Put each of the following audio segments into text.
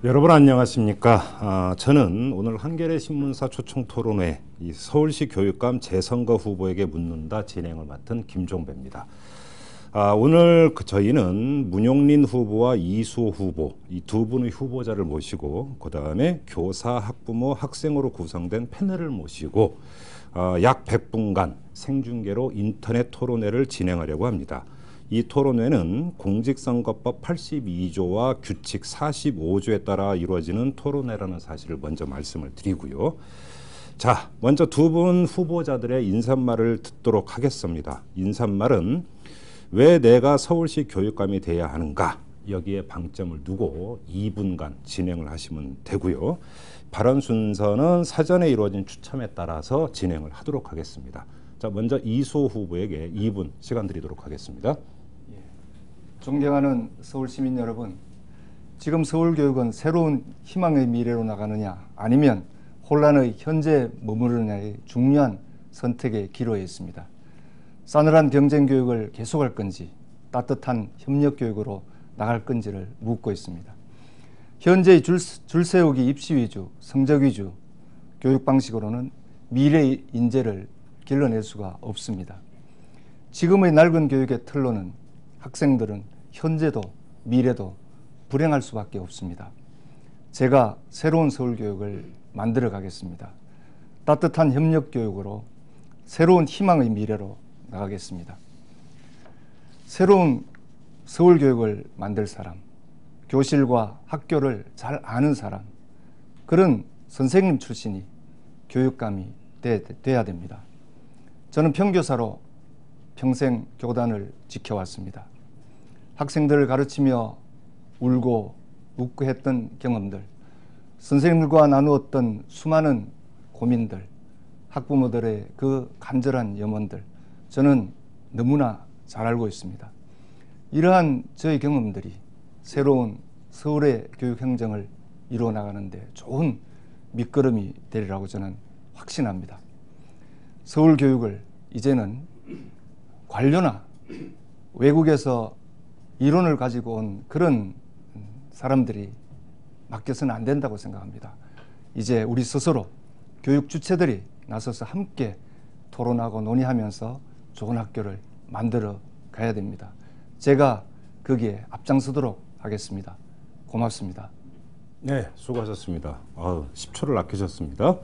여러분 안녕하십니까? 저는 오늘 한겨레 신문사 초청 토론회 이 서울시 교육감 재선거 후보에게 묻는다 진행을 맡은 김종배입니다. 오늘 저희는 문용린 후보와 이수호 후보 이 두 분의 후보자를 모시고 그 다음에 교사, 학부모, 학생으로 구성된 패널을 모시고 약 100분간 생중계로 인터넷 토론회를 진행하려고 합니다. 이 토론회는 공직선거법 82조와 규칙 45조에 따라 이루어지는 토론회라는 사실을 먼저 말씀을 드리고요. 자, 먼저 두 분 후보자들의 인사말을 듣도록 하겠습니다. 인사말은 왜 내가 서울시 교육감이 돼야 하는가? 여기에 방점을 두고 2분간 진행을 하시면 되고요. 발언 순서는 사전에 이루어진 추첨에 따라서 진행을 하도록 하겠습니다. 자, 먼저 이수호 후보에게 2분 시간 드리도록 하겠습니다. 존경하는 서울 시민 여러분, 지금 서울교육은 새로운 희망의 미래로 나가느냐 아니면 혼란의 현재에 머무르느냐의 중요한 선택의 기로에 있습니다. 싸늘한 경쟁교육을 계속할 건지 따뜻한 협력교육으로 나갈 건지를 묻고 있습니다. 현재의 줄 세우기 입시 위주, 성적 위주 교육 방식으로는 미래의 인재를 길러낼 수가 없습니다. 지금의 낡은 교육의 틀로는 학생들은 현재도 미래도 불행할 수밖에 없습니다. 제가 새로운 서울교육을 만들어 가겠습니다. 따뜻한 협력교육으로 새로운 희망의 미래로 나가겠습니다. 새로운 서울교육을 만들 사람, 교실과 학교를 잘 아는 사람, 그런 선생님 출신이 교육감이 돼야 됩니다. 저는 평교사로 평생 교단을 지켜왔습니다. 학생들을 가르치며 울고 웃고 했던 경험들, 선생님들과 나누었던 수많은 고민들, 학부모들의 그 간절한 염원들, 저는 너무나 잘 알고 있습니다. 이러한 저의 경험들이 새로운 서울의 교육행정을 이루어 나가는데 좋은 밑거름이 되리라고 저는 확신합니다. 서울 교육을 이제는 관료나 외국에서 이론을 가지고 온 그런 사람들이 맡겨서는 안 된다고 생각합니다. 이제 우리 스스로 교육 주체들이 나서서 함께 토론하고 논의하면서 좋은 학교를 만들어 가야 됩니다. 제가 거기에 앞장서도록 하겠습니다. 고맙습니다. 네, 수고하셨습니다. 10초를 아끼셨습니다.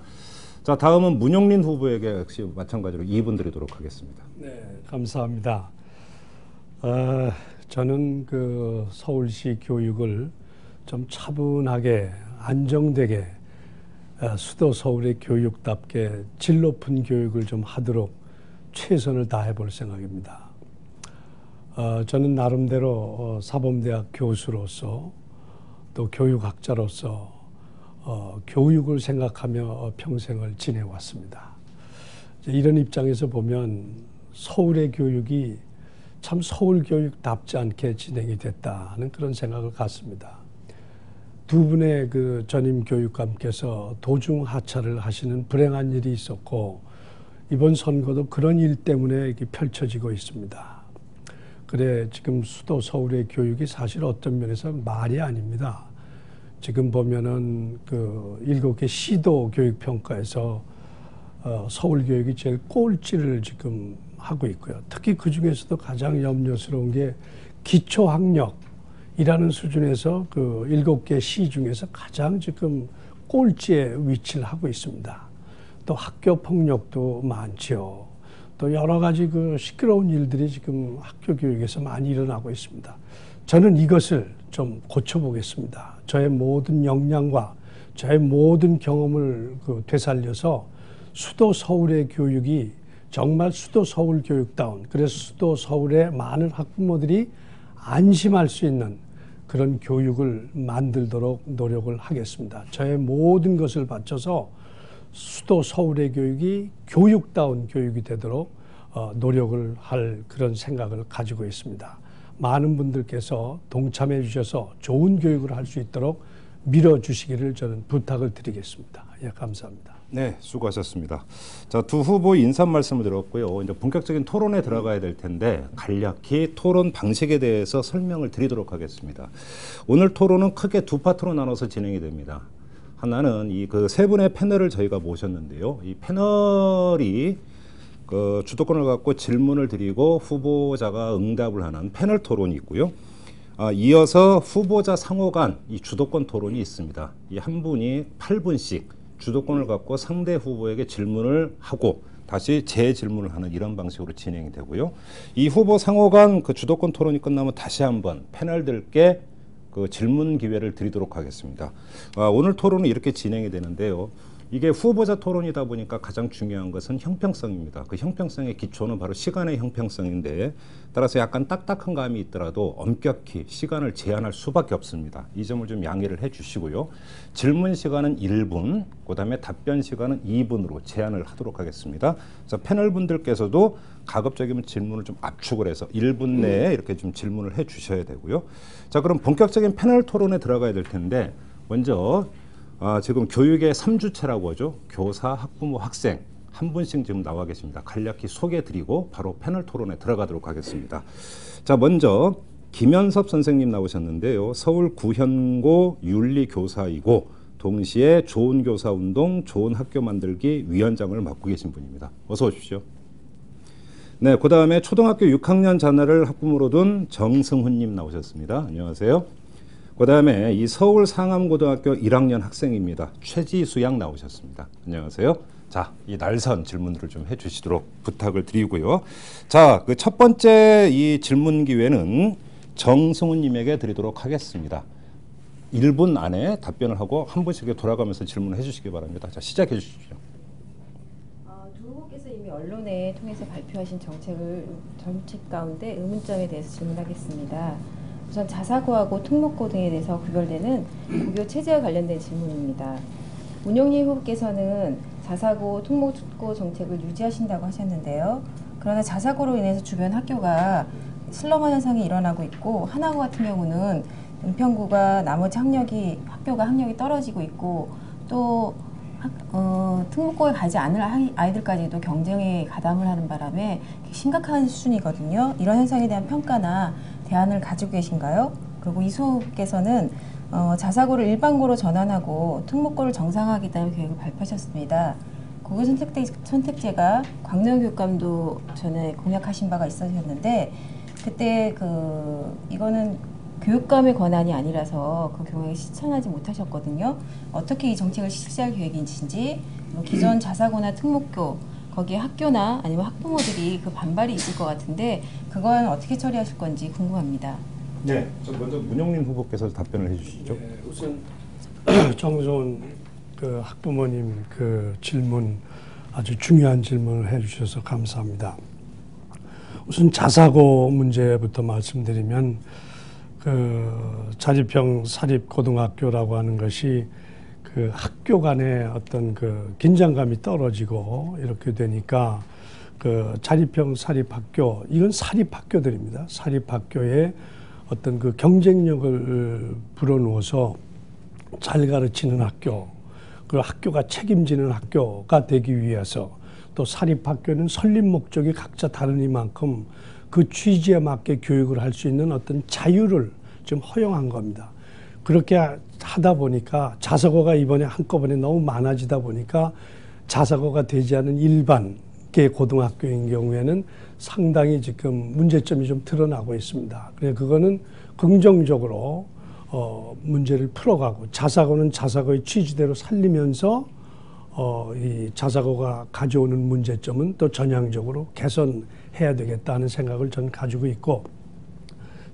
자, 다음은 문용린 후보에게 역시 마찬가지로 2분 드리도록 하겠습니다. 네, 감사합니다. 저는 그 서울시 교육을 좀 차분하게 안정되게 수도 서울의 교육답게 질 높은 교육을 좀 하도록 최선을 다해 볼 생각입니다. 저는 나름대로 사범대학 교수로서 또 교육학자로서 교육을 생각하며 평생을 지내왔습니다. 이런 입장에서 보면 서울의 교육이 참 서울 교육답지 않게 진행이 됐다는 그런 생각을 갖습니다. 두 분의 그 전임 교육감께서 도중 하차를 하시는 불행한 일이 있었고 이번 선거도 그런 일 때문에 이렇게 펼쳐지고 있습니다. 그래 지금 수도 서울의 교육이 사실 어떤 면에서 말이 아닙니다. 지금 보면은 그 7개 시도 교육평가에서 서울 교육이 제일 꼴찌를 지금 하고 있고요. 특히 그 중에서도 가장 염려스러운 게 기초학력이라는 수준에서 그 7개 시 중에서 가장 지금 꼴찌에 위치를 하고 있습니다. 또 학교 폭력도 많죠. 또 여러 가지 그 시끄러운 일들이 지금 학교 교육에서 많이 일어나고 있습니다. 저는 이것을 좀 고쳐보겠습니다. 저의 모든 역량과 저의 모든 경험을 되살려서 수도 서울의 교육이 정말 수도 서울 교육다운, 그래서 수도 서울의 많은 학부모들이 안심할 수 있는 그런 교육을 만들도록 노력을 하겠습니다. 저의 모든 것을 바쳐서 수도 서울의 교육이 교육다운 교육이 되도록 노력을 할 그런 생각을 가지고 있습니다. 많은 분들께서 동참해 주셔서 좋은 교육을 할 수 있도록 밀어주시기를 저는 부탁을 드리겠습니다. 예, 감사합니다. 네, 수고하셨습니다. 자, 두 후보 인사 말씀을 드렸고요. 이제 본격적인 토론에 들어가야 될 텐데 간략히 토론 방식에 대해서 설명을 드리도록 하겠습니다. 오늘 토론은 크게 두 파트로 나눠서 진행이 됩니다. 하나는 이 그 세 분의 패널을 저희가 모셨는데요. 이 패널이 그 주도권을 갖고 질문을 드리고 후보자가 응답을 하는 패널 토론이 있고요. 이어서 후보자 상호 간 이 주도권 토론이 있습니다. 이 한 분이 8분씩 주도권을 갖고 상대 후보에게 질문을 하고 다시 재질문을 하는 이런 방식으로 진행이 되고요. 이 후보 상호 간 그 주도권 토론이 끝나면 다시 한번 패널들께 그 질문 기회를 드리도록 하겠습니다. 오늘 토론은 이렇게 진행이 되는데요. 이게 후보자 토론이다 보니까 가장 중요한 것은 형평성입니다. 그 형평성의 기초는 바로 시간의 형평성인데 따라서 약간 딱딱한 감이 있더라도 엄격히 시간을 제한할 수밖에 없습니다. 이 점을 좀 양해를 해 주시고요. 질문 시간은 1분, 그다음에 답변 시간은 2분으로 제한을 하도록 하겠습니다. 그래서 패널 분들께서도 가급적이면 질문을 좀 압축을 해서 1분 내에 이렇게 좀 질문을 해 주셔야 되고요. 자, 그럼 본격적인 패널 토론에 들어가야 될 텐데 먼저 지금 교육의 3주체라고 하죠. 교사, 학부모, 학생 한 분씩 지금 나와 계십니다. 간략히 소개해드리고 바로 패널 토론에 들어가도록 하겠습니다. 자, 먼저 김현섭 선생님 나오셨는데요. 서울 구현고 윤리교사이고 동시에 좋은 교사 운동, 좋은 학교 만들기 위원장을 맡고 계신 분입니다. 어서 오십시오. 네, 그 다음에 초등학교 6학년 자녀를 학부모로 둔 정승훈님 나오셨습니다. 안녕하세요. 그 다음에 이 서울 상암고등학교 1학년 학생입니다. 최지수 양 나오셨습니다. 안녕하세요. 자, 이 날선 질문들을 좀 해주시도록 부탁을 드리고요. 자, 그 첫 번째 이 질문 기회는 정승훈님에게 드리도록 하겠습니다. 1분 안에 답변을 하고 한 분씩 돌아가면서 질문을 해주시기 바랍니다. 자, 시작해 주십시오. 두 후보께서 이미 언론에 통해서 발표하신 정책 가운데 의문점에 대해서 질문하겠습니다. 우선 자사고하고 특목고 등에 대해서 구별되는 고교 체제와 관련된 질문입니다. 문영리 후보께서는 자사고, 특목고 정책을 유지하신다고 하셨는데요. 그러나 자사고로 인해서 주변 학교가 슬럼화 현상이 일어나고 있고 하나고 같은 경우는 은평구가 나머지 학교가 학력이 떨어지고 있고 또 특목고에 가지 않을 아이들까지도 경쟁에 가담을 하는 바람에 심각한 수준이거든요. 이런 현상에 대한 평가나 대안을 가지고 계신가요? 그리고 이수호께서는 자사고를 일반고로 전환하고 특목고를 정상화하겠다는 계획을 발표하셨습니다. 고교 선택제가 광명 교육감도 전에 공약하신 바가 있으셨는데 그때 이거는 교육감의 권한이 아니라서 그 경우에 실천하지 못하셨거든요. 어떻게 이 정책을 실시할 계획이신지, 기존 자사고나 특목고 거기에 학교나 아니면 학부모들이 그 반발이 있을 것 같은데 그건 어떻게 처리하실 건지 궁금합니다. 네, 먼저 문영린 후보께서 답변을 해주시죠. 네, 우선 정성훈 그 학부모님 그 질문 아주 중요한 질문을 해주셔서 감사합니다. 우선 자사고 문제부터 말씀드리면 그 자립형 사립고등학교라고 하는 것이 그 학교 간의 어떤 그 긴장감이 떨어지고 이렇게 되니까 그 자립형 사립학교, 이건 사립학교들입니다. 사립학교에 어떤 그 경쟁력을 불어넣어서 잘 가르치는 학교, 그 학교가 책임지는 학교가 되기 위해서 또 사립학교는 설립 목적이 각자 다르니만큼 그 취지에 맞게 교육을 할 수 있는 어떤 자유를 좀 허용한 겁니다. 그렇게 하다 보니까 자사고가 이번에 한꺼번에 너무 많아지다 보니까 자사고가 되지 않은 일반계 고등학교인 경우에는 상당히 지금 문제점이 좀 드러나고 있습니다. 그래서 그거는 긍정적으로 문제를 풀어가고 자사고는 자사고의 취지대로 살리면서 이 자사고가 가져오는 문제점은 또 전향적으로 개선해야 되겠다는 생각을 저는 가지고 있고,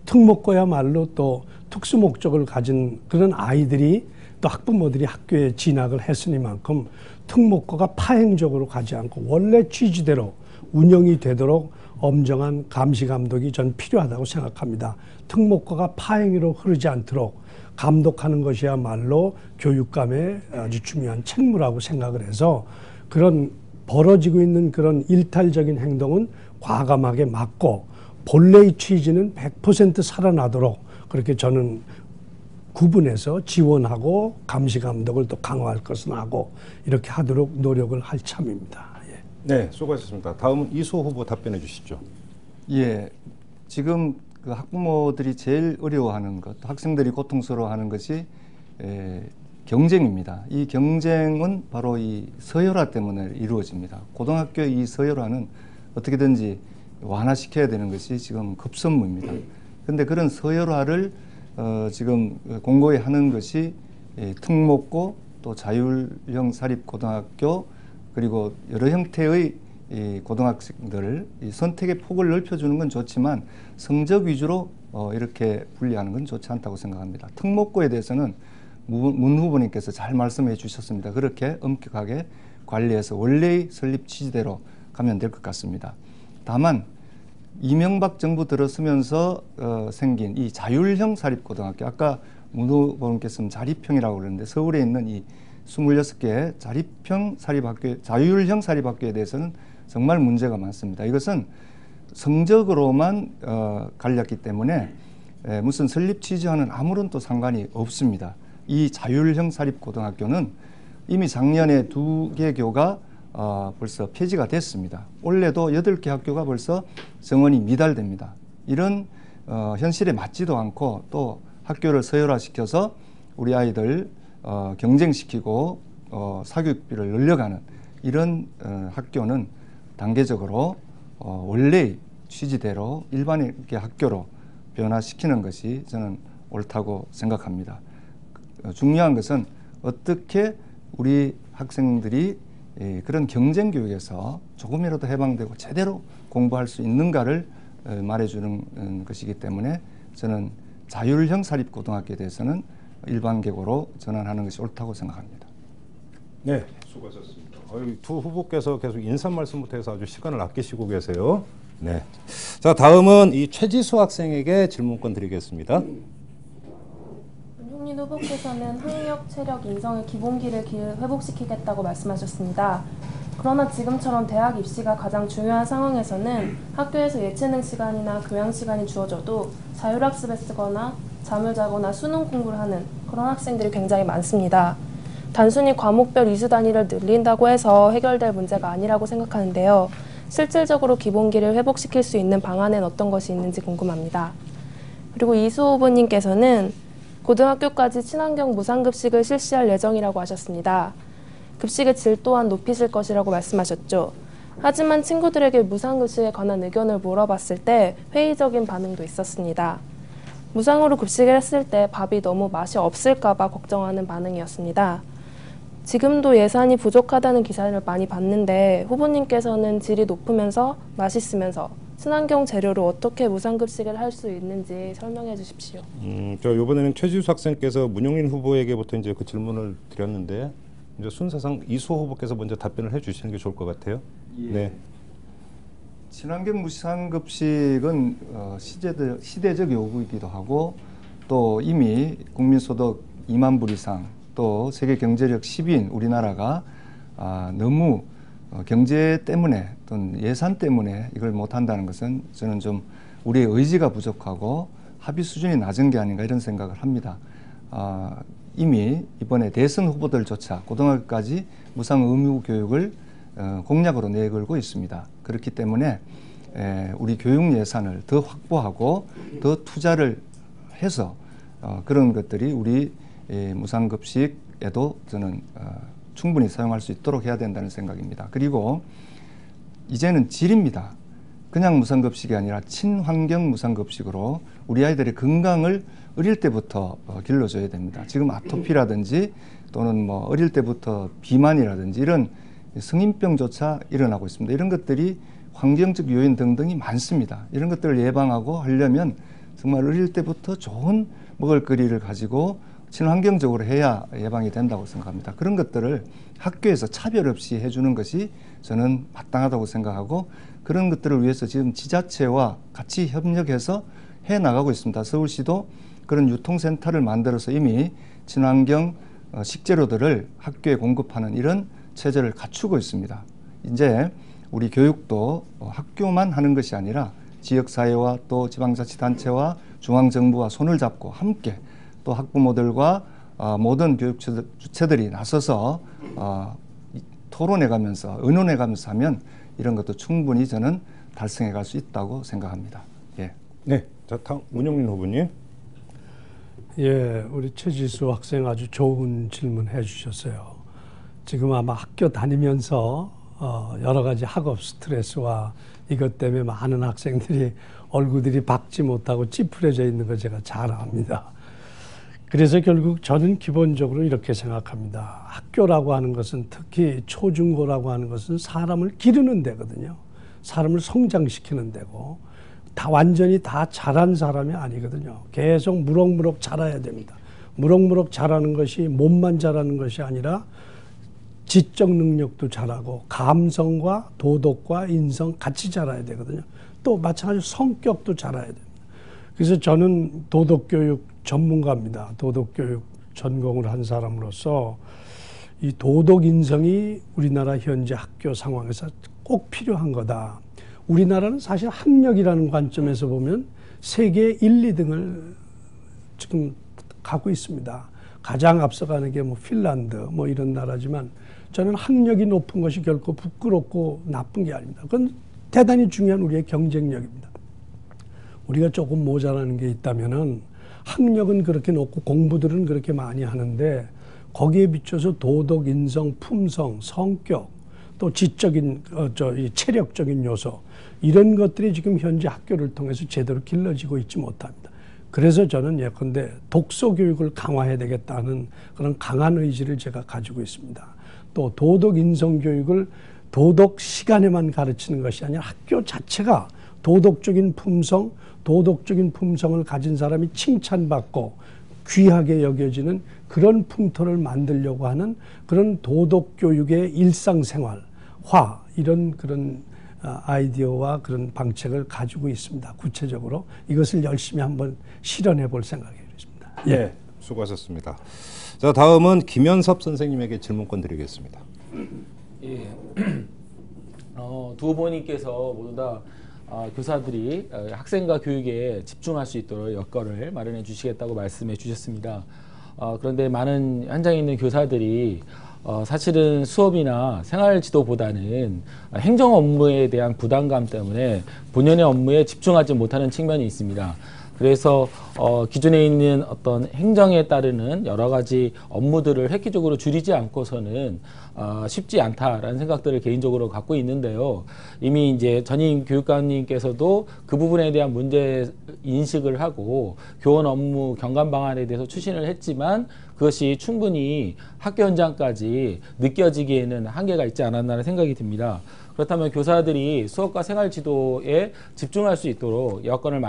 특목고야말로 또 특수 목적을 가진 그런 아이들이 또 학부모들이 학교에 진학을 했으니만큼 특목고가 파행적으로 가지 않고 원래 취지대로 운영이 되도록 엄정한 감시 감독이 전 필요하다고 생각합니다. 특목고가 파행으로 흐르지 않도록 감독하는 것이야말로 교육감의 아주 중요한 책무라고 생각을 해서 그런 벌어지고 있는 그런 일탈적인 행동은 과감하게 막고 본래의 취지는 100% 살아나도록 그렇게 저는 구분해서 지원하고 감시 감독을 또 강화할 것은 하고 이렇게 하도록 노력을 할 참입니다. 예. 네, 수고하셨습니다. 다음은 이수호 후보 답변해 주시죠. 예, 지금 그 학부모들이 제일 어려워하는 것, 학생들이 고통스러워하는 것이 경쟁입니다. 이 경쟁은 바로 이 서열화 때문에 이루어집니다. 고등학교의 이 서열화는 어떻게든지 완화시켜야 되는 것이 지금 급선무입니다. 그런데 그런 서열화를 지금 공고히 하는 것이 특목고 또 자율형 사립고등학교 그리고 여러 형태의 이 고등학생들 이 선택의 폭을 넓혀주는 건 좋지만 성적 위주로 이렇게 분리하는 건 좋지 않다고 생각합니다. 특목고에 대해서는 문 후보님께서 잘 말씀해 주셨습니다. 그렇게 엄격하게 관리해서 원래의 설립 취지대로 가면 될 것 같습니다. 다만 이명박 정부 들어서면서 생긴 이 자율형 사립고등학교, 아까 문 후보님께서는 자립형이라고 그러는데 서울에 있는 이 26개의 자율형 사립학교에 대해서는 정말 문제가 많습니다. 이것은 성적으로만 갈렸기 때문에 무슨 설립 취지와는 아무런 또 상관이 없습니다. 이 자율형 사립고등학교는 이미 작년에 2개 교가 벌써 폐지가 됐습니다. 올해도 8개 학교가 벌써 정원이 미달됩니다. 이런 현실에 맞지도 않고 또 학교를 서열화시켜서 우리 아이들 경쟁시키고 사교육비를 늘려가는 이런 학교는 단계적으로 원래의 취지대로 일반의 학교로 변화시키는 것이 저는 옳다고 생각합니다. 중요한 것은 어떻게 우리 학생들이 그런 경쟁 교육에서 조금이라도 해방되고 제대로 공부할 수 있는가를 말해주는 것이기 때문에 저는 자율형 사립고등학교에 대해서는 일반계고로 전환하는 것이 옳다고 생각합니다. 네, 수고하셨습니다. 두 후보께서 계속 인사 말씀부터 해서 아주 시간을 아끼시고 계세요. 네. 자, 다음은 이 최지수 학생에게 질문권 드리겠습니다. 윤용린 후보께서는 학력, 체력, 인성의 기본기를 회복시키겠다고 말씀하셨습니다. 그러나 지금처럼 대학 입시가 가장 중요한 상황에서는 학교에서 예체능 시간이나 교양 시간이 주어져도 자율학습에 쓰거나 잠을 자거나 수능 공부를 하는 그런 학생들이 굉장히 많습니다. 단순히 과목별 이수 단위를 늘린다고 해서 해결될 문제가 아니라고 생각하는데요. 실질적으로 기본기를 회복시킬 수 있는 방안은 어떤 것이 있는지 궁금합니다. 그리고 이수호 후보님께서는 고등학교까지 친환경 무상급식을 실시할 예정이라고 하셨습니다. 급식의 질 또한 높이실 것이라고 말씀하셨죠. 하지만 친구들에게 무상급식에 관한 의견을 물어봤을 때 회의적인 반응도 있었습니다. 무상으로 급식을 했을 때 밥이 너무 맛이 없을까 봐 걱정하는 반응이었습니다. 지금도 예산이 부족하다는 기사를 많이 봤는데 후보님께서는 질이 높으면서 맛있으면서 친환경 재료로 어떻게 무상급식을 할 수 있는지 설명해 주십시오. 저 이번에는 최지수 학생께서 문용린 후보에게부터 이제 그 질문을 드렸는데 이제 순서상 이수호 후보께서 먼저 답변을 해주시는 게 좋을 것 같아요. 예. 네. 친환경 무상급식은 시대적 요구이기도 하고 또 이미 국민소득 2만 불 이상 또 세계 경제력 10위인 우리나라가 너무 경제 때문에 또는 예산 때문에 이걸 못한다는 것은 저는 좀 우리의 의지가 부족하고 합의 수준이 낮은 게 아닌가 이런 생각을 합니다. 이미 이번에 대선 후보들조차 고등학교까지 무상 의무 교육을 공약으로 내걸고 있습니다. 그렇기 때문에 우리 교육 예산을 더 확보하고 더 투자를 해서 그런 것들이 우리 무상급식에도 저는 충분히 사용할 수 있도록 해야 된다는 생각입니다. 그리고 이제는 질입니다. 그냥 무상급식이 아니라 친환경 무상급식으로 우리 아이들의 건강을 어릴 때부터 길러줘야 됩니다. 지금 아토피라든지 또는 뭐 어릴 때부터 비만이라든지 이런 성인병조차 일어나고 있습니다. 이런 것들이 환경적 요인 등등이 많습니다. 이런 것들을 예방하고 하려면 정말 어릴 때부터 좋은 먹을거리를 가지고 친환경적으로 해야 예방이 된다고 생각합니다. 그런 것들을 학교에서 차별 없이 해주는 것이 저는 마땅하다고 생각하고 그런 것들을 위해서 지금 지자체와 같이 협력해서 해나가고 있습니다. 서울시도 그런 유통센터를 만들어서 이미 친환경 식재료들을 학교에 공급하는 이런 체제를 갖추고 있습니다. 이제 우리 교육도 학교만 하는 것이 아니라 지역사회와 또 지방자치단체와 중앙정부와 손을 잡고 함께 또 학부모들과 모든 교육 주체들이 나서서 토론해가면서 의논해가면서 하면 이런 것도 충분히 저는 달성해갈 수 있다고 생각합니다. 예. 네, 자 다음 문영민 후보님. 예, 우리 최지수 학생 아주 좋은 질문 해주셨어요. 지금 아마 학교 다니면서 여러 가지 학업 스트레스와 이것 때문에 많은 학생들이 얼굴들이 밝지 못하고 찌푸려져 있는 거 제가 잘 압니다. 그래서 결국 저는 기본적으로 이렇게 생각합니다. 학교라고 하는 것은, 특히 초중고라고 하는 것은 사람을 기르는 데거든요. 사람을 성장시키는 데고, 완전히 다 잘한 사람이 아니거든요. 계속 무럭무럭 자라야 됩니다. 무럭무럭 자라는 것이 몸만 자라는 것이 아니라 지적 능력도 자라고 감성과 도덕과 인성 같이 자라야 되거든요. 또 마찬가지로 성격도 자라야 됩니다. 그래서 저는 도덕교육 전문가입니다. 도덕교육 전공을 한 사람으로서 이 도덕 인성이 우리나라 현재 학교 상황에서 꼭 필요한 거다. 우리나라는 사실 학력이라는 관점에서 보면 세계 1, 2등을 지금 가고 있습니다. 가장 앞서가는 게 뭐 핀란드 뭐 이런 나라지만 저는 학력이 높은 것이 결코 부끄럽고 나쁜 게 아닙니다. 그건 대단히 중요한 우리의 경쟁력입니다. 우리가 조금 모자라는 게 있다면은 학력은 그렇게 높고 공부들은 그렇게 많이 하는데 거기에 비춰서 도덕, 인성, 품성, 성격, 또 지적인 이 체력적인 요소 이런 것들이 지금 현재 학교를 통해서 제대로 길러지고 있지 못합니다. 그래서 저는 예컨대 독서 교육을 강화해야 되겠다는 그런 강한 의지를 제가 가지고 있습니다. 또 도덕 인성 교육을 도덕 시간에만 가르치는 것이 아니라 학교 자체가 도덕적인 품성, 도덕적인 품성을 가진 사람이 칭찬받고 귀하게 여겨지는 그런 풍토를 만들려고 하는 그런 도덕 교육의 일상생활화 이런 그런 아이디어와 그런 방책을 가지고 있습니다. 구체적으로 이것을 열심히 한번 실현해 볼 생각이었습니다. 예, 네, 수고하셨습니다. 자, 다음은 김현섭 선생님에게 질문권 드리겠습니다. 예, 두 후보님께서 모두 다 교사들이 학생과 교육에 집중할 수 있도록 여건을 마련해 주시겠다고 말씀해 주셨습니다. 그런데 많은 현장에 있는 교사들이 사실은 수업이나 생활지도보다는 행정 업무에 대한 부담감 때문에 본연의 업무에 집중하지 못하는 측면이 있습니다. 그래서 기존에 있는 어떤 행정에 따르는 여러 가지 업무들을 획기적으로 줄이지 않고서는 쉽지 않다라는 생각들을 개인적으로 갖고 있는데요. 이미 이제 전임 교육감님께서도 그 부분에 대한 문제 인식을 하고 교원 업무 경감 방안에 대해서 추진을 했지만 그것이 충분히 학교 현장까지 느껴지기에는 한계가 있지 않았나라는 생각이 듭니다. 그렇다면 교사들이 수업과 생활지도에 집중할 수 있도록 여건을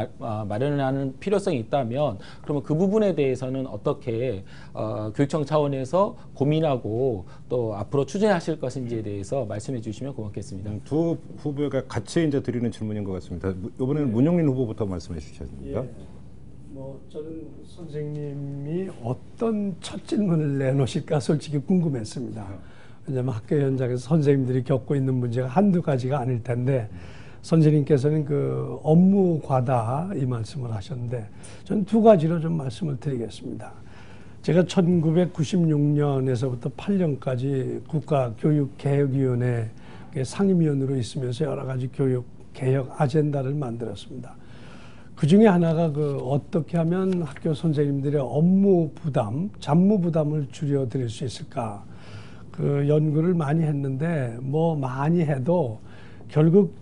마련하는 필요성이 있다면 그러면 그 부분에 대해서는 어떻게 교육청 차원에서 고민하고 또 앞으로 추진하실 것인지에 대해서 말씀해 주시면 고맙겠습니다. 두 후보가 같이 이제 드리는 질문인 것 같습니다. 이번에는 문영민 후보부터 말씀해 주셨습니다. 예. 뭐 저는 선생님이 어떤 첫 질문을 내놓으실까 솔직히 궁금했습니다. 왜냐하면 학교 현장에서 선생님들이 겪고 있는 문제가 한두 가지가 아닐 텐데 선생님께서는 그 업무 과다 이 말씀을 하셨는데 저는 두 가지로 좀 말씀을 드리겠습니다. 제가 1996년에서부터 8년까지 국가교육개혁위원회 상임위원으로 있으면서 여러 가지 교육 개혁 아젠다를 만들었습니다. 그 중에 하나가 어떻게 하면 학교 선생님들의 업무 부담, 잡무 부담을 줄여드릴 수 있을까? 그 연구를 많이 했는데 뭐 많이 해도 결국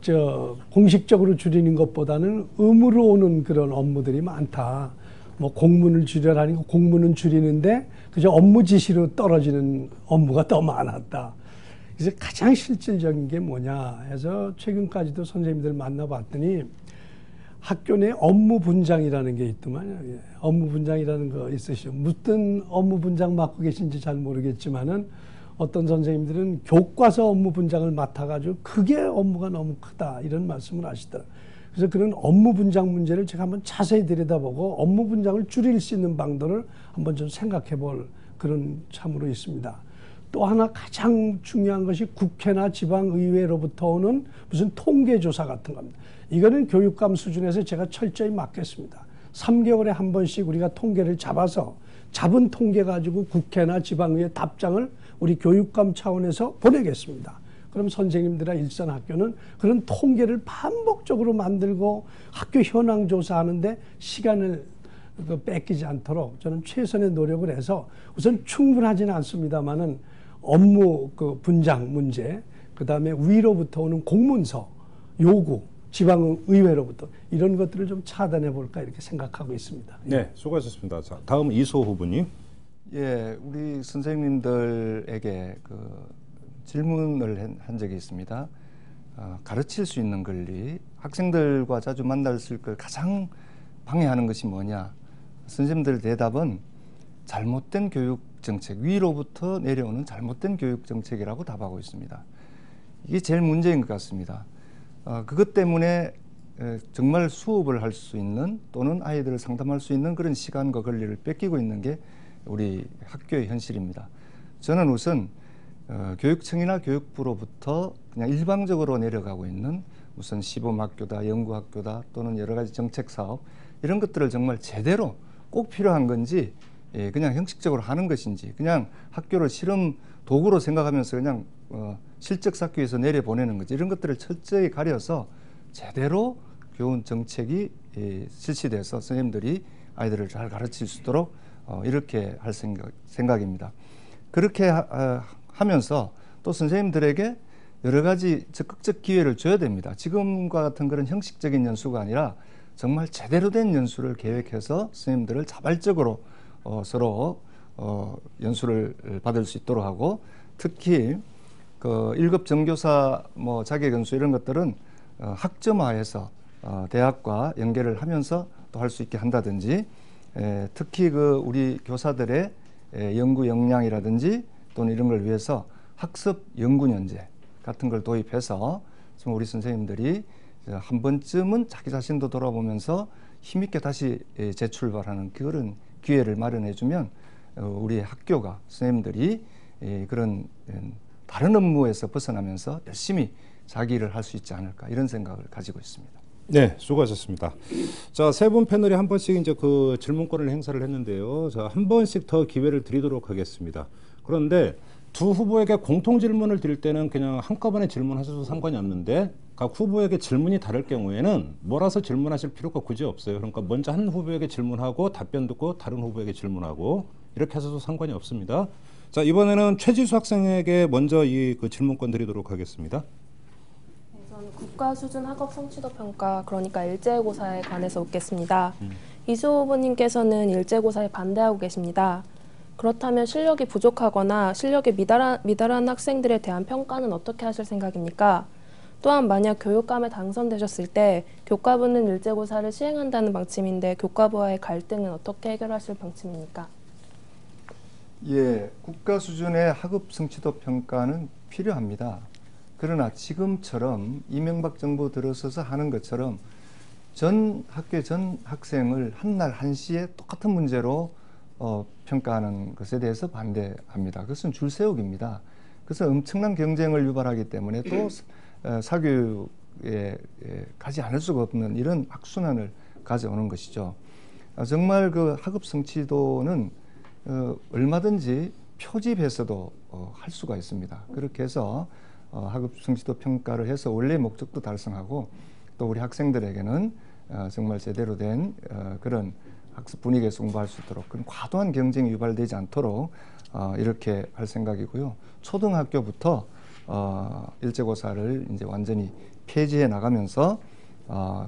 공식적으로 줄이는 것보다는 의무로 오는 그런 업무들이 많다. 뭐 공문을 줄여라니 공문은 줄이는데 그저 업무 지시로 떨어지는 업무가 더 많았다. 그래서 가장 실질적인 게 뭐냐 해서 최근까지도 선생님들 만나봤더니 학교 내 업무 분장이라는 게 있더만요. 업무 분장이라는 거 있으시죠. 무슨 업무 분장 맡고 계신지 잘 모르겠지만은 어떤 선생님들은 교과서 업무 분장을 맡아가지고 그게 업무가 너무 크다 이런 말씀을 하시더라고요. 그래서 그런 업무 분장 문제를 제가 한번 자세히 들여다보고 업무 분장을 줄일 수 있는 방도를 한번 좀 생각해 볼 그런 참으로 있습니다. 또 하나 가장 중요한 것이 국회나 지방의회로부터 오는 무슨 통계조사 같은 겁니다. 이거는 교육감 수준에서 제가 철저히 맡겠습니다. 3개월에 한 번씩 우리가 통계를 잡아서 잡은 통계 가지고 국회나 지방의회 답장을 우리 교육감 차원에서 보내겠습니다. 그럼 선생님들이나 일선 학교는 그런 통계를 반복적으로 만들고 학교 현황 조사하는데 시간을 뺏기지 않도록 저는 최선의 노력을 해서 우선 충분하지는 않습니다만은 업무 분장 문제, 그 다음에 위로부터 오는 공문서 요구, 지방의회로부터 이런 것들을 좀 차단해 볼까 이렇게 생각하고 있습니다. 네, 수고하셨습니다. 자, 다음 이수호 후보님. 예, 우리 선생님들에게 질문을 한 적이 있습니다. 가르칠 수 있는 권리, 학생들과 자주 만났을 걸 가장 방해하는 것이 뭐냐? 선생님들 대답은 잘못된 교육 정책, 위로부터 내려오는 잘못된 교육 정책이라고 답하고 있습니다. 이게 제일 문제인 것 같습니다. 그것 때문에 정말 수업을 할 수 있는 또는 아이들을 상담할 수 있는 그런 시간과 권리를 뺏기고 있는 게 우리 학교의 현실입니다. 저는 우선 교육청이나 교육부로부터 그냥 일방적으로 내려가고 있는 우선 시범학교다, 연구학교다 또는 여러 가지 정책사업 이런 것들을 정말 제대로 꼭 필요한 건지 그냥 형식적으로 하는 것인지 그냥 학교를 실험 도구로 생각하면서 그냥 실적 쌓기 위해서 내려보내는 거지 이런 것들을 철저히 가려서 제대로 교훈 정책이 실시돼서 선생님들이 아이들을 잘 가르칠 수 있도록 이렇게 할 생각입니다. 그렇게 하면서 또 선생님들에게 여러 가지 적극적 기회를 줘야 됩니다. 지금과 같은 그런 형식적인 연수가 아니라 정말 제대로 된 연수를 계획해서 선생님들을 자발적으로 서로 연수를 받을 수 있도록 하고 특히 1급 정교사 자격 연수 이런 것들은 학점화해서 대학과 연계를 하면서 또 할 수 있게 한다든지 특히 우리 교사들의 연구 역량이라든지 또는 이런 걸 위해서 학습 연구년제 같은 걸 도입해서 우리 선생님들이 한 번쯤은 자기 자신도 돌아보면서 힘있게 다시 재출발하는 그런 기회를 마련해주면 우리 학교가 선생님들이 그런 다른 업무에서 벗어나면서 열심히 자기 일을 할 수 있지 않을까 이런 생각을 가지고 있습니다. 네, 수고하셨습니다. 자, 세 분 패널이 한 번씩 이제 질문권을 행사를 했는데요. 자, 한 번씩 더 기회를 드리도록 하겠습니다. 그런데 두 후보에게 공통 질문을 드릴 때는 그냥 한꺼번에 질문하셔도 상관이 없는데 각 후보에게 질문이 다를 경우에는 몰아서 질문하실 필요가 굳이 없어요. 그러니까 먼저 한 후보에게 질문하고 답변 듣고 다른 후보에게 질문하고 이렇게 하셔도 상관이 없습니다. 자, 이번에는 최지수 학생에게 먼저 그 질문권 드리도록 하겠습니다. 저는 국가 수준 학업 성취도 평가, 그러니까 일제고사에 관해서 묻겠습니다. 이수 후보님께서는 일제고사에 반대하고 계십니다. 그렇다면 실력이 부족하거나 실력이 미달한 학생들에 대한 평가는 어떻게 하실 생각입니까? 또한 만약 교육감에 당선되셨을 때 교과부는 일제고사를 시행한다는 방침인데 교과부와의 갈등은 어떻게 해결하실 방침입니까? 예, 국가 수준의 학업 성취도 평가는 필요합니다. 그러나 지금처럼 이명박 정부 들어서서 하는 것처럼 전 학교의 전 학생을 한날 한시에 똑같은 문제로 평가하는 것에 대해서 반대합니다. 그것은 줄세우기입니다. 그래서 엄청난 경쟁을 유발하기 때문에 또 사교육에 가지 않을 수가 없는 이런 악순환을 가져오는 것이죠. 정말 학업 성취도는 얼마든지 표집해서도 할 수가 있습니다. 그렇게 해서 학업 성취도 평가를 해서 원래 목적도 달성하고 또 우리 학생들에게는 정말 제대로 된 그런 학습 분위기에서 공부할 수 있도록 그런 과도한 경쟁이 유발되지 않도록 이렇게 할 생각이고요. 초등학교부터 일제고사를 이제 완전히 폐지해 나가면서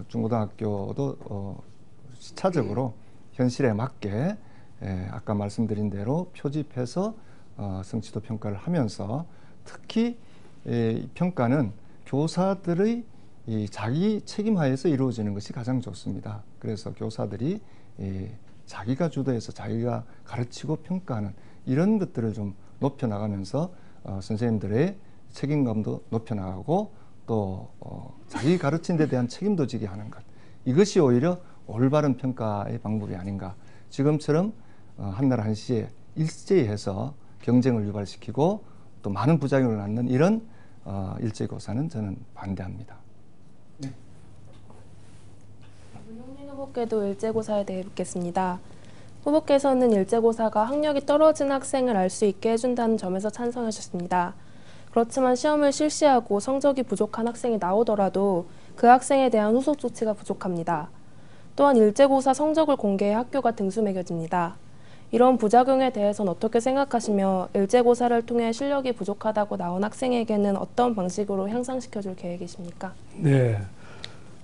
중고등학교도 시차적으로 현실에 맞게 아까 말씀드린 대로 표집해서 성취도 평가를 하면서 특히 평가는 교사들의 자기 책임하에서 이루어지는 것이 가장 좋습니다. 그래서 교사들이 자기가 주도해서 자기가 가르치고 평가하는 이런 것들을 좀 높여나가면서 선생님들의 책임감도 높여나가고 또 자기 가르치는 데 대한 책임도 지게 하는 것, 이것이 오히려 올바른 평가의 방법이 아닌가. 지금처럼 한날 한시에 일제히 해서 경쟁을 유발시키고 또 많은 부작용을 낳는 이런 일제고사는 저는 반대합니다. 문용민 후보 후보께도 일제고사에 대해 묻겠습니다. 후보께서는 일제고사가 학력이 떨어진 학생을 알 수 있게 해준다는 점에서 찬성하셨습니다. 그렇지만 시험을 실시하고 성적이 부족한 학생이 나오더라도 그 학생에 대한 후속 조치가 부족합니다. 또한 일제고사 성적을 공개해 학교가 등수 매겨집니다. 이런 부작용에 대해서는 어떻게 생각하시며 일제고사를 통해 실력이 부족하다고 나온 학생에게는 어떤 방식으로 향상시켜줄 계획이십니까? 네,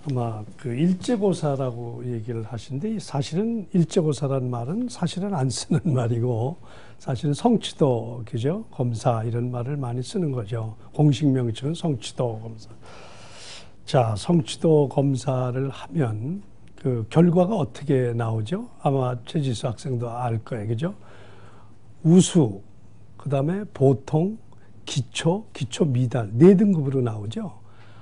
아마 그 일제고사라고 얘기를 하시는데 사실은 일제고사라는 말은 사실은 안 쓰는 말이고 사실은 성취도 그죠? 검사 이런 말을 많이 쓰는 거죠. 공식 명칭은 성취도 검사. 자, 성취도 검사를 하면 그 결과가 어떻게 나오죠? 아마 최지수 학생도 알 거예요. 그죠? 우수, 그다음에 보통, 기초, 기초 미달 4등급으로 나오죠.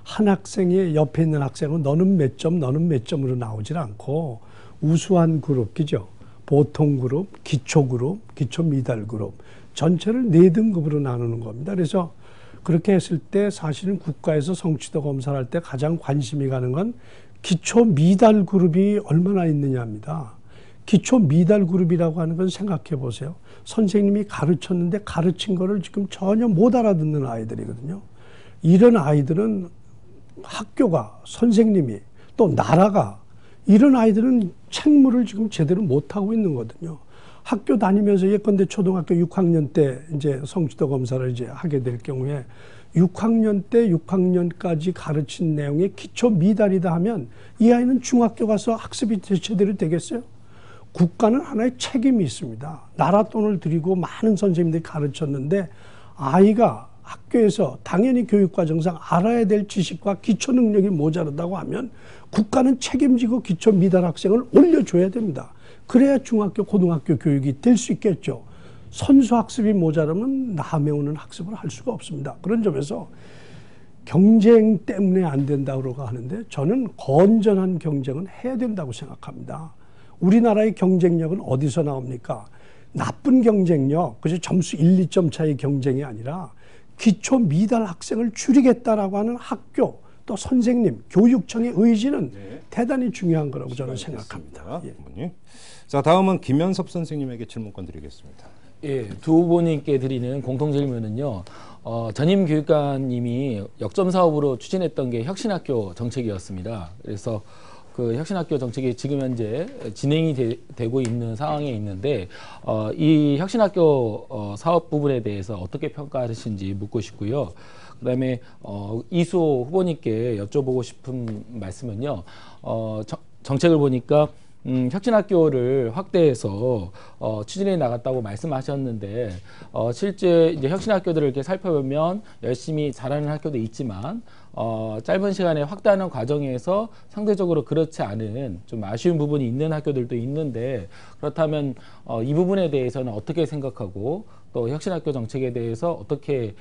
한 학생의 옆에 있는 학생은 너는 몇 점, 너는 몇 점으로 나오질 않고 우수한 그룹, 그죠? 보통 그룹, 기초 그룹, 기초 미달 그룹 전체를 4등급으로 나누는 겁니다. 그래서 그렇게 했을 때 사실은 국가에서 성취도 검사를 할 때 가장 관심이 가는 건 기초 미달 그룹이 얼마나 있느냐입니다. 기초 미달 그룹이라고 하는 건 생각해 보세요. 선생님이 가르쳤는데 가르친 거를 지금 전혀 못 알아듣는 아이들이거든요. 이런 아이들은 학교가, 선생님이, 또 나라가 이런 아이들은 책무를 지금 제대로 못하고 있는 거거든요. 학교 다니면서 예컨대 초등학교 6학년 때 이제 성취도 검사를 이제 하게 될 경우에 6학년 때 6학년까지 가르친 내용이 기초 미달이다 하면 이 아이는 중학교 가서 학습이 제대로 되겠어요? 국가는 하나의 책임이 있습니다. 나라 돈을 들이고 많은 선생님들이 가르쳤는데 아이가 학교에서 당연히 교육과정상 알아야 될 지식과 기초 능력이 모자르다고 하면 국가는 책임지고 기초 미달 학생을 올려줘야 됩니다. 그래야 중학교, 고등학교 교육이 될 수 있겠죠. 선수 학습이 모자라면 남해오는 학습을 할 수가 없습니다. 그런 점에서 경쟁 때문에 안 된다고 하는데 저는 건전한 경쟁은 해야 된다고 생각합니다. 우리나라의 경쟁력은 어디서 나옵니까? 나쁜 경쟁력, 그래서 점수 1, 2점 차의 경쟁이 아니라 기초 미달 학생을 줄이겠다라고 하는 학교, 또 선생님, 교육청의 의지는 대단히 중요한 거라고 저는 생각합니다. 예. 자, 다음은 김현섭 선생님에게 질문권 드리겠습니다. 예, 두 후보님께 드리는 공통 질문은요. 전임 교육관님이 역점 사업으로 추진했던 게 혁신학교 정책이었습니다. 그래서 그 혁신학교 정책이 지금 현재 진행이 되고 있는 상황에 있는데 이 혁신학교 사업 부분에 대해서 어떻게 평가하시는지 묻고 싶고요. 그다음에 이수호 후보님께 여쭤보고 싶은 말씀은요. 정책을 보니까 혁신학교를 확대해서 추진해 나갔다고 말씀하셨는데 실제 이제 혁신학교들을 이렇게 살펴보면 열심히 잘하는 학교도 있지만 짧은 시간에 확대하는 과정에서 상대적으로 그렇지 않은 좀 아쉬운 부분이 있는 학교들도 있는데 그렇다면 이 부분에 대해서는 어떻게 생각하고 또 혁신학교 정책에 대해서 어떻게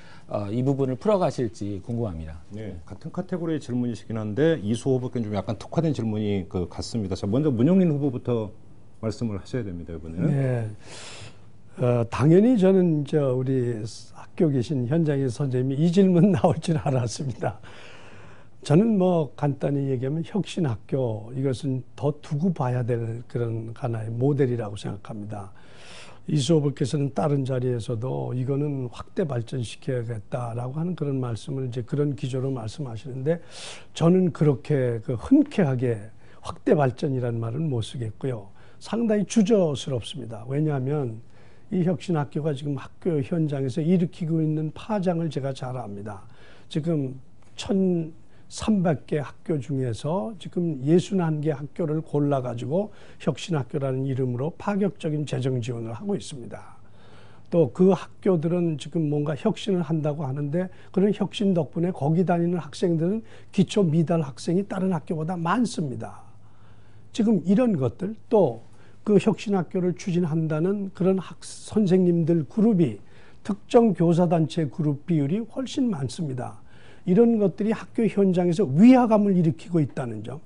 이 부분을 풀어가실지 궁금합니다. 네, 같은 카테고리의 질문이시긴 한데 이수호 후보께는 좀 약간 특화된 질문이 같습니다. 자, 먼저 문영린 후보부터 말씀을 하셔야 됩니다, 이번에는. 네, 당연히 저는 우리 학교 계신 현장의 선생님이 이 질문 나올 줄 알았습니다. 저는 뭐 간단히 얘기하면 혁신학교 이것은 더 두고 봐야 될 그런 하나의 모델이라고 생각합니다. 이수호 후보께서는 다른 자리에서도 이거는 확대 발전시켜야겠다라고 하는 그런 말씀을 이제 그런 기조로 말씀하시는데 저는 그렇게 흔쾌하게 확대 발전이라는 말은 못 쓰겠고요. 상당히 주저스럽습니다. 왜냐하면 이 혁신학교가 지금 학교 현장에서 일으키고 있는 파장을 제가 잘 압니다. 지금 1,300개 학교 중에서 지금 61개 학교를 골라가지고 혁신학교라는 이름으로 파격적인 재정 지원을 하고 있습니다. 또 그 학교들은 지금 뭔가 혁신을 한다고 하는데 그런 혁신 덕분에 거기 다니는 학생들은 기초 미달 학생이 다른 학교보다 많습니다. 지금 이런 것들 또 그 혁신학교를 추진한다는 그런 선생님들 그룹이 특정 교사단체 그룹 비율이 훨씬 많습니다. 이런 것들이 학교 현장에서 위화감을 일으키고 있다는 점,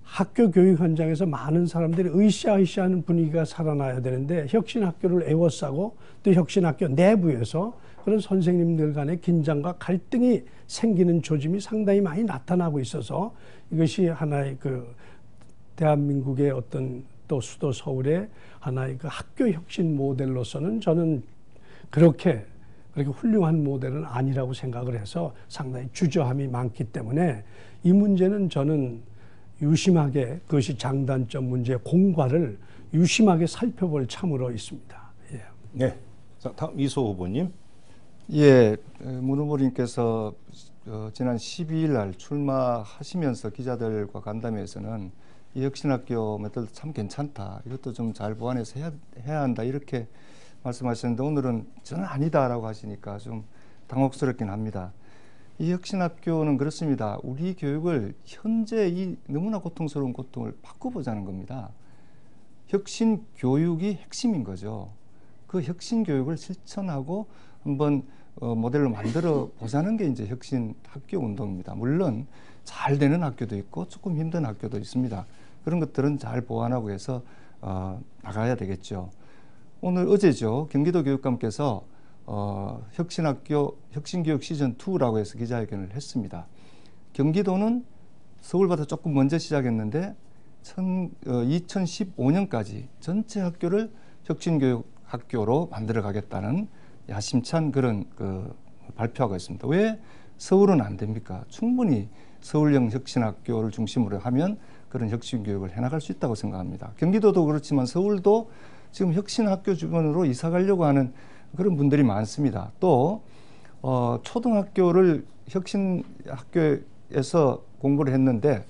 학교 교육 현장에서 많은 사람들이 으쌰으쌰하는 분위기가 살아나야 되는데 혁신학교를 애워싸고 또 혁신학교 내부에서 그런 선생님들 간의 긴장과 갈등이 생기는 조짐이 상당히 많이 나타나고 있어서 이것이 하나의 대한민국의 어떤 또 수도 서울의 하나의 그 학교 혁신 모델로서는 저는 그렇게 훌륭한 모델은 아니라고 생각을 해서 상당히 주저함이 많기 때문에 이 문제는 저는 유심하게 그것이 장단점 문제 공과를 유심하게 살펴볼 참으로 있습니다. 예. 네. 자, 다음 이소 후보님. 예, 문 후보님께서 지난 12일 날 출마하시면서 기자들과 간담회에서는 이 혁신학교 메터드 참 괜찮다. 이것도 좀 잘 보완해서 해야 한다. 이렇게 말씀하셨는데 오늘은 저는 아니다라고 하시니까 좀 당혹스럽긴 합니다. 이 혁신학교는 그렇습니다. 우리 교육을 현재 이 너무나 고통스러운 고통을 바꿔보자는 겁니다. 혁신 교육이 핵심인 거죠. 그 혁신 교육을 실천하고 한번 모델로 만들어 보자는 게 이제 혁신 학교 운동입니다. 물론 잘 되는 학교도 있고 조금 힘든 학교도 있습니다. 그런 것들은 잘 보완하고 해서 나가야 되겠죠. 오늘 어제죠. 경기도 교육감께서 혁신학교 혁신교육 시즌2라고 해서 기자회견을 했습니다. 경기도는 서울보다 조금 먼저 시작했는데 2015년까지 전체 학교를 혁신교육 학교로 만들어 가겠다는 야심찬 그런 발표하고 있습니다. 왜 서울은 안 됩니까? 충분히 서울형 혁신학교를 중심으로 하면 그런 혁신교육을 해나갈 수 있다고 생각합니다. 경기도도 그렇지만 서울도 지금 혁신학교 주변으로 이사 가려고 하는 그런 분들이 많습니다. 또 초등학교를 혁신학교에서 공부를 했는데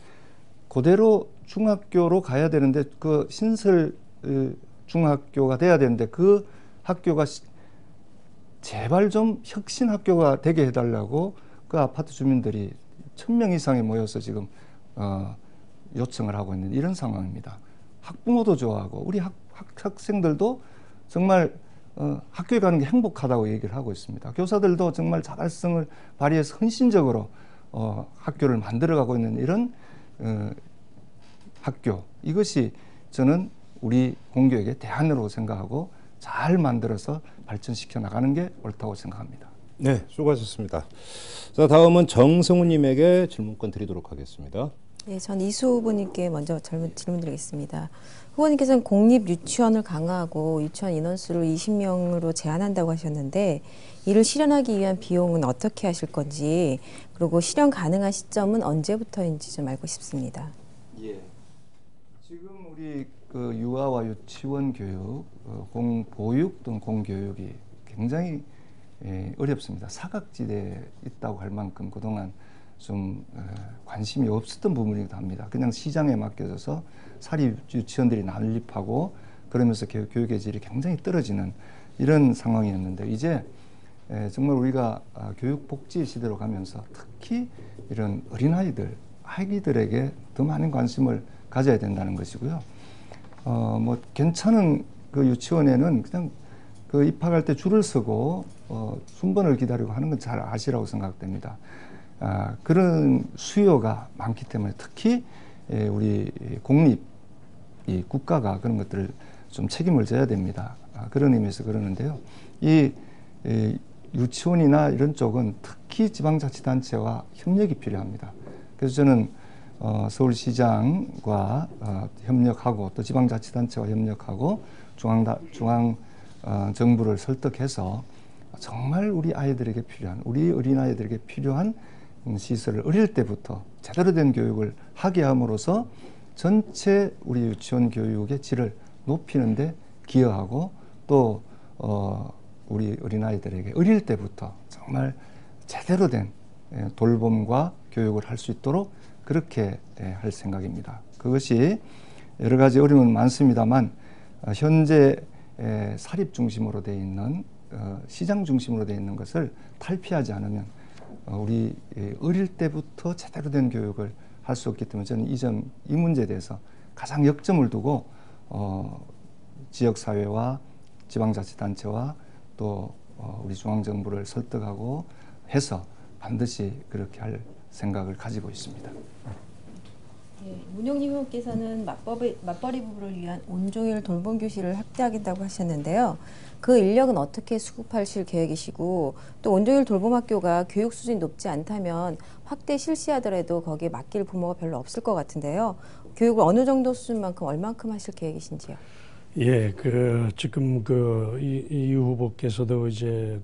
그대로 중학교로 가야 되는데 그 신설 중학교가 돼야 되는데 그 학교가 제발 좀 혁신학교가 되게 해달라고 그 아파트 주민들이 1000명 이상이 모여서 지금 요청을 하고 있는 이런 상황입니다. 학부모도 좋아하고 우리 학생들도 정말 학교에 가는 게 행복하다고 얘기를 하고 있습니다. 교사들도 정말 자발성을 발휘해서 헌신적으로 학교를 만들어가고 있는 이런 학교, 이것이 저는 우리 공교육의 대안으로 생각하고 잘 만들어서 발전시켜 나가는 게 옳다고 생각합니다. 네, 수고하셨습니다. 자, 다음은 정승우님에게 질문권 드리도록 하겠습니다. 네, 전 이수 후보님께 먼저 질문 드리겠습니다. 후보님께서는 공립 유치원을 강화하고 유치원 인원수를 20명으로 제한한다고 하셨는데 이를 실현하기 위한 비용은 어떻게 하실 건지, 그리고 실현 가능한 시점은 언제부터인지 좀 알고 싶습니다. 예. 지금 우리 유아와 유치원 교육, 공보육 또는 공교육이 굉장히 어렵습니다. 사각지대에 있다고 할 만큼 그동안 좀 관심이 없었던 부분이기도 합니다. 그냥 시장에 맡겨져서 사립 유치원들이 난립하고 그러면서 교육의 질이 굉장히 떨어지는 이런 상황이었는데 이제 정말 우리가 교육복지 시대로 가면서 특히 이런 어린아이들, 아기들에게 더 많은 관심을 가져야 된다는 것이고요. 뭐 괜찮은 그 유치원에는 그냥 그 입학할 때 줄을 서고 순번을 기다리고 하는 건 잘 아시라고 생각됩니다. 그런 수요가 많기 때문에 특히 우리 공립 이 국가가 그런 것들을 좀 책임을 져야 됩니다. 그런 의미에서 그러는데요. 이 유치원이나 이런 쪽은 특히 지방자치단체와 협력이 필요합니다. 그래서 저는 서울시장과 협력하고 또 지방자치단체와 협력하고 중앙 정부를 설득해서 정말 우리 아이들에게 필요한, 우리 어린아이들에게 필요한 시설을 어릴 때부터 제대로 된 교육을 하게 함으로써 전체 우리 유치원 교육의 질을 높이는 데 기여하고 또 우리 어린아이들에게 어릴 때부터 정말 제대로 된 돌봄과 교육을 할 수 있도록 그렇게 할 생각입니다. 그것이 여러 가지 어려움은 많습니다만 현재 사립 중심으로 되어 있는 시장 중심으로 되어 있는 것을 탈피하지 않으면 우리 어릴 때부터 제대로 된 교육을 할 수 없기 때문에 저는 이 문제에 대해서 가장 역점을 두고 지역사회와 지방자치단체와 또 우리 중앙정부를 설득하고 해서 반드시 그렇게 할 생각을 가지고 있습니다. 네, 문용님 의원께서는 맞벌이 부부를 위한 온종일 돌봄 교실을 확대하겠다고 하셨는데요. 그 인력은 어떻게 수급하실 계획이시고 또 온종일 돌봄 학교가 교육 수준이 높지 않다면 확대 실시하더라도 거기에 맡길 부모가 별로 없을 것 같은데요. 교육을 어느 정도 수준만큼 얼만큼 하실 계획이신지요? 예, 지금 이 후보께서도 이제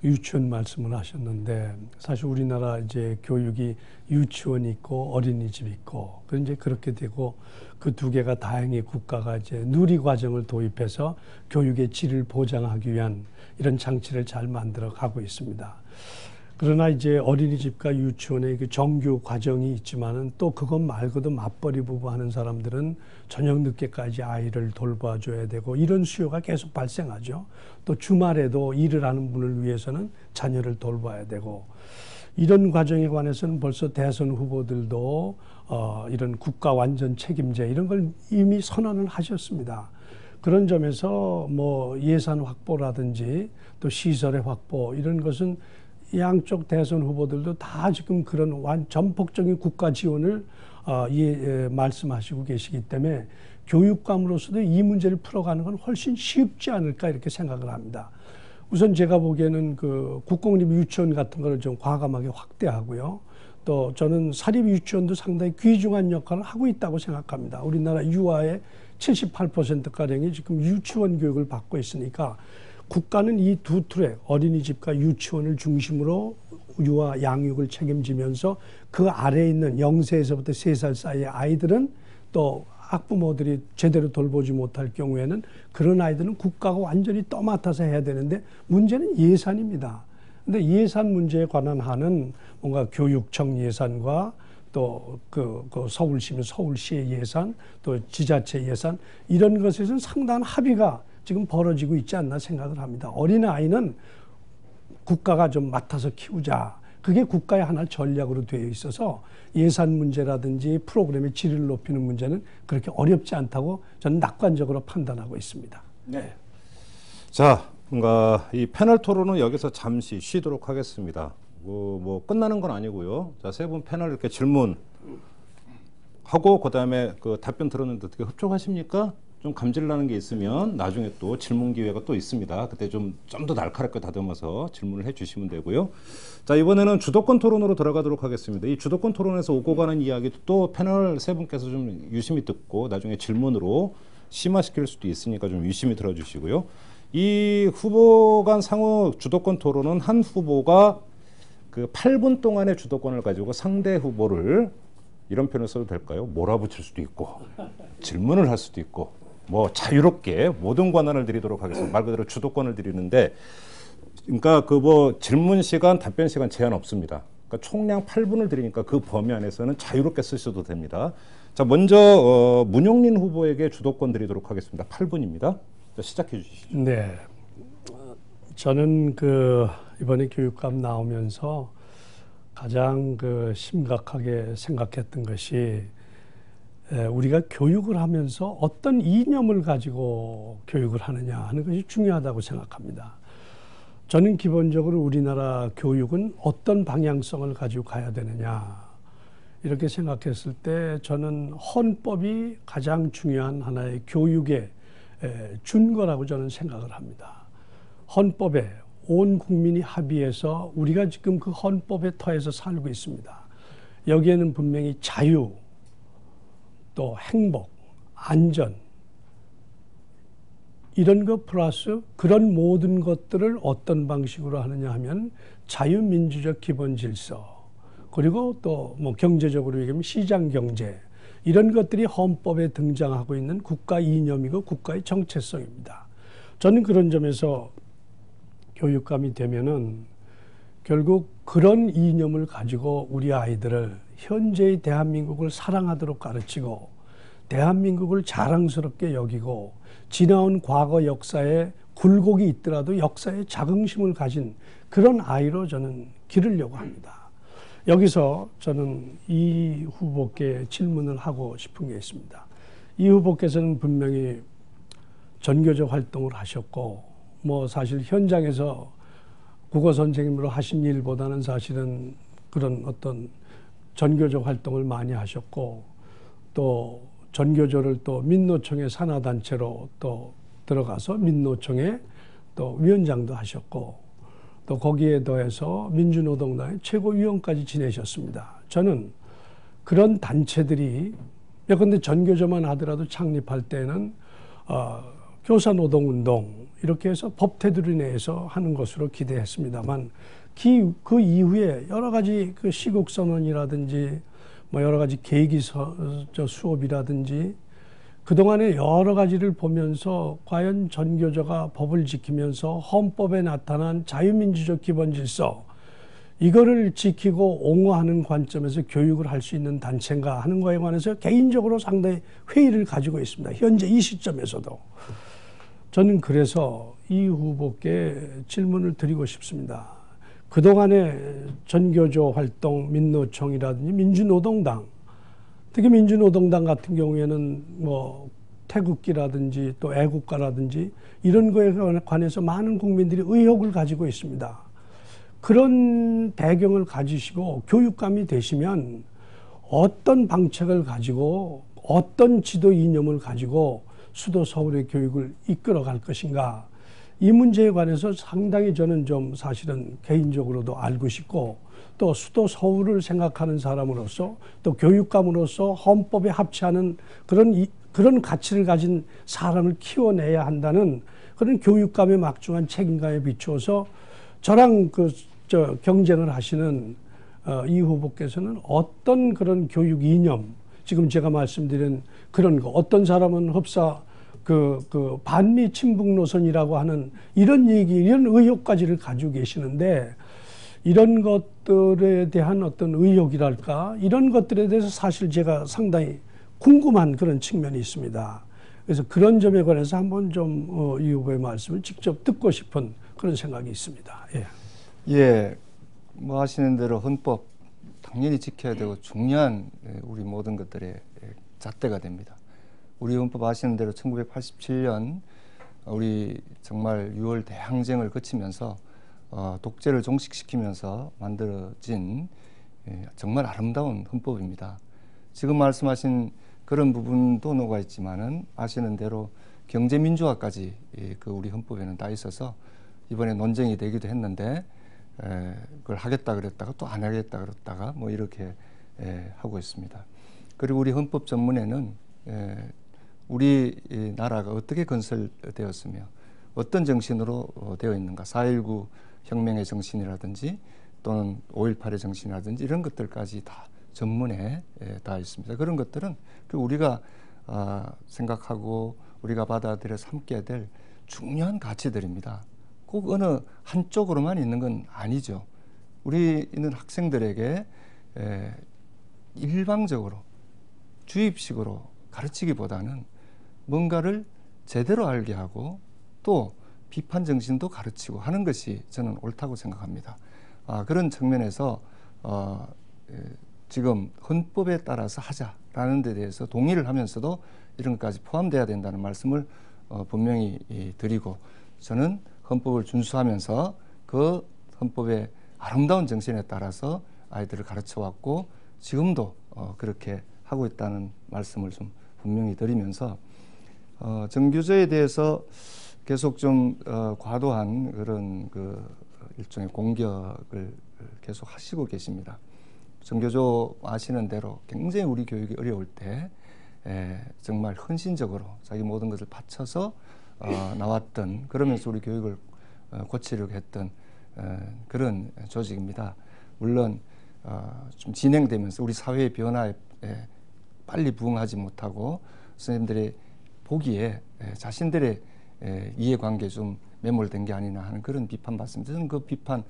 유치원 말씀을 하셨는데, 사실 우리나라 이제 교육이 유치원이 있고 어린이집이 있고, 이제 그렇게 되고 그 두 개가 다행히 국가가 이제 누리 과정을 도입해서 교육의 질을 보장하기 위한 이런 장치를 잘 만들어 가고 있습니다. 그러나 이제 어린이집과 유치원의 그 정규 과정이 있지만은 또 그것 말고도 맞벌이 부부 하는 사람들은 저녁 늦게까지 아이를 돌봐줘야 되고 이런 수요가 계속 발생하죠. 또 주말에도 일을 하는 분을 위해서는 자녀를 돌봐야 되고, 이런 과정에 관해서는 벌써 대선 후보들도 이런 국가 완전 책임제 이런 걸 이미 선언을 하셨습니다. 그런 점에서 뭐 예산 확보라든지 또 시설의 확보 이런 것은 양쪽 대선 후보들도 다 지금 그런 전폭적인 국가 지원을 말씀하시고 계시기 때문에 교육감으로서도 이 문제를 풀어가는 건 훨씬 쉽지 않을까 이렇게 생각을 합니다. 우선 제가 보기에는 국공립 유치원 같은 거를 좀 과감하게 확대하고요. 또 저는 사립 유치원도 상당히 귀중한 역할을 하고 있다고 생각합니다. 우리나라 유아의 78%가량이 지금 유치원 교육을 받고 있으니까 국가는 이 두 트랙, 어린이집과 유치원을 중심으로 유아 양육을 책임지면서 그 아래에 있는 0세에서부터 3살 사이의 아이들은 또 학부모들이 제대로 돌보지 못할 경우에는 그런 아이들은 국가가 완전히 떠맡아서 해야 되는데 문제는 예산입니다. 근데 예산 문제에 관한 한은 뭔가 교육청 예산과 또 서울시면 서울시의 예산, 또 지자체 예산 이런 것에서는 상당한 합의가 지금 벌어지고 있지 않나 생각을 합니다. 어린아이는 국가가 좀 맡아서 키우자. 그게 국가의 하나의 전략으로 되어 있어서 예산 문제라든지 프로그램의 질을 높이는 문제는 그렇게 어렵지 않다고 저는 낙관적으로 판단하고 있습니다. 네. 자, 뭔가 이 패널 토론은 여기서 잠시 쉬도록 하겠습니다. 뭐 끝나는 건 아니고요. 자, 세 분 패널 이렇게 질문 하고 그다음에 답변 들었는데 어떻게 흡족하십니까? 좀 감질 나는 게 있으면 나중에 또 질문 기회가 또 있습니다. 그때 좀 더 날카롭게 다듬어서 질문을 해주시면 되고요. 자, 이번에는 주도권 토론으로 들어가도록 하겠습니다. 이 주도권 토론에서 오고 가는 이야기도 또 패널 세 분께서 좀 유심히 듣고 나중에 질문으로 심화시킬 수도 있으니까 좀 유심히 들어주시고요. 이 후보 간 상호 주도권 토론은 한 후보가 8분 동안의 주도권을 가지고 상대 후보를 이런 표현을 써도 될까요? 몰아붙일 수도 있고 질문을 할 수도 있고 뭐 자유롭게 모든 권한을 드리도록 하겠습니다. 말 그대로 주도권을 드리는데, 그러니까 질문 시간, 답변 시간 제한 없습니다. 그러니까 총량 8분을 드리니까 그 범위 안에서는 자유롭게 쓰셔도 됩니다. 자, 먼저 문용린 후보에게 주도권 드리도록 하겠습니다. 8분입니다. 자, 시작해 주시죠. 네, 저는 이번에 교육감 나오면서 가장 심각하게 생각했던 것이 우리가 교육을 하면서 어떤 이념을 가지고 교육을 하느냐 하는 것이 중요하다고 생각합니다. 저는 기본적으로 우리나라 교육은 어떤 방향성을 가지고 가야 되느냐 이렇게 생각했을 때 저는 헌법이 가장 중요한 하나의 교육의 준거라고 저는 생각을 합니다. 헌법에 온 국민이 합의해서 우리가 지금 그 헌법의 터에서 살고 있습니다. 여기에는 분명히 자유, 또 행복, 안전 이런 것 플러스 그런 모든 것들을 어떤 방식으로 하느냐 하면 자유민주적 기본 질서, 그리고 또 뭐 경제적으로 얘기하면 시장 경제 이런 것들이 헌법에 등장하고 있는 국가 이념이고 국가의 정체성입니다. 저는 그런 점에서 교육감이 되면은 결국 그런 이념을 가지고 우리 아이들을 현재의 대한민국을 사랑하도록 가르치고 대한민국을 자랑스럽게 여기고 지나온 과거 역사에 굴곡이 있더라도 역사에 자긍심을 가진 그런 아이로 저는 기르려고 합니다. 여기서 저는 이 후보께 질문을 하고 싶은 게 있습니다. 이 후보께서는 분명히 전교조 활동을 하셨고 뭐 사실 현장에서 국어 선생님으로 하신 일보다는 사실은 그런 어떤 전교조 활동을 많이 하셨고 또 전교조를 또 민노총의 산하단체로 또 들어가서 민노총의 또 위원장도 하셨고 또 거기에 더해서 민주노동당의 최고위원까지 지내셨습니다. 저는 그런 단체들이 예컨대 전교조만 하더라도 창립할 때는 교사노동운동 이렇게 해서 법 테두리 내에서 하는 것으로 기대했습니다만 그 이후에 여러 가지 그 시국선언이라든지 뭐 여러 가지 계기 수업이라든지 그동안에 여러 가지를 보면서 과연 전교조가 법을 지키면서 헌법에 나타난 자유민주적 기본질서 이거를 지키고 옹호하는 관점에서 교육을 할 수 있는 단체인가 하는 거에 관해서 개인적으로 상당히 회의를 가지고 있습니다. 현재 이 시점에서도. 저는 그래서 이 후보께 질문을 드리고 싶습니다. 그동안의 전교조 활동, 민노총이라든지 민주노동당, 특히 민주노동당 같은 경우에는 뭐 태극기라든지 또 애국가라든지 이런 거에 관해서 많은 국민들이 의혹을 가지고 있습니다. 그런 배경을 가지시고 교육감이 되시면 어떤 방책을 가지고 어떤 지도 이념을 가지고 수도 서울의 교육을 이끌어갈 것인가, 이 문제에 관해서 상당히 저는 좀 사실은 개인적으로도 알고 싶고 또 수도 서울을 생각하는 사람으로서 또 교육감으로서 헌법에 합치하는 그런 가치를 가진 사람을 키워내야 한다는 그런 교육감의 막중한 책임감에 비추어서 저랑 경쟁을 하시는 이 후보께서는 어떤 그런 교육 이념, 지금 제가 말씀드린 그런 거, 어떤 사람은 흡사 반미 친북 노선이라고 하는 이런 의혹까지를 가지고 계시는데, 이런 것들에 대한 어떤 의혹이랄까, 이런 것들에 대해서 사실 제가 상당히 궁금한 그런 측면이 있습니다. 그래서 그런 점에 관해서 한번 좀 이 후보의 말씀을 직접 듣고 싶은 그런 생각이 있습니다. 예. 예, 뭐 하시는 대로 헌법 당연히 지켜야 되고 중요한 우리 모든 것들의 잣대가 됩니다. 우리 헌법 아시는 대로 1987년 우리 정말 6월 대항쟁을 거치면서 독재를 종식시키면서 만들어진 정말 아름다운 헌법입니다. 지금 말씀하신 그런 부분도 녹아 있지만은 아시는 대로 경제민주화까지 그 우리 헌법에는 다 있어서 이번에 논쟁이 되기도 했는데 그걸 하겠다 그랬다가 또 안 하겠다 그랬다가 뭐 이렇게 하고 있습니다. 그리고 우리 헌법 전문에는 우리 나라가 어떻게 건설되었으며 어떤 정신으로 되어 있는가, 4.19 혁명의 정신이라든지 또는 5.18의 정신이라든지 이런 것들까지 다 전문에 다 있습니다. 그런 것들은 우리가 생각하고 우리가 받아들여서 함께해야 될 중요한 가치들입니다. 꼭 어느 한쪽으로만 있는 건 아니죠. 우리는 학생들에게 일방적으로 주입식으로 가르치기보다는 뭔가를 제대로 알게 하고 또 비판 정신도 가르치고 하는 것이 저는 옳다고 생각합니다. 그런 측면에서 지금 헌법에 따라서 하자라는 데 대해서 동의를 하면서도 이런 것까지 포함돼야 된다는 말씀을 분명히 드리고, 저는 헌법을 준수하면서 그 헌법의 아름다운 정신에 따라서 아이들을 가르쳐 왔고 지금도 그렇게 하고 있다는 말씀을 좀 분명히 드리면서 전교조에 대해서 계속 좀 과도한 그런 일종의 공격을 계속 하시고 계십니다. 전교조 아시는 대로 굉장히 우리 교육이 어려울 때 정말 헌신적으로 자기 모든 것을 바쳐서 나왔던, 그러면서 우리 교육을 고치려고 했던 그런 조직입니다. 물론 좀 진행되면서 우리 사회의 변화에 빨리 부응하지 못하고 선생님들이 보기에 자신들의 이해관계에 좀 매몰된 게 아니나 하는 그런 비판 받습니다. 저는 그 비판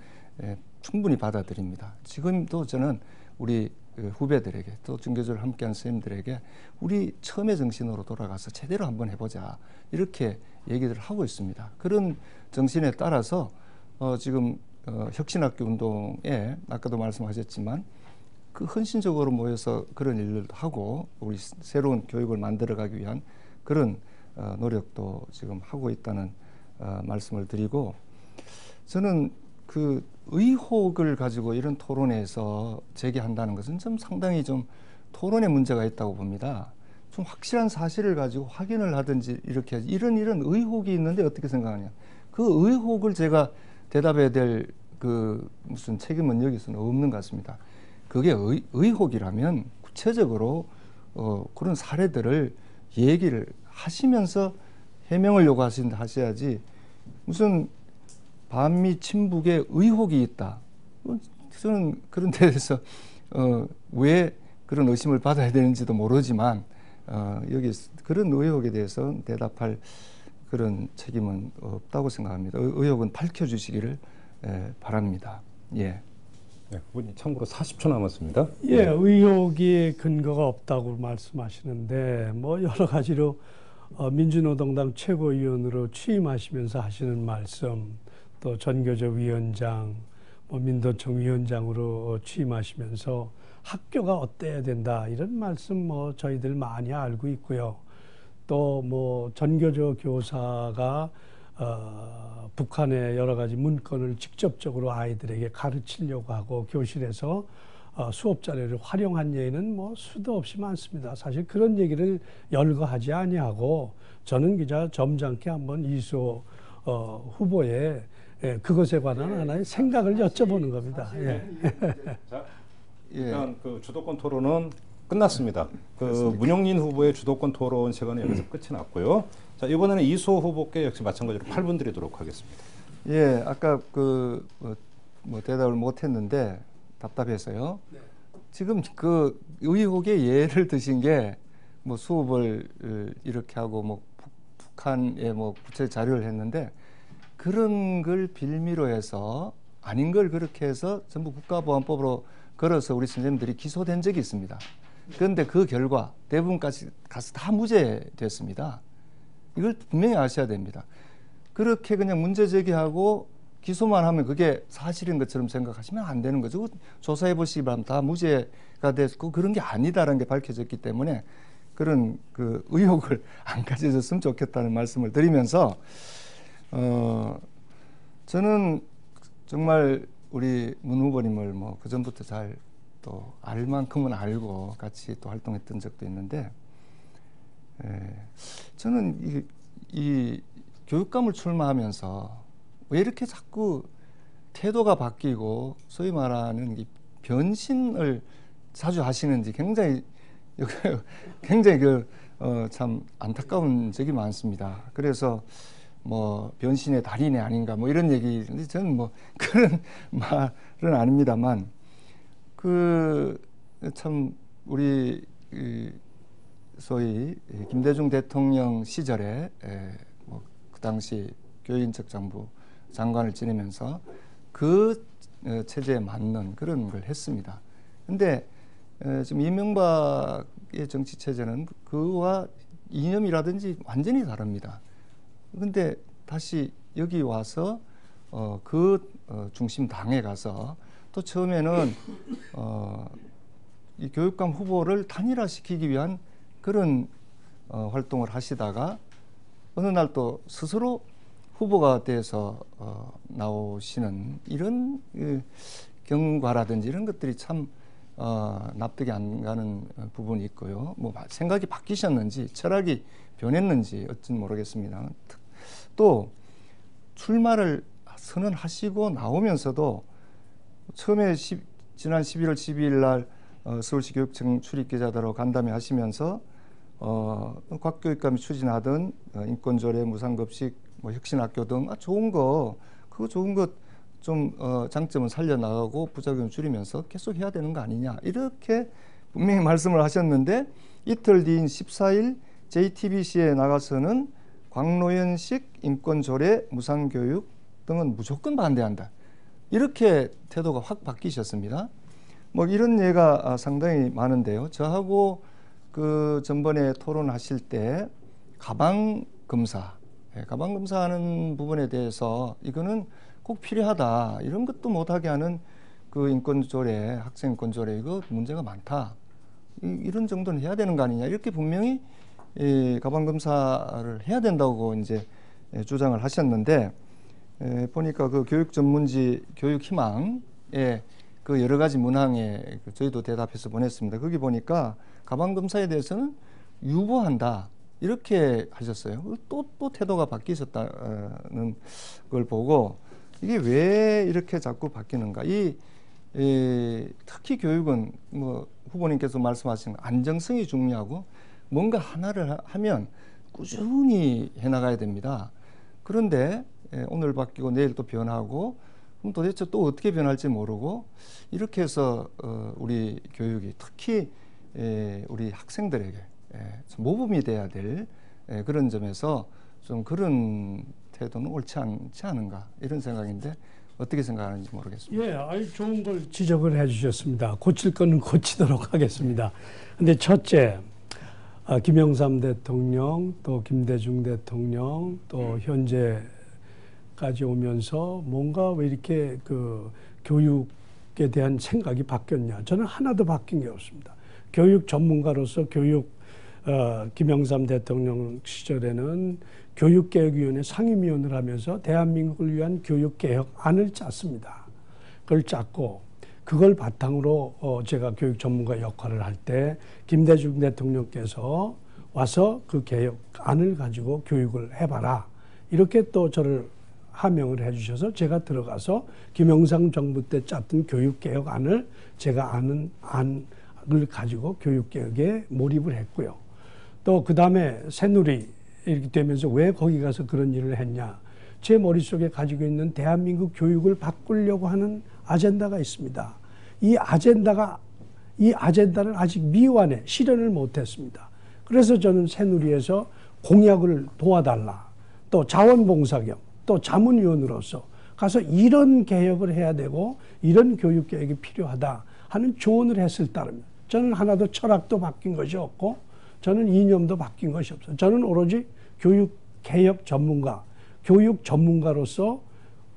충분히 받아들입니다. 지금도 저는 우리 후배들에게 또 전교조를 함께하는 선생님들에게 우리 처음의 정신으로 돌아가서 제대로 한번 해보자 이렇게 얘기를 하고 있습니다. 그런 정신에 따라서 지금 혁신학교 운동에 아까도 말씀하셨지만 그 헌신적으로 모여서 그런 일을 하고 우리 새로운 교육을 만들어가기 위한 그런 노력도 지금 하고 있다는 말씀을 드리고, 저는 그 의혹을 가지고 이런 토론에서 제기한다는 것은 좀 상당히 좀 토론에 문제가 있다고 봅니다. 좀 확실한 사실을 가지고 확인을 하든지 이렇게 이런 의혹이 있는데 어떻게 생각하냐. 그 의혹을 제가 대답해야 될 그 무슨 책임은 여기서는 없는 것 같습니다. 그게 의혹이라면 구체적으로 그런 사례들을 얘기를 하시면서 해명을 하셔야지 무슨 반미 친북에 의혹이 있다. 저는 그런 데 대해서 왜 그런 의심을 받아야 되는지도 모르지만 여기 그런 의혹에 대해서 대답할 그런 책임은 없다고 생각합니다. 의혹은 밝혀주시기를 바랍니다. 예. 네, 그분이 참고로 40초 남았습니다. 예, 의혹이 근거가 없다고 말씀하시는데 뭐 여러 가지로 민주노동당 최고위원으로 취임하시면서 하시는 말씀, 또 전교조 위원장, 민도청 위원장으로 취임하시면서 학교가 어때야 된다 이런 말씀 뭐 저희들 많이 알고 있고요. 또 뭐 전교조 교사가 북한의 여러 가지 문건을 직접적으로 아이들에게 가르치려고 하고 교실에서 수업 자료를 활용한 예는 뭐 수도 없이 많습니다. 사실 그런 얘기를 열거하지 아니하고 저는 그저 점잖게 한번 이수호 후보의 그것에 관한 하나의 생각을 여쭤보는 겁니다. 예. 자, 일단 그 주도권 토론은 끝났습니다. 그 문용린 후보의 주도권 토론 시간은 여기서 끝이 났고요. 자, 이번에는 이수호 후보께 역시 마찬가지로 8분 드리도록 하겠습니다. 예, 아까 뭐 대답을 못했는데 답답해서요. 네. 지금 그 의혹의 예를 드신 게 뭐 수업을 이렇게 하고 뭐 북한에 뭐 구체 자료를 했는데 그런 걸 빌미로 해서 아닌 걸 그렇게 해서 전부 국가보안법으로 걸어서 우리 선생님들이 기소된 적이 있습니다. 그런데 그 결과 대부분까지 가서 다 무죄됐습니다. 이걸 분명히 아셔야 됩니다. 그렇게 그냥 문제 제기하고 기소만 하면 그게 사실인 것처럼 생각하시면 안 되는 거죠. 조사해 보시기 바랍니다. 다 무죄가 됐고 그런 게 아니다라는 게 밝혀졌기 때문에 그런 그 의혹을 안 가져졌으면 좋겠다는 말씀을 드리면서 저는 정말 우리 문 후보님을 뭐 그전부터 잘 또 알 만큼은 알고 같이 또 활동했던 적도 있는데 저는 이 교육감을 출마하면서 왜 이렇게 자꾸 태도가 바뀌고 소위 말하는 이 변신을 자주 하시는지 굉장히 참 안타까운 적이 많습니다. 그래서 뭐 변신의 달인이 아닌가 뭐 이런 얘기인데 저는 뭐 그런 말은 아닙니다만 참 우리 소위 김대중 대통령 시절에 뭐 그 당시 교육인적장부 장관을 지내면서 그 체제에 맞는 그런 걸 했습니다. 근데 지금 이명박의 정치 체제는 그와 이념이라든지 완전히 다릅니다. 근데 다시 여기 와서 중심 당에 가서 또 처음에는 이 교육감 후보를 단일화시키기 위한 그런 활동을 하시다가 어느 날 또 스스로 후보가 돼서 나오시는 이런 경과라든지 이런 것들이 참 납득이 안 가는 부분이 있고요. 뭐 생각이 바뀌셨는지 철학이 변했는지 어찌는 모르겠습니다. 또 출마를 선언하시고 나오면서도 처음에 지난 11월 12일 날 서울시 교육청 출입기자들하고 간담회 하시면서 곽 교육감이 추진하던 인권조례, 무상급식, 뭐 혁신학교 등 좋은 거 좀 장점은 살려나가고 부작용 줄이면서 계속 해야 되는 거 아니냐 이렇게 분명히 말씀을 하셨는데 이틀 뒤인 14일 JTBC에 나가서는 광노현식 인권조례, 무상교육 등은 무조건 반대한다. 이렇게 태도가 확 바뀌셨습니다. 뭐 이런 예가 상당히 많은데요. 저하고 그 전번에 토론하실 때 가방 검사하는 부분에 대해서 이거는 꼭 필요하다. 이런 것도 못하게 하는 그 인권조례, 학생 인권조례 이거 문제가 많다. 이런 정도는 해야 되는 거 아니냐. 이렇게 분명히 가방 검사를 해야 된다고 이제 주장을 하셨는데 보니까 그 교육 전문지 교육희망에 그 여러 가지 문항에 저희도 대답해서 보냈습니다. 거기 보니까 가방 검사에 대해서는 유보한다. 이렇게 하셨어요. 또 태도가 바뀌셨다는 걸 보고 이게 왜 이렇게 자꾸 바뀌는가. 이 특히 교육은 뭐 후보님께서 말씀하신 안정성이 중요하고 뭔가 하나를 하면 꾸준히 해나가야 됩니다. 그런데 오늘 바뀌고 내일 또 변하고 그럼 도대체 또 어떻게 변할지 모르고 이렇게 해서 우리 교육이 특히 우리 학생들에게 좀 모범이 돼야 될 그런 점에서 좀 그런 태도는 옳지 않지 않은가 이런 생각인데 어떻게 생각하는지 모르겠습니다. 예, 아주 좋은 걸 지적을 해주셨습니다. 고칠 거는 고치도록 하겠습니다. 근데 첫째, 김영삼 대통령, 또 김대중 대통령, 또 현재까지 오면서 뭔가 왜 이렇게 그 교육에 대한 생각이 바뀌었냐? 저는 하나도 바뀐 게 없습니다. 교육 전문가로서 김영삼 대통령 시절에는 교육개혁위원회 상임위원을 하면서 대한민국을 위한 교육개혁안을 짰습니다. 그걸 짰고 그걸 바탕으로 제가 교육 전문가 역할을 할 때 김대중 대통령께서 와서 그 개혁안을 가지고 교육을 해봐라. 이렇게 또 저를 하명을 해주셔서 제가 들어가서 김영삼 정부 때 짰던 교육개혁안을 제가 아는 안을 가지고 교육개혁에 몰입을 했고요. 또 그 다음에 새누리 이렇게 되면서 왜 거기 가서 그런 일을 했냐. 제 머릿속에 가지고 있는 대한민국 교육을 바꾸려고 하는 아젠다가 있습니다. 이 아젠다는 아직 미완해 실현을 못했습니다. 그래서 저는 새누리에서 공약을 도와달라. 또 자원봉사경, 또 자문위원으로서 가서 이런 개혁을 해야 되고 이런 교육개혁이 필요하다 하는 조언을 했을 따르면 저는 하나도 철학도 바뀐 것이 없고 저는 이념도 바뀐 것이 없어요. 저는 오로지 교육개혁 전문가, 교육 전문가로서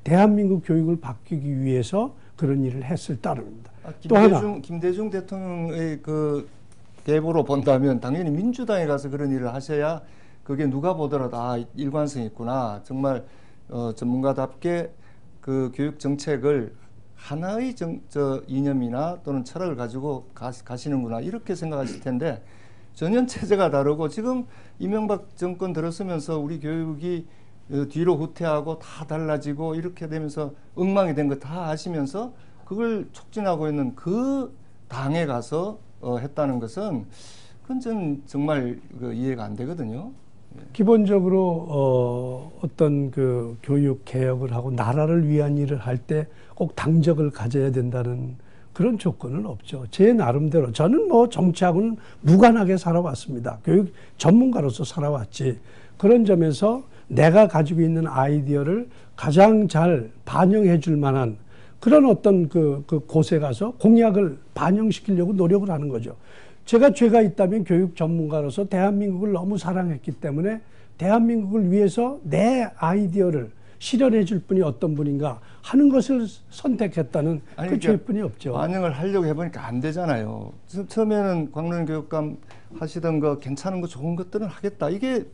대한민국 교육을 바뀌기 위해서 그런 일을 했을 따름입니다. 또 하나. 김대중 대통령의 그 계보로 본다면 당연히 민주당에 가서 그런 일을 하셔야 그게 누가 보더라도 일관성이 있구나. 정말 전문가답게 그 교육 정책을 하나의 이념이나 또는 철학을 가지고 가시는구나. 이렇게 생각하실 텐데 전혀 체제가 다르고 지금 이명박 정권 들어서면서 우리 교육이 뒤로 후퇴하고 다 달라지고 이렇게 되면서 엉망이 된 거 다 아시면서 그걸 촉진하고 있는 그 당에 가서 했다는 것은 그건 정말 이해가 안 되거든요. 기본적으로 어떤 그 교육 개혁을 하고 나라를 위한 일을 할 때 꼭 당적을 가져야 된다는 그런 조건은 없죠. 제 나름대로 저는 뭐 정치하고는 무관하게 살아왔습니다. 교육 전문가로서 살아왔지. 그런 점에서 내가 가지고 있는 아이디어를 가장 잘 반영해 줄 만한 그런 어떤 그 곳에 가서 공약을 반영시키려고 노력을 하는 거죠. 제가 죄가 있다면 교육 전문가로서 대한민국을 너무 사랑했기 때문에 대한민국을 위해서 내 아이디어를 실현해 줄 분이 어떤 분인가 하는 것을 선택했다는 그 죄뿐이 없죠. 반영을 하려고 해보니까 안 되잖아요. 처음에는 광론 교육감 하시던 거 괜찮은 거 좋은 것들은 하겠다. 이게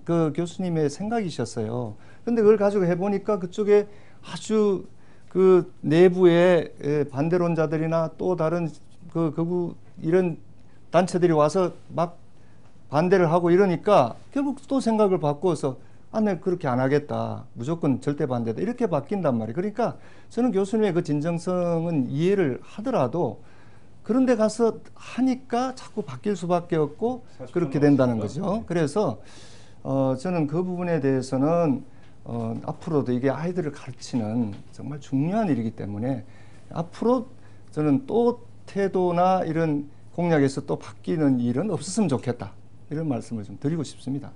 그 교수님의 생각이셨어요. 근데 그걸 가지고 해보니까 그쪽에 아주 그 내부의 반대론자들이나 또 다른 극우 이런 단체들이 와서 막 반대를 하고 이러니까 결국 또 생각을 바꿔서 내가 그렇게 안 하겠다. 무조건 절대 반대다. 이렇게 바뀐단 말이에요. 그러니까 저는 교수님의 그 진정성은 이해를 하더라도 그런 데 가서 하니까 자꾸 바뀔 수밖에 없고 그렇게 된다는 거죠. 그래서 저는 그 부분에 대해서는 앞으로도 이게 아이들을 가르치는 정말 중요한 일이기 때문에 앞으로 저는 또 태도나 이런 공약에서 또 바뀌는 일은 없었으면 좋겠다. 이런 말씀을 좀 드리고 싶습니다.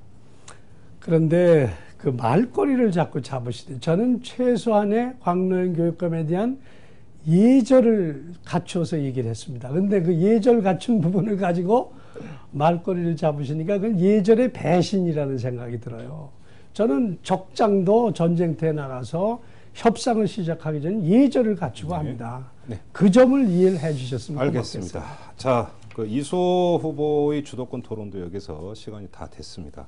그런데 그 말꼬리를 자꾸 잡으시대. 저는 최소한의 광노현 교육감에 대한 예절을 갖춰서 얘기를 했습니다. 그런데 그 예절 갖춘 부분을 가지고 말꼬리를 잡으시니까 그건 예절의 배신이라는 생각이 들어요. 저는 적장도 전쟁터에 나가서 협상을 시작하기 전에 예절을 갖추고 합니다. 네. 그 점을 이해를 해 주셨으면 알겠습니다. 고맙겠습니다. 자, 그 이수호 후보의 주도권 토론도 여기서 시간이 다 됐습니다.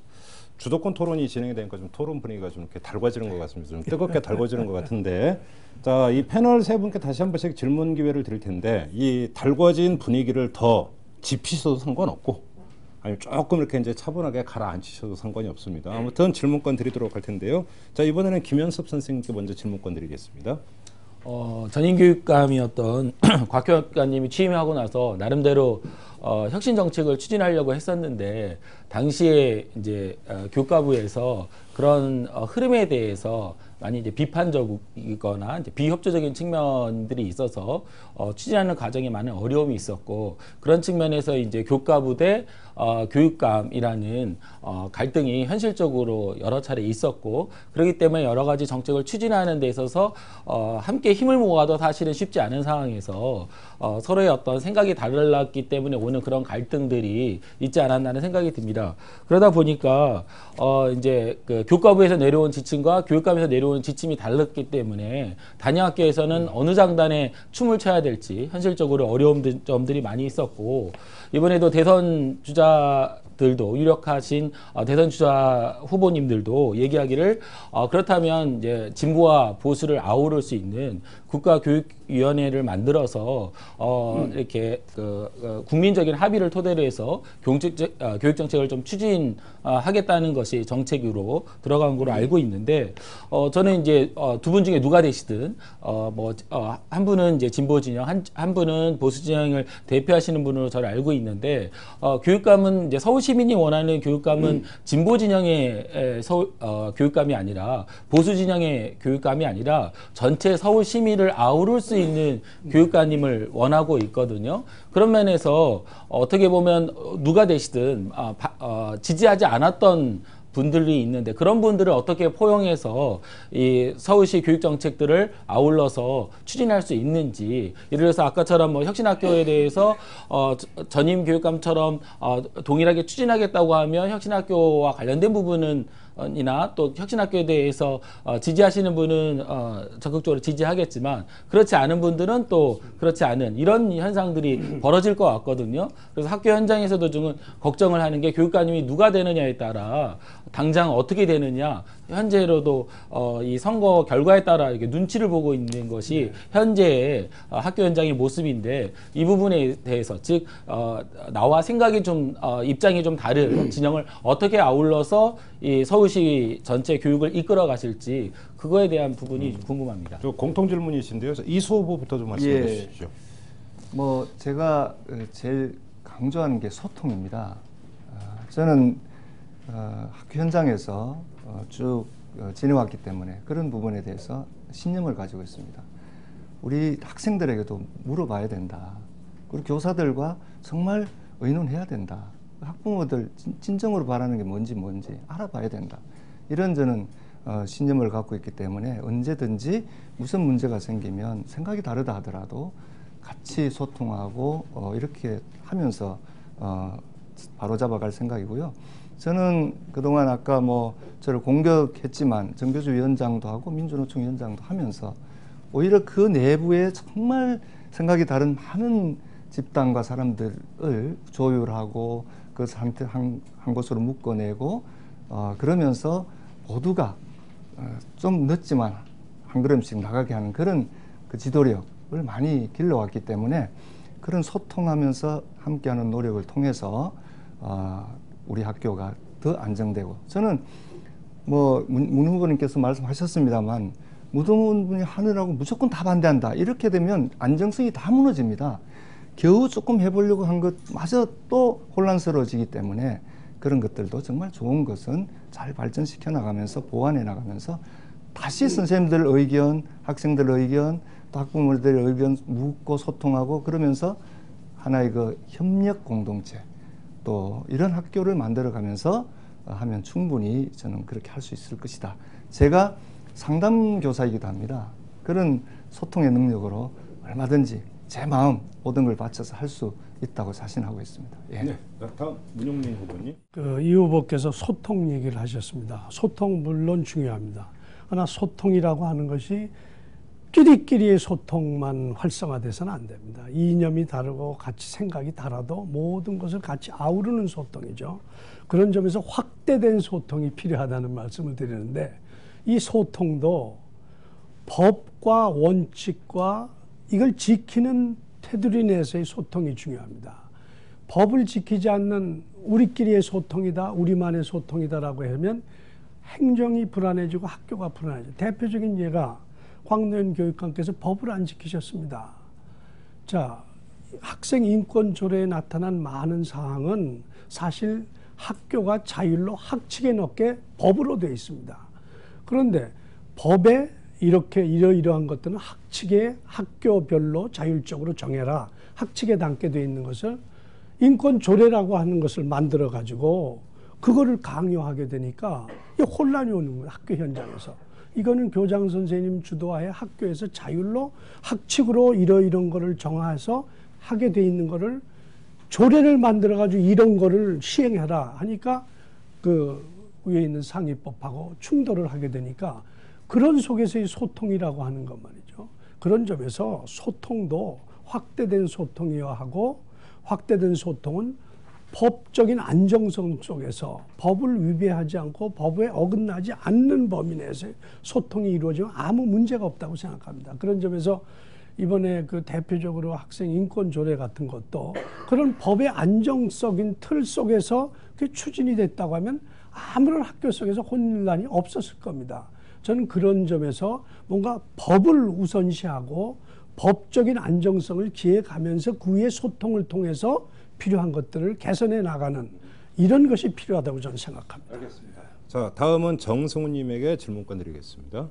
주도권 토론이 진행이 되니까 좀 토론 분위기가 좀 이렇게 달궈지는 것 같습니다. 좀 뜨겁게 달궈지는 것 같은데, 자, 이 패널 세 분께 다시 한 번씩 질문 기회를 드릴 텐데, 이 달궈진 분위기를 더 짚으셔도 상관없고, 아니면 조금 이렇게 이제 차분하게 가라앉히셔도 상관이 없습니다. 아무튼 질문권 드리도록 할 텐데요. 자, 이번에는 김현섭 선생님께 먼저 질문권 드리겠습니다. 전임 교육감이었던 곽 교육감님이 취임하고 나서 나름대로 혁신 정책을 추진하려고 했었는데 당시에 이제 교육감부에서 그런 흐름에 대해서 많이 이제 비판적이거나 이제 비협조적인 측면들이 있어서 추진하는 과정에 많은 어려움이 있었고, 그런 측면에서 이제 교육감부 대 교육감이라는 갈등이 현실적으로 여러 차례 있었고, 그렇기 때문에 여러 가지 정책을 추진하는 데 있어서 함께 힘을 모아도 사실은 쉽지 않은 상황에서 서로의 어떤 생각이 달랐기 때문에 오는 그런 갈등들이 있지 않았나는 생각이 듭니다. 그러다 보니까 이제 그 교육감부에서 내려온 지침과 교육감에서 내려온 지침이 달랐기 때문에 단양학교에서는 어느 장단에 춤을 춰야 될지 현실적으로 어려운 점들이 많이 있었고, 이번에도 대선 주자들도 유력하신 대선 주자 후보님들도 얘기하기를 그렇다면 이제 진보와 보수를 아우를 수 있는 국가교육위원회를 만들어서 이렇게 국민적인 합의를 토대로 해서 교육 정책을 좀 추진하겠다는 것이 정책으로 들어간 걸로 알고 있는데, 저는 이제 두 분 중에 누가 되시든 한 분은 이제 진보 진영, 한 분은 보수 진영을 대표하시는 분으로 저를 알고 있는데, 교육감은 이제 서울 시민이 원하는 교육감은 진보 진영의 교육감이 아니라 보수 진영의 교육감이 아니라 전체 서울 시민을 아우를 수 있는 교육감님을 원하고 있거든요. 그런 면에서 어떻게 보면 누가 되시든 지지하지 않았던 분들이 있는데, 그런 분들을 어떻게 포용해서 이 서울시 교육 정책들을 아울러서 추진할 수 있는지, 예를 들어서 아까처럼 뭐 혁신학교에 대해서 전임 교육감처럼 동일하게 추진하겠다고 하면 혁신학교와 관련된 부분은 이나 또 혁신학교에 대해서 지지하시는 분은 적극적으로 지지하겠지만, 그렇지 않은 분들은 또 그렇지 않은 이런 현상들이 벌어질 것 같거든요. 그래서 학교 현장에서도 좀 걱정을 하는 게 교육감님이 누가 되느냐에 따라 당장 어떻게 되느냐, 현재로도 이 선거 결과에 따라 이렇게 눈치를 보고 있는 것이 현재의 학교 현장의 모습인데, 이 부분에 대해서 즉 나와 생각이 좀 입장이 좀 다른 진영을 어떻게 아울러서 이 서울시 전체 교육을 이끌어 가실지, 그거에 대한 부분이 궁금합니다. 저 공통 질문이신데요. 이수 후보부터 좀 말씀해 주시죠. 뭐 제가 제일 강조하는 게 소통입니다. 저는 학교 현장에서 쭉 지내왔기 때문에 그런 부분에 대해서 신념을 가지고 있습니다. 우리 학생들에게도 물어봐야 된다. 그리고 교사들과 정말 의논해야 된다. 학부모들 진정으로 바라는 게 뭔지 알아봐야 된다. 이런 저는 신념을 갖고 있기 때문에 언제든지 무슨 문제가 생기면 생각이 다르다 하더라도 같이 소통하고 이렇게 하면서 바로잡아갈 생각이고요. 저는 그동안 아까 뭐 저를 공격했지만 정교조 위원장도 하고 민주노총 위원장도 하면서 오히려 그 내부에 정말 생각이 다른 많은 집단과 사람들을 조율하고 그 사람들 한 곳으로 묶어내고 그러면서 모두가 좀 늦지만 한 걸음씩 나가게 하는 그런 그 지도력을 많이 길러왔기 때문에 그런 소통하면서 함께하는 노력을 통해서 우리 학교가 더 안정되고, 저는 뭐 문 후보님께서 말씀하셨습니다만 무도문이 하느라고 무조건 다 반대한다. 이렇게 되면 안정성이 다 무너집니다. 겨우 조금 해보려고 한 것마저 또 혼란스러워지기 때문에 그런 것들도 정말 좋은 것은 잘 발전시켜 나가면서 보완해 나가면서 다시 선생님들 의견, 학생들 의견, 또 학부모들의 의견 묻고 소통하고 그러면서 하나의 그 협력 공동체, 또 이런 학교를 만들어가면서 하면 충분히 저는 그렇게 할 수 있을 것이다. 제가 상담 교사이기도 합니다. 그런 소통의 능력으로 얼마든지 제 마음 모든 걸 바쳐서 할 수 있다고 자신하고 있습니다. 예. 네. 다음 문용민 후보님. 이 후보께서 소통 얘기를 하셨습니다. 소통 물론 중요합니다. 그러나 소통이라고 하는 것이 끼리끼리의 소통만 활성화돼서는 안 됩니다. 이념이 다르고 같이 생각이 달라도 모든 것을 같이 아우르는 소통이죠. 그런 점에서 확대된 소통이 필요하다는 말씀을 드리는데, 이 소통도 법과 원칙과 이걸 지키는 테두리 내에서의 소통이 중요합니다. 법을 지키지 않는 우리끼리의 소통이다, 우리만의 소통이다라고 하면 행정이 불안해지고 학교가 불안해지고, 대표적인 예가 황노현 교육감께서 법을 안 지키셨습니다. 자, 학생 인권 조례에 나타난 많은 사항은 사실 학교가 자율로 학칙에 넣게 법으로 되어 있습니다. 그런데 법에 이렇게 이러이러한 것들은 학칙에 학교별로 자율적으로 정해라. 학칙에 담게 되어 있는 것을 인권 조례라고 하는 것을 만들어 가지고 그거를 강요하게 되니까 혼란이 오는 거예요. 학교 현장에서. 이거는 교장 선생님 주도하에 학교에서 자율로 학칙으로 이런 거를 정해서 하게 돼 있는 거를 조례를 만들어 가지고 이런 거를 시행해라 하니까 그 위에 있는 상위법하고 충돌을 하게 되니까 그런 속에서의 소통이라고 하는 것 말이죠. 그런 점에서 소통도 확대된 소통이어야 하고 확대된 소통은 법적인 안정성 속에서 법을 위배하지 않고 법에 어긋나지 않는 범위 내에서 소통이 이루어지면 아무 문제가 없다고 생각합니다. 그런 점에서 이번에 그 대표적으로 학생 인권 조례 같은 것도 그런 법의 안정적인 틀 속에서 그게 추진이 됐다고 하면 아무런 학교 속에서 혼란이 없었을 겁니다. 저는 그런 점에서 뭔가 법을 우선시하고 법적인 안정성을 기획하면서 그 위에 소통을 통해서 필요한 것들을 개선해 나가는 이런 것이 필요하다고 저는 생각합니다. 알겠습니다. 자, 다음은 정승훈님에게 질문권 드리겠습니다.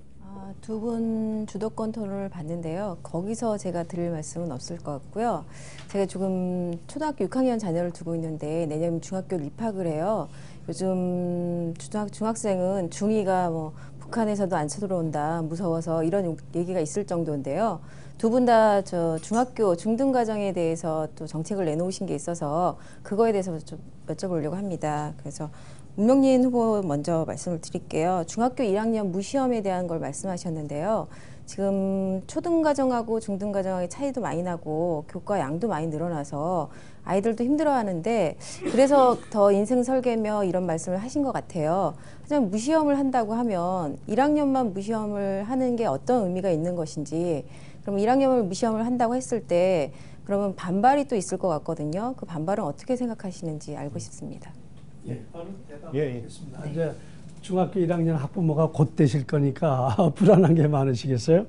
두 분 주도권 토론을 봤는데요. 거기서 제가 드릴 말씀은 없을 것 같고요. 제가 지금 초등학교 6학년 자녀를 두고 있는데 내년 중학교를 입학을 해요. 요즘 중학생은 중2가 뭐 북한에서도 안 쳐들어온다 무서워서 이런 얘기가 있을 정도인데요. 두 분 다 저 중학교 중등과정에 대해서 또 정책을 내놓으신 게 있어서 그거에 대해서 좀 여쭤보려고 합니다. 그래서 문명린 후보 먼저 말씀을 드릴게요. 중학교 1학년 무시험에 대한 걸 말씀하셨는데요. 지금 초등과정하고 중등과정의 차이도 많이 나고 교과 양도 많이 늘어나서 아이들도 힘들어하는데 그래서 더 인생 설계며 이런 말씀을 하신 것 같아요. 하지만 무시험을 한다고 하면 1학년만 무시험을 하는 게 어떤 의미가 있는 것인지 그럼 1학년을 무시험을 한다고 했을 때 그러면 반발이 또 있을 것 같거든요. 그 반발은 어떻게 생각하시는지 알고 싶습니다. 예, 바로 대답하겠습니다. 이제 중학교 1학년 학부모가 곧 되실 거니까 불안한 게 많으시겠어요?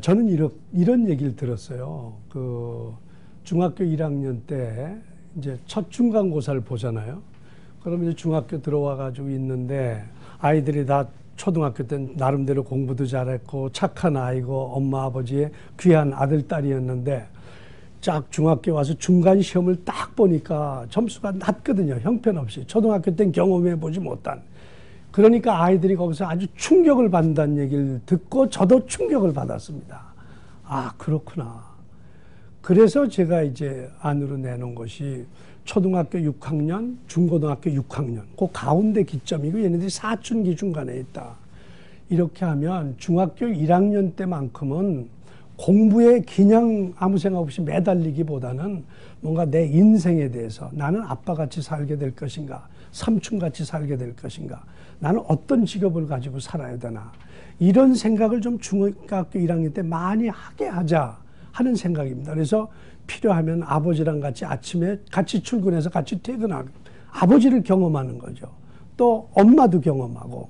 저는 이런 얘기를 들었어요. 그 중학교 1학년 때 이제 첫 중간고사를 보잖아요. 그러면 이제 중학교 들어와 가지고 있는데 아이들이 다 초등학교 때 나름대로 공부도 잘했고 착한 아이고 엄마 아버지의 귀한 아들 딸이었는데 쫙 중학교 와서 중간 시험을 딱 보니까 점수가 낮거든요. 형편없이. 초등학교 땐 경험해 보지 못한. 그러니까 아이들이 거기서 아주 충격을 받는다는 얘기를 듣고 저도 충격을 받았습니다. 아, 그렇구나. 그래서 제가 이제 안으로 내놓은 것이 초등학교 6학년, 중고등학교 6학년. 그 가운데 기점이고 얘네들이 사춘기 중간에 있다. 이렇게 하면 중학교 1학년 때만큼은 공부에 그냥 아무 생각 없이 매달리기보다는 뭔가 내 인생에 대해서 나는 아빠같이 살게 될 것인가, 삼촌같이 살게 될 것인가, 나는 어떤 직업을 가지고 살아야 되나 이런 생각을 좀 중학교 1학년 때 많이 하게 하자 하는 생각입니다. 그래서 필요하면 아버지랑 같이 아침에 같이 출근해서 같이 퇴근하고 아버지를 경험하는 거죠. 또 엄마도 경험하고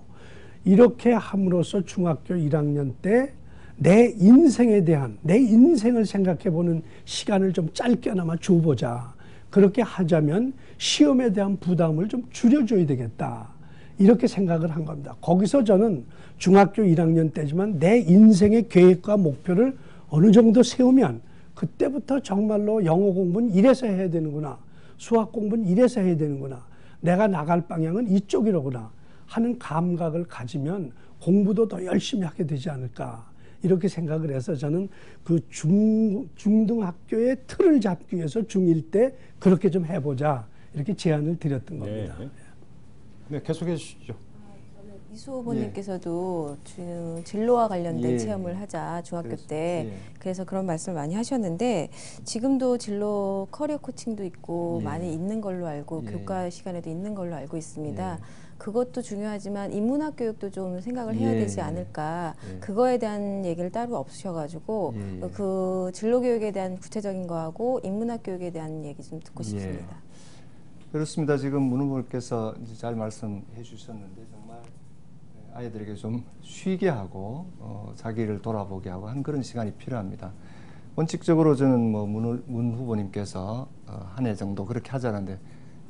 이렇게 함으로써 중학교 1학년 때 내 인생에 대한 내 인생을 생각해보는 시간을 좀 짧게나마 줘보자. 그렇게 하자면 시험에 대한 부담을 좀 줄여줘야 되겠다. 이렇게 생각을 한 겁니다. 거기서 저는 중학교 1학년 때지만 내 인생의 계획과 목표를 어느 정도 세우면 그때부터 정말로 영어 공부는 이래서 해야 되는구나. 수학 공부는 이래서 해야 되는구나. 내가 나갈 방향은 이쪽이로구나 하는 감각을 가지면 공부도 더 열심히 하게 되지 않을까. 이렇게 생각을 해서 저는 그 중등학교의 틀을 잡기 위해서 중1 때 그렇게 좀 해보자. 이렇게 제안을 드렸던 겁니다. 네, 계속해 주시죠. 이수 후보님께서도 진로와 관련된 체험을 하자 중학교 때 그래서 그런 말씀을 많이 하셨는데 지금도 진로 커리어 코칭도 있고 많이 있는 걸로 알고 교과 시간에도 있는 걸로 알고 있습니다. 그것도 중요하지만 인문학 교육도 좀 생각을 해야 되지 않을까. 그거에 대한 얘기를 따로 없으셔가지고 그 진로 교육에 대한 구체적인 거하고 인문학 교육에 대한 얘기 좀 듣고 싶습니다. 그렇습니다. 지금 문 후보께서 잘 말씀해 주셨는데 정말 아이들에게 좀 쉬게 하고 자기를 돌아보게 하고 한 그런 시간이 필요합니다. 원칙적으로 저는 뭐 문 후보님께서 한 해 정도 그렇게 하자는데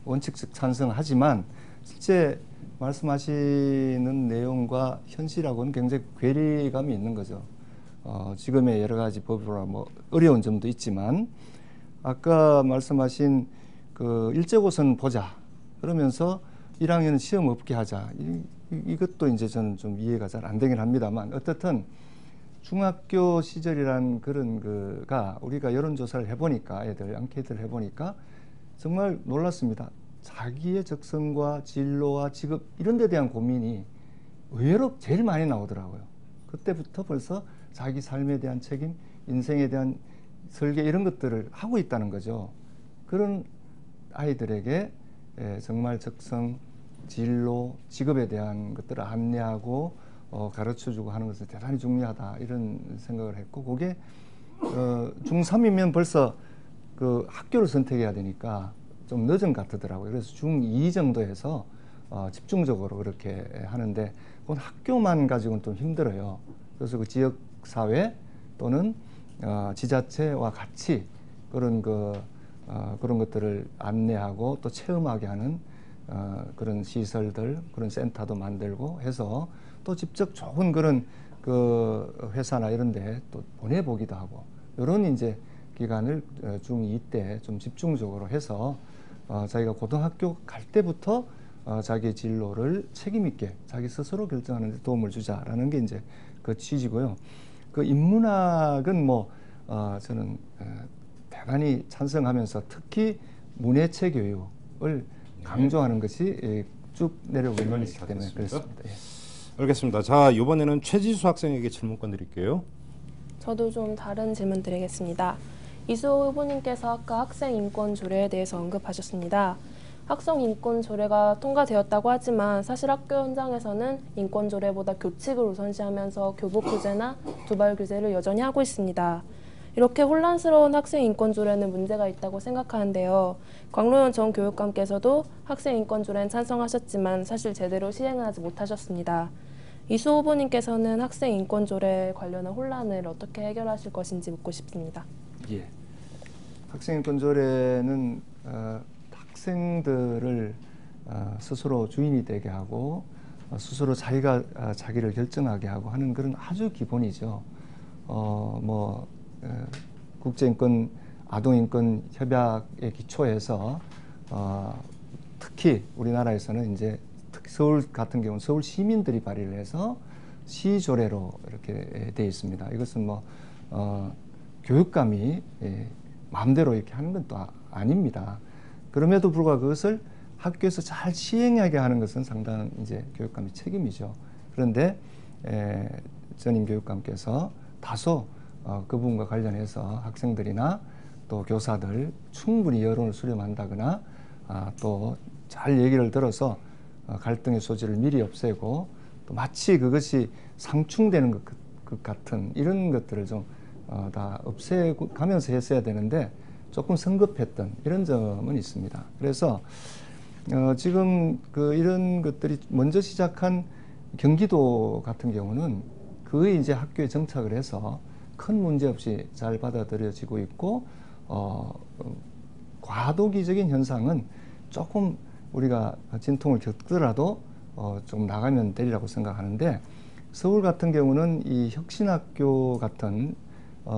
원칙적 찬성하지만 실제 말씀하시는 내용과 현실하고는 굉장히 괴리감이 있는 거죠. 지금의 여러 가지 법으로 뭐 어려운 점도 있지만 아까 말씀하신 그 일제고선 보자 그러면서 1학년 시험 없게 하자 이것도 이제 저는 좀 이해가 잘 안 되긴 합니다만 어떻든 중학교 시절이란 그런 거가 우리가 여론조사를 해보니까 애들 앙케이트를 해보니까 정말 놀랐습니다. 자기의 적성과 진로와 직업 이런 데 대한 고민이 의외로 제일 많이 나오더라고요. 그때부터 벌써 자기 삶에 대한 책임, 인생에 대한 설계 이런 것들을 하고 있다는 거죠. 그런 아이들에게 정말 적성, 진로, 직업에 대한 것들을 안내하고 가르쳐주고 하는 것은 대단히 중요하다 이런 생각을 했고 그게 중3이면 벌써 그 학교를 선택해야 되니까 좀 늦은 것 같더라고요. 그래서 중2 정도에서 집중적으로 그렇게 하는데 그건 학교만 가지고는 좀 힘들어요. 그래서 그 지역사회 또는 지자체와 같이 그런 그런 것들을 안내하고 또 체험하게 하는 그런 시설들, 그런 센터도 만들고 해서 또 직접 좋은 그런 그 회사나 이런 데 또 보내보기도 하고 이런 이제 기간을 중2 때 좀 집중적으로 해서 자기가 고등학교 갈 때부터 자기의 진로를 책임있게 자기 스스로 결정하는 데 도움을 주자라는 게 이제 그 취지고요. 그 인문학은 뭐 저는 대단히 찬성하면서 특히 문해체 교육을 강조하는 것이 쭉 내려오는 논리이기 때문에 그렇습니다. 예. 알겠습니다. 자, 이번에는 최지수 학생에게 질문권 드릴게요. 저도 좀 다른 질문 드리겠습니다. 이수호 후보님께서 아까 학생 인권 조례에 대해서 언급하셨습니다. 학생 인권 조례가 통과되었다고 하지만 사실 학교 현장에서는 인권 조례보다 교칙을 우선시하면서 교복 규제나 두발 규제를 여전히 하고 있습니다. 이렇게 혼란스러운 학생 인권 조례는 문제가 있다고 생각하는데요. 광로연 전 교육감께서도 학생 인권 조례는 찬성하셨지만 사실 제대로 시행을 하지 못하셨습니다. 이수 후보님께서는 학생 인권 조례 관련한 혼란을 어떻게 해결하실 것인지 묻고 싶습니다. 예. 학생 인권 조례는 학생들을 스스로 주인이 되게 하고 스스로 자기가 자기를 결정하게 하고 하는 그런 아주 기본이죠. 국제인권, 아동인권 협약에 기초해서 특히 우리나라에서는 이제 특히 서울 같은 경우는 서울 시민들이 발의를 해서 시조례로 이렇게 돼 있습니다. 이것은 교육감이 마음대로 이렇게 하는 건 또 아닙니다. 그럼에도 불구하고 그것을 학교에서 잘 시행하게 하는 것은 상당한 이제 교육감의 책임이죠. 그런데 전임 교육감께서 다소 그 부분과 관련해서 학생들이나 또 교사들 충분히 여론을 수렴한다거나 또 잘 얘기를 들어서 갈등의 소지를 미리 없애고 또 마치 그것이 상충되는 것 같은 이런 것들을 좀 다 없애가면서 했어야 되는데 조금 성급했던 이런 점은 있습니다. 그래서 지금 이런 것들이 먼저 시작한 경기도 같은 경우는 거의 이제 학교에 정착을 해서 큰 문제 없이 잘 받아들여지고 있고 과도기적인 현상은 조금 우리가 진통을 겪더라도 좀 나가면 되리라고 생각하는데 서울 같은 경우는 이 혁신학교 같은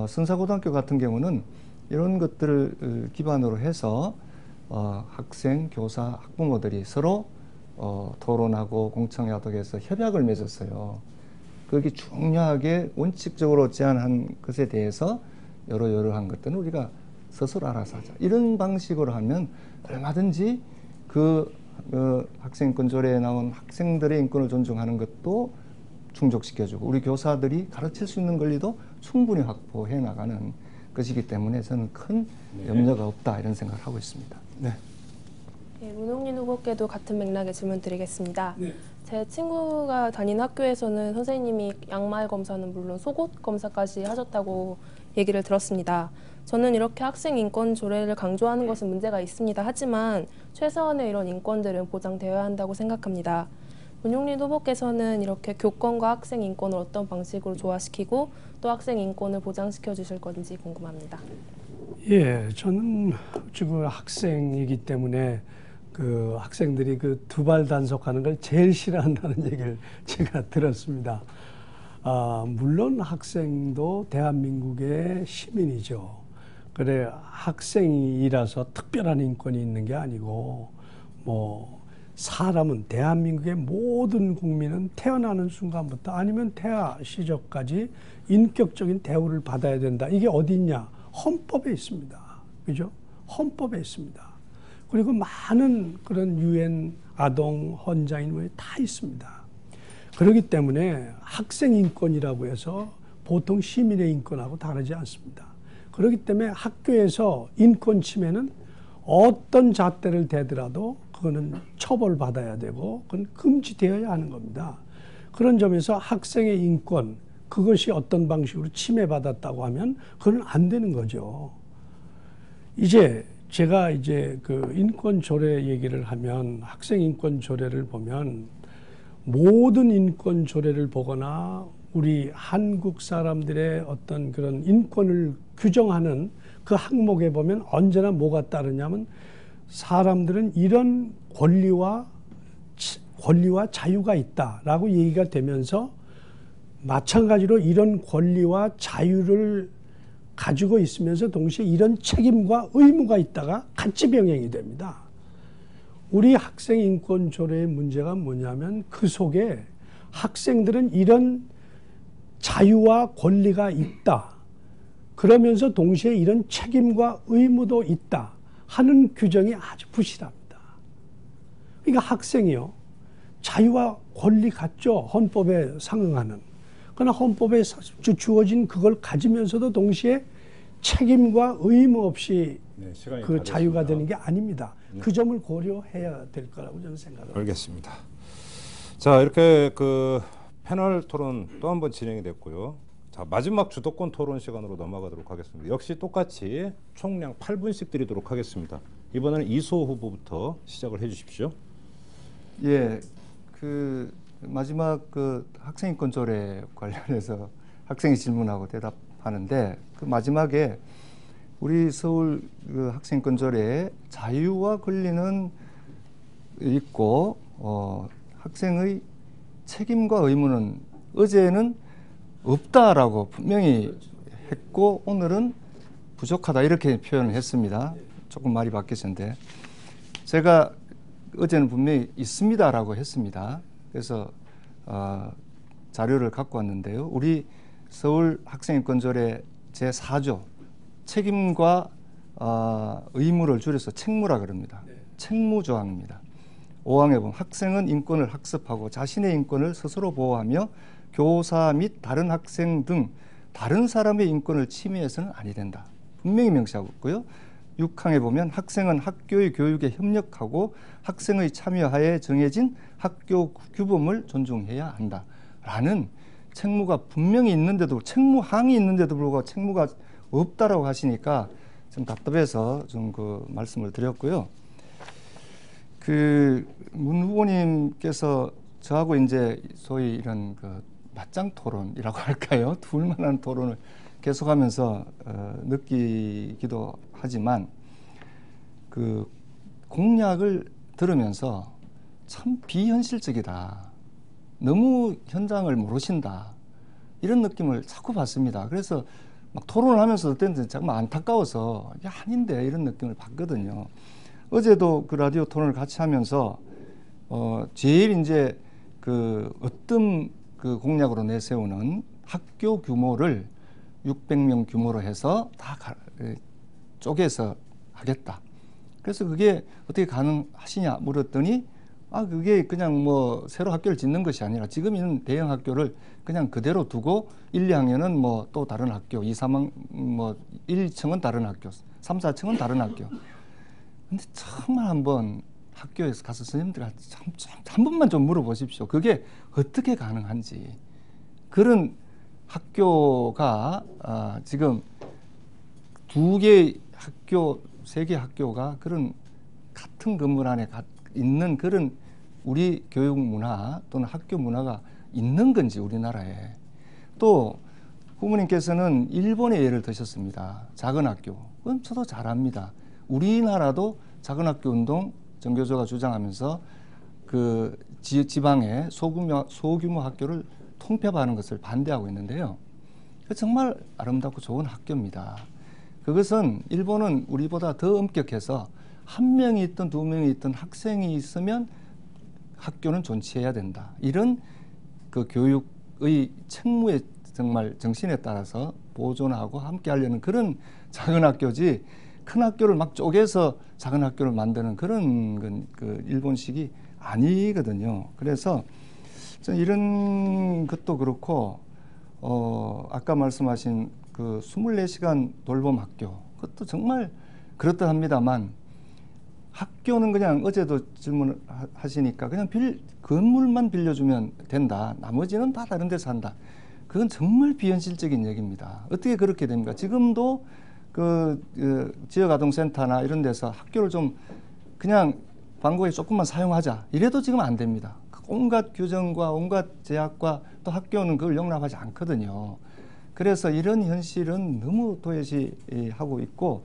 선사고등학교 같은 경우는 이런 것들을 기반으로 해서 학생, 교사, 학부모들이 서로 토론하고 공청회하도해서 협약을 맺었어요. 그게 중요하게 원칙적으로 제안한 것에 대해서 여러한 것들은 우리가 스스로 알아서 하자. 이런 방식으로 하면 얼마든지 학생인권 조례에 나온 학생들의 인권을 존중하는 것도 충족시켜주고 우리 교사들이 가르칠 수 있는 권리도 충분히 확보해 나가는 것이기 때문에 저는 큰 염려가 없다 이런 생각을 하고 있습니다. 네, 문홍린 후보께도 같은 맥락의 질문 드리겠습니다. 네. 제 친구가 다니는 학교에서는 선생님이 양말 검사는 물론 속옷 검사까지 하셨다고 얘기를 들었습니다. 저는 이렇게 학생 인권 조례를 강조하는 것은 문제가 있습니다. 하지만 최소한의 이런 인권들은 보장되어야 한다고 생각합니다. 문용린 후보께서는 이렇게 교권과 학생 인권을 어떤 방식으로 조화시키고 또 학생 인권을 보장시켜 주실 건지 궁금합니다. 예, 저는 지금 학생이기 때문에 그 학생들이 그 두발 단속하는 걸 제일 싫어한다는 얘기를 제가 들었습니다. 물론 학생도 대한민국의 시민이죠. 그래, 학생이라서 특별한 인권이 있는 게 아니고, 뭐, 사람은, 대한민국의 모든 국민은 태어나는 순간부터 아니면 태아 시절까지 인격적인 대우를 받아야 된다. 이게 어디 있냐? 헌법에 있습니다. 그죠? 헌법에 있습니다. 그리고 많은 그런 유엔 아동 헌장인 다 있습니다. 그렇기 때문에 학생 인권이라고 해서 보통 시민의 인권하고 다르지 않습니다. 그렇기 때문에 학교에서 인권 침해는 어떤 잣대를 대더라도 그거는 처벌받아야 되고 그건 금지되어야 하는 겁니다. 그런 점에서 학생의 인권, 그것이 어떤 방식으로 침해받았다고 하면 그건 안 되는 거죠. 이제 제가 그 인권 조례 얘기를 하면, 학생 인권 조례를 보면 모든 인권 조례를 보거나 우리 한국 사람들의 어떤 그런 인권을 규정하는 그 항목에 보면 언제나 뭐가 따르냐면 사람들은 이런 권리와 자유가 있다라고 얘기가 되면서 마찬가지로 이런 권리와 자유를 가지고 있으면서 동시에 이런 책임과 의무가 있다가 같이 병행이 됩니다. 우리 학생 인권 조례의 문제가 뭐냐면 그 속에 학생들은 이런 자유와 권리가 있다. 그러면서 동시에 이런 책임과 의무도 있다 하는 규정이 아주 부실합니다. 그러니까 학생이요, 자유와 권리 같죠. 헌법에 상응하는. 그러나 헌법에 주어진 그걸 가지면서도 동시에 책임과 의무 없이 그 자유가 되는 게 아닙니다. 그 점을 고려해야 될 거라고 저는 생각합니다. 알겠습니다. 자, 이렇게 그 패널 토론 또 한 번 진행이 됐고요. 자, 마지막 주도권 토론 시간으로 넘어가도록 하겠습니다. 역시 똑같이 총량 8분씩 드리도록 하겠습니다. 이번에는 이수호 후보부터 시작을 해 주십시오. 예, 그 마지막 그 학생인권 조례 관련해서 학생이 질문하고 대답하는데 그 마지막에 우리 서울 그 학생인권 조례에 자유와 권리는 있고 학생의 책임과 의무는 어제는 없다라고 분명히 했고 오늘은 부족하다 이렇게 표현을 했습니다. 조금 말이 바뀌었는데 제가 어제는 분명히 있습니다라고 했습니다. 그래서 자료를 갖고 왔는데요. 우리 서울 학생인권조례 제4조 책임과 의무를 줄여서 책무라 그럽니다. 책무조항입니다. 5항에 보면 학생은 인권을 학습하고 자신의 인권을 스스로 보호하며 교사 및 다른 학생 등 다른 사람의 인권을 침해해서는 아니 된다. 분명히 명시하고 있고요. 6항에 보면 학생은 학교의 교육에 협력하고 학생의 참여하에 정해진 학교 규범을 존중해야 한다. 라는 책무가 분명히 있는데도 책무항이 있는데도 불구하고 책무가 없다라고 하시니까 좀 답답해서 좀 그 말씀을 드렸고요. 그 문 후보님께서 저하고 이제 소위 이런 그 맞짱 토론이라고 할까요? 둘만한 토론을 계속하면서 느끼기도 하지만 그 공약을 들으면서 참 비현실적이다. 너무 현장을 모르신다. 이런 느낌을 자꾸 받습니다. 그래서 막 토론을 하면서 어떤 때는 정말 안타까워서 이게 아닌데 이런 느낌을 받거든요. 어제도 그 라디오 토론을 같이 하면서 제일 이제 그 어떤 그 공약으로 내세우는 학교 규모를 600명 규모로 해서 다 쪼개서 하겠다. 그래서 그게 어떻게 가능하시냐 물었더니 그게 그냥 뭐 새로 학교를 짓는 것이 아니라 지금 있는 대형 학교를 그냥 그대로 두고 1, 2학년은 뭐 또 다른 학교, 2, 3학 뭐 1층은 다른 학교, 3, 4층은 다른 학교. 근데 정말 한번 학교에서 가서 선생님들한테 한 번만 좀 물어보십시오. 그게 어떻게 가능한지. 그런 학교가 지금 2개 학교, 3개 학교가 그런 같은 건물 안에 있는 그런 우리 교육 문화 또는 학교 문화가 있는 건지 우리나라에. 또 후보님께서는 일본의 예를 드셨습니다. 작은 학교. 그건 저도 잘 압니다. 우리나라도 작은 학교 운동 정교조가 주장하면서 그 지방의 소규모 학교를 통폐합하는 것을 반대하고 있는데요. 정말 아름답고 좋은 학교입니다. 그것은 일본은 우리보다 더 엄격해서 한 명이 있든 두 명이 있든 학생이 있으면 학교는 존치해야 된다. 이런 그 교육의 책무의 정말 정신에 따라서 보존하고 함께 하려는 그런 작은 학교지 큰 학교를 막 쪼개서 작은 학교를 만드는 그런 그 일본식이 아니거든요. 그래서 이런 것도 그렇고 아까 말씀하신 그 24시간 돌봄 학교 그것도 정말 그렇다합니다만 학교는 그냥 어제도 질문하시니까 그냥 건물만 빌려주면 된다. 나머지는 다 다른 데서 한다. 그건 정말 비현실적인 얘기입니다. 어떻게 그렇게 됩니까? 지금도 그 지역아동센터나 이런 데서 학교를 좀 그냥 광고에 조금만 사용하자. 이래도 지금 안 됩니다. 온갖 규정과 온갖 제약과 또 학교는 그걸 용납하지 않거든요. 그래서 이런 현실은 너무 도외시하고 있고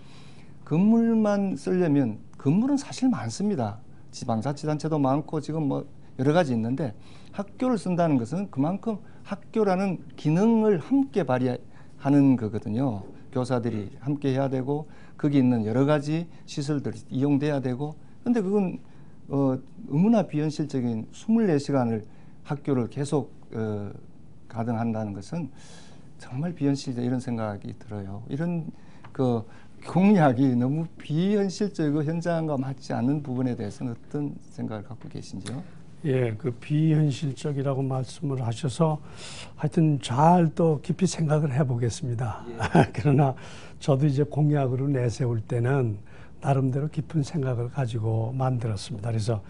건물만 쓰려면 건물은 사실 많습니다. 지방자치단체도 많고 지금 뭐 여러 가지 있는데 학교를 쓴다는 것은 그만큼 학교라는 기능을 함께 발휘하는 거거든요. 교사들이 함께 해야 되고 거기 있는 여러 가지 시설들이 이용돼야 되고 근데 그건 너무나 비현실적인 24시간을 학교를 계속 가동한다는 것은 정말 비현실이다 이런 생각이 들어요. 이런 그 공약이 너무 비현실적이고 현장과 맞지 않는 부분에 대해서는 어떤 생각을 갖고 계신지요? 예, 그 비현실적이라고 말씀을 하셔서 하여튼 잘 또 깊이 생각을 해보겠습니다. 예. 그러나 저도 이제 공약으로 내세울 때는 나름대로 깊은 생각을 가지고 만들었습니다. 그래서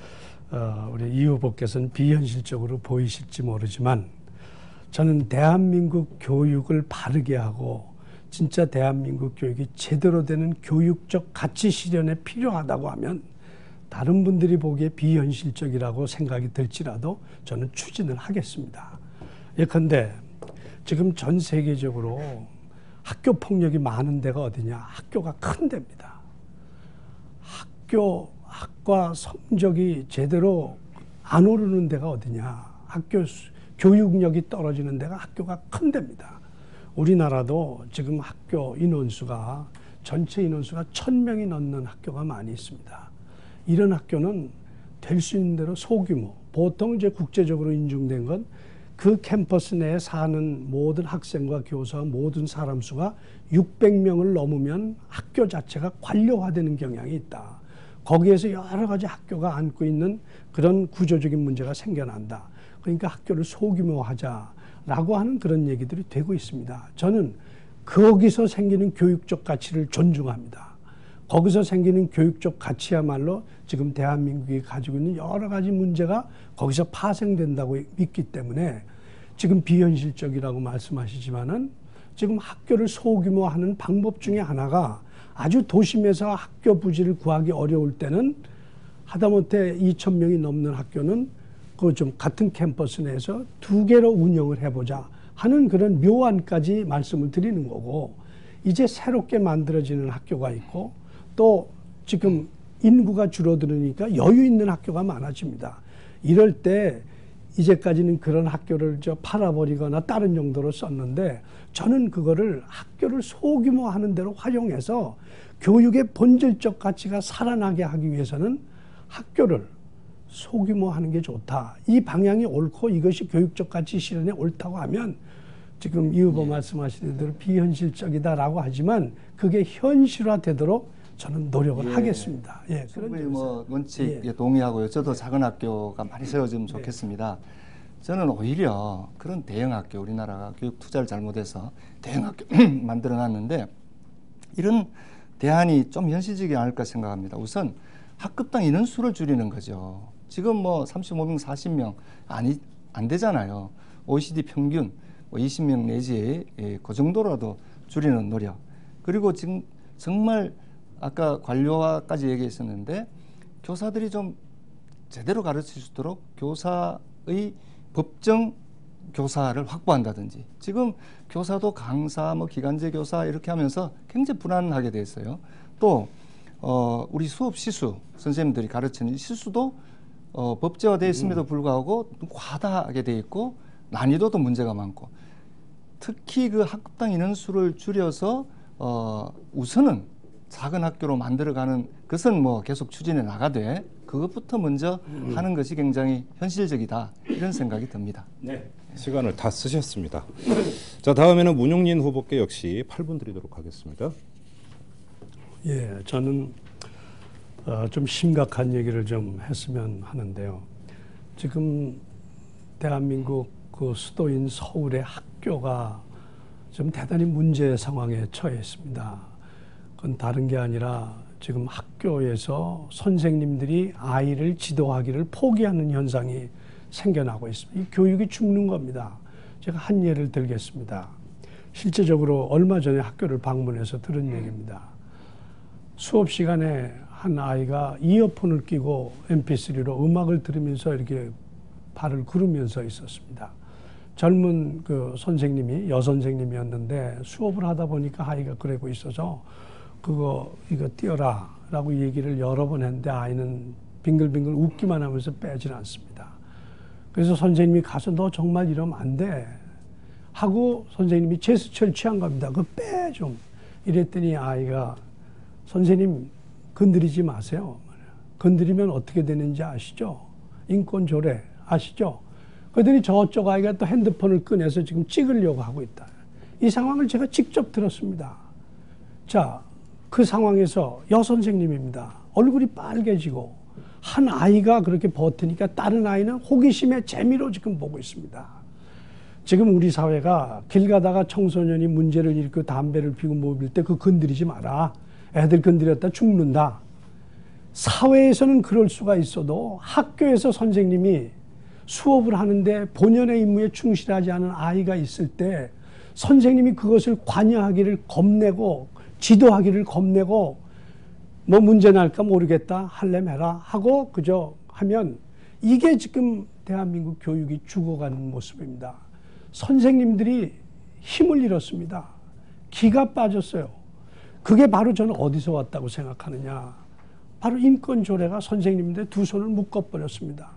우리 이 후보께서는 비현실적으로 보이실지 모르지만 저는 대한민국 교육을 바르게 하고 진짜 대한민국 교육이 제대로 되는 교육적 가치 실현에 필요하다고 하면 다른 분들이 보기에 비현실적이라고 생각이 들지라도 저는 추진을 하겠습니다. 예컨대 지금 전 세계적으로 학교 폭력이 많은 데가 어디냐? 학교가 큰 데입니다. 학과 성적이 제대로 안 오르는 데가 어디냐? 교육력이 떨어지는 데가 학교가 큰 데입니다. 우리나라도 지금 학교 인원수가 전체 인원수가 1000명이 넘는 학교가 많이 있습니다. 이런 학교는 될 수 있는 대로 소규모, 보통 이제 국제적으로 인증된 건 그 캠퍼스 내에 사는 모든 학생과 교사 모든 사람 수가 600명을 넘으면 학교 자체가 관료화되는 경향이 있다. 거기에서 여러 가지 학교가 안고 있는 그런 구조적인 문제가 생겨난다. 그러니까 학교를 소규모화하자라고 하는 그런 얘기들이 되고 있습니다. 저는 거기서 생기는 교육적 가치를 존중합니다. 거기서 생기는 교육적 가치야말로 지금 대한민국이 가지고 있는 여러 가지 문제가 거기서 파생된다고 믿기 때문에 지금 비현실적이라고 말씀하시지만은 지금 학교를 소규모화하는 방법 중에 하나가 아주 도심에서 학교 부지를 구하기 어려울 때는 하다못해 2000명이 넘는 학교는 그 좀 같은 캠퍼스 내에서 2개로 운영을 해보자 하는 그런 묘안까지 말씀을 드리는 거고 이제 새롭게 만들어지는 학교가 있고 또 지금 인구가 줄어들으니까 여유 있는 학교가 많아집니다. 이럴 때 이제까지는 그런 학교를 팔아버리거나 다른 용도로 썼는데 저는 그거를 학교를 소규모하는 대로 활용해서 교육의 본질적 가치가 살아나게 하기 위해서는 학교를 소규모하는 게 좋다. 이 방향이 옳고 이것이 교육적 가치 실현에 옳다고 하면 지금 이 후보 말씀하신 대로 비현실적이다라고 하지만 그게 현실화되도록 저는 노력을 하겠습니다. 예, 충분히 뭐 원칙에 동의하고요. 저도 작은 학교가 많이 세워지면 좋겠습니다. 저는 오히려 그런 대형 학교, 우리나라가 교육 투자를 잘못해서 대형 학교 만들어놨는데 이런 대안이 좀 현실적이지 않을까 생각합니다. 우선 학급당 인원수를 줄이는 거죠. 지금 뭐 35명, 40명 안 되잖아요. OECD 평균 20명 내지 그 정도라도 줄이는 노력. 그리고 지금 정말 아까 관료화까지 얘기했었는데 교사들이 좀 제대로 가르칠 수 있도록 교사의 법정 교사를 확보한다든지, 지금 교사도 강사, 뭐 기간제 교사 이렇게 하면서 굉장히 불안하게 돼 있어요. 또 우리 수업 시수 선생님들이 가르치는 시수도 법제화되어 있음에도 불구하고 과다하게 돼 있고 난이도도 문제가 많고, 특히 그 학급당 인원수를 줄여서 우선은 작은 학교로 만들어가는 것은 뭐 계속 추진해 나가되 그것부터 먼저 하는 것이 굉장히 현실적이다, 이런 생각이 듭니다. 네. 시간을 다 쓰셨습니다. 자, 다음에는 문용린 후보께 역시 8분 드리도록 하겠습니다. 예, 저는 좀 심각한 얘기를 좀 했으면 하는데요. 지금 대한민국 그 수도인 서울의 학교가 좀 대단히 문제 상황에 처해 있습니다. 그건 다른 게 아니라 지금 학교에서 선생님들이 아이를 지도하기를 포기하는 현상이 생겨나고 있습니다. 이 교육이 죽는 겁니다. 제가 한 예를 들겠습니다. 실제적으로 얼마 전에 학교를 방문해서 들은 얘기입니다. 수업 시간에 한 아이가 이어폰을 끼고 mp3로 음악을 들으면서 이렇게 발을 구르면서 있었습니다. 젊은 그 선생님이 여선생님이었는데 수업을 하다 보니까 아이가 그러고 있어서 이거 띄워라 라고 얘기를 여러 번 했는데 아이는 빙글빙글 웃기만 하면서 빼질 않습니다. 그래서 선생님이 가서 너 정말 이러면 안 돼 하고 선생님이 제스처를 취한 겁니다. 그거 빼 좀. 이랬더니 아이가 선생님 건드리지 마세요. 건드리면 어떻게 되는지 아시죠? 인권 조례 아시죠? 그러더니 저쪽 아이가 또 핸드폰을 꺼내서 지금 찍으려고 하고 있다. 이 상황을 제가 직접 들었습니다. 자, 그 상황에서 여선생님입니다. 얼굴이 빨개지고 한 아이가 그렇게 버티니까 다른 아이는 호기심에 재미로 지금 보고 있습니다. 지금 우리 사회가 길 가다가 청소년이 문제를 일으키고 담배를 피우고 모빌 때 그거 건드리지 마라. 애들 건드렸다 죽는다. 사회에서는 그럴 수가 있어도 학교에서 선생님이 수업을 하는데 본연의 임무에 충실하지 않은 아이가 있을 때 선생님이 그것을 관여하기를 겁내고 지도하기를 겁내고 뭐 문제 날까 모르겠다 할래면 해라 하고 그저 하면 이게 지금 대한민국 교육이 죽어가는 모습입니다. 선생님들이 힘을 잃었습니다. 기가 빠졌어요. 그게 바로 저는 어디서 왔다고 생각하느냐. 바로 인권조례가 선생님들 두 손을 묶어버렸습니다.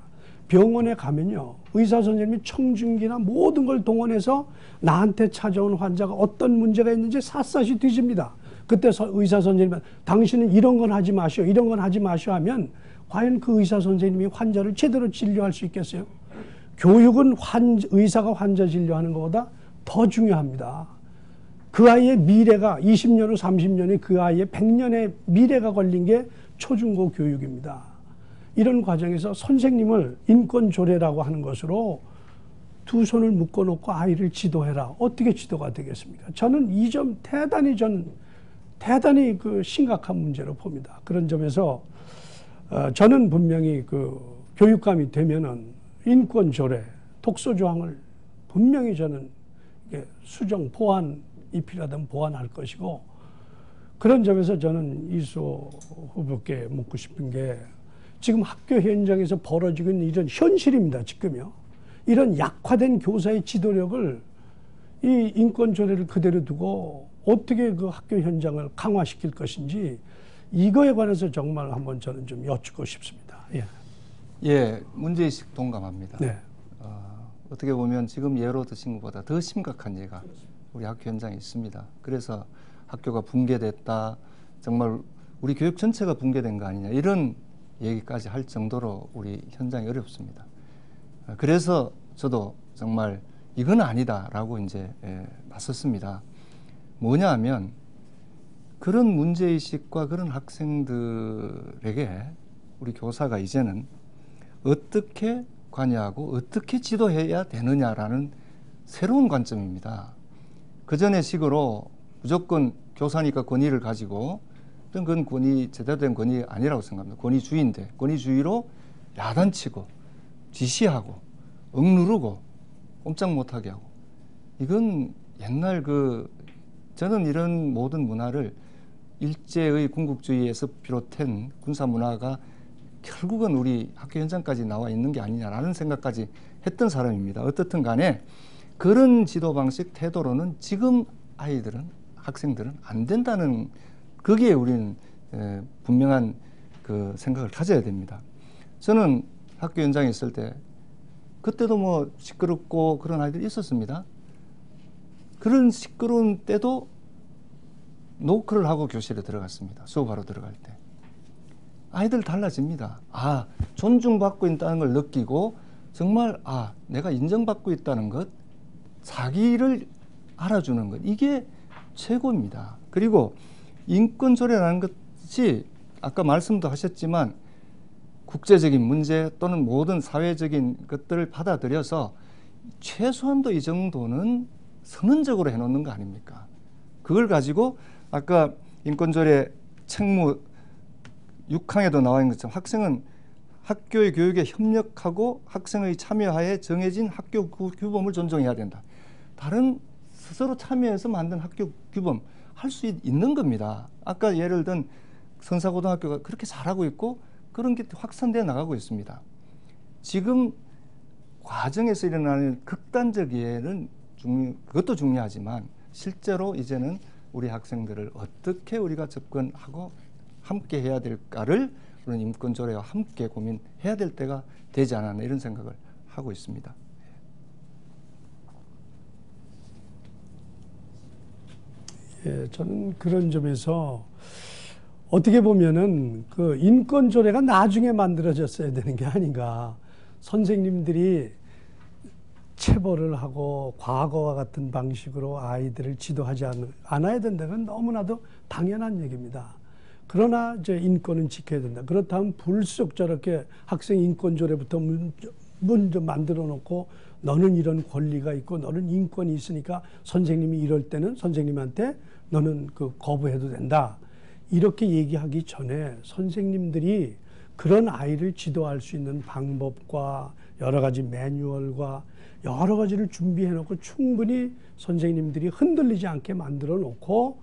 병원에 가면요, 의사 선생님이 청중기나 모든 걸 동원해서 나한테 찾아온 환자가 어떤 문제가 있는지 샅샅이 뒤집니다. 그때 의사 선생님은 당신은 이런 건 하지 마시오, 이런 건 하지 마시오 하면 과연 그 의사 선생님이 환자를 제대로 진료할 수 있겠어요? 교육은 의사가 환자 진료하는 것보다 더 중요합니다. 그 아이의 미래가 20년 후 30년이 그 아이의 100년의 미래가 걸린 게 초중고 교육입니다. 이런 과정에서 선생님을 인권조례라고 하는 것으로 두 손을 묶어놓고 아이를 지도해라. 어떻게 지도가 되겠습니까? 저는 이 점 대단히 그 심각한 문제로 봅니다. 그런 점에서 저는 분명히 그 교육감이 되면은 인권조례, 독소조항을 분명히 저는 수정, 보완이 필요하다면 보완할 것이고, 그런 점에서 저는 이수호 후보께 묻고 싶은 게 지금 학교 현장에서 벌어지고 있는 이런 현실입니다. 지금요. 이런 약화된 교사의 지도력을 이 인권조례를 그대로 두고 어떻게 그 학교 현장을 강화시킬 것인지 이거에 관해서 정말 한번 저는 좀 여쭙고 싶습니다. 예. 예, 문제의식 동감합니다. 네. 어떻게 보면 지금 예로 드신 것보다 더 심각한 예가 우리 학교 현장에 있습니다. 그래서 학교가 붕괴됐다, 정말 우리 교육 전체가 붕괴된 거 아니냐, 이런 얘기까지 할 정도로 우리 현장이 어렵습니다. 그래서 저도 정말 이건 아니다라고 이제 나섰습니다. 뭐냐 하면 그런 문제의식과 그런 학생들에게 우리 교사가 이제는 어떻게 관여하고 어떻게 지도해야 되느냐라는 새로운 관점입니다. 그전의 식으로 무조건 교사니까 권위를 가지고, 그건 제대로 된 권위 아니라고 생각합니다. 권위주의인데 권위주의로 야단치고 지시하고 억누르고 꼼짝 못하게 하고, 이건 옛날 저는 이런 모든 문화를 일제의 군국주의에서 비롯한 군사 문화가 결국은 우리 학교 현장까지 나와 있는 게 아니냐라는 생각까지 했던 사람입니다. 어떻든 간에 그런 지도 방식 태도로는 지금 아이들은 학생들은 안 된다는 거기에 우리는 분명한 그 생각을 가져야 됩니다. 저는 학교 현장에 있을 때 그때도 뭐 시끄럽고 그런 아이들이 있었습니다. 그런 시끄러운 때도 노크를 하고 교실에 들어갔습니다. 수업하러 들어갈 때. 아이들 달라집니다. 아, 존중받고 있다는 걸 느끼고 정말 내가 인정받고 있다는 것, 자기를 알아주는 것, 이게 최고입니다. 그리고 인권 조례라는 것이 아까 말씀도 하셨지만 국제적인 문제 또는 모든 사회적인 것들을 받아들여서 최소한도 이 정도는 선언적으로 해놓는 거 아닙니까? 그걸 가지고 아까 인권조례 책무 6항에도 나와 있는 것처럼 학생은 학교의 교육에 협력하고 학생의 참여하에 정해진 학교 규범을 존중해야 된다. 다른 스스로 참여해서 만든 학교 규범 할 수 있는 겁니다. 아까 예를 든 선사고등학교가 그렇게 잘하고 있고 그런 게 확산되어 나가고 있습니다. 지금 과정에서 일어나는 극단적 예는 그것도 중요하지만 실제로 이제는 우리 학생들을 어떻게 우리가 접근하고 함께 해야 될까를 그런 인권조례와 함께 고민해야 될 때가 되지 않았나 이런 생각을 하고 있습니다. 예, 저는 그런 점에서 어떻게 보면은 그 인권조례가 나중에 만들어졌어야 되는 게 아닌가. 선생님들이 체벌을 하고 과거와 같은 방식으로 아이들을 지도하지 않아야 된다는 너무나도 당연한 얘기입니다. 그러나 이제 인권은 지켜야 된다. 그렇다면 불쑥 저렇게 학생 인권조례부터 먼저 만들어 놓고 너는 이런 권리가 있고 너는 인권이 있으니까 선생님이 이럴 때는 선생님한테 너는 그 거부해도 된다. 이렇게 얘기하기 전에 선생님들이 그런 아이를 지도할 수 있는 방법과 여러 가지 매뉴얼과 여러 가지를 준비해 놓고 충분히 선생님들이 흔들리지 않게 만들어 놓고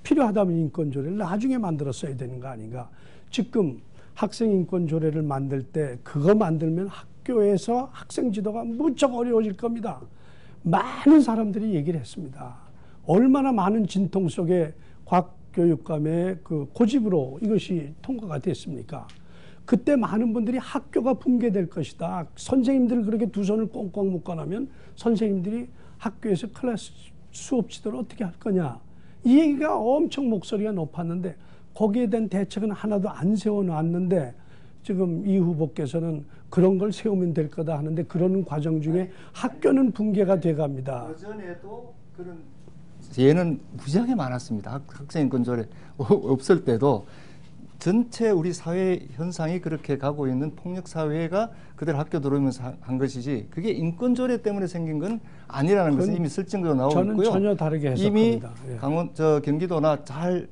필요하다면 인권조례를 나중에 만들었어야 되는 거 아닌가. 지금 학생 인권조례를 만들 때 그거 만들면 학교에서 학생 지도가 무척 어려워질 겁니다. 많은 사람들이 얘기를 했습니다. 얼마나 많은 진통 속에 곽교육감의 그 고집으로 이것이 통과가 됐습니까? 그때 많은 분들이 학교가 붕괴될 것이다. 선생님들 그렇게 두 손을 꽁꽁 묶어놓으면 선생님들이 학교에서 클래스 수업 지도를 어떻게 할 거냐. 이 얘기가 엄청 목소리가 높았는데 거기에 대한 대책은 하나도 안 세워놨는데 지금 이 후보께서는 그런 걸 세우면 될 거다 하는데 그러는 과정 중에 학교는 붕괴가 돼갑니다. 그전에도 그런 예는 무지하게 많았습니다. 학생인권조례 없을 때도 전체 우리 사회 현상이 그렇게 가고 있는 폭력사회가 그대로 학교 들어오면서 한 것이지 그게 인권조례 때문에 생긴 건 아니라는 것은 이미 실증으로 나오고 있고요. 저는 전혀 다르게 해석합니다. 이미 경기도나 잘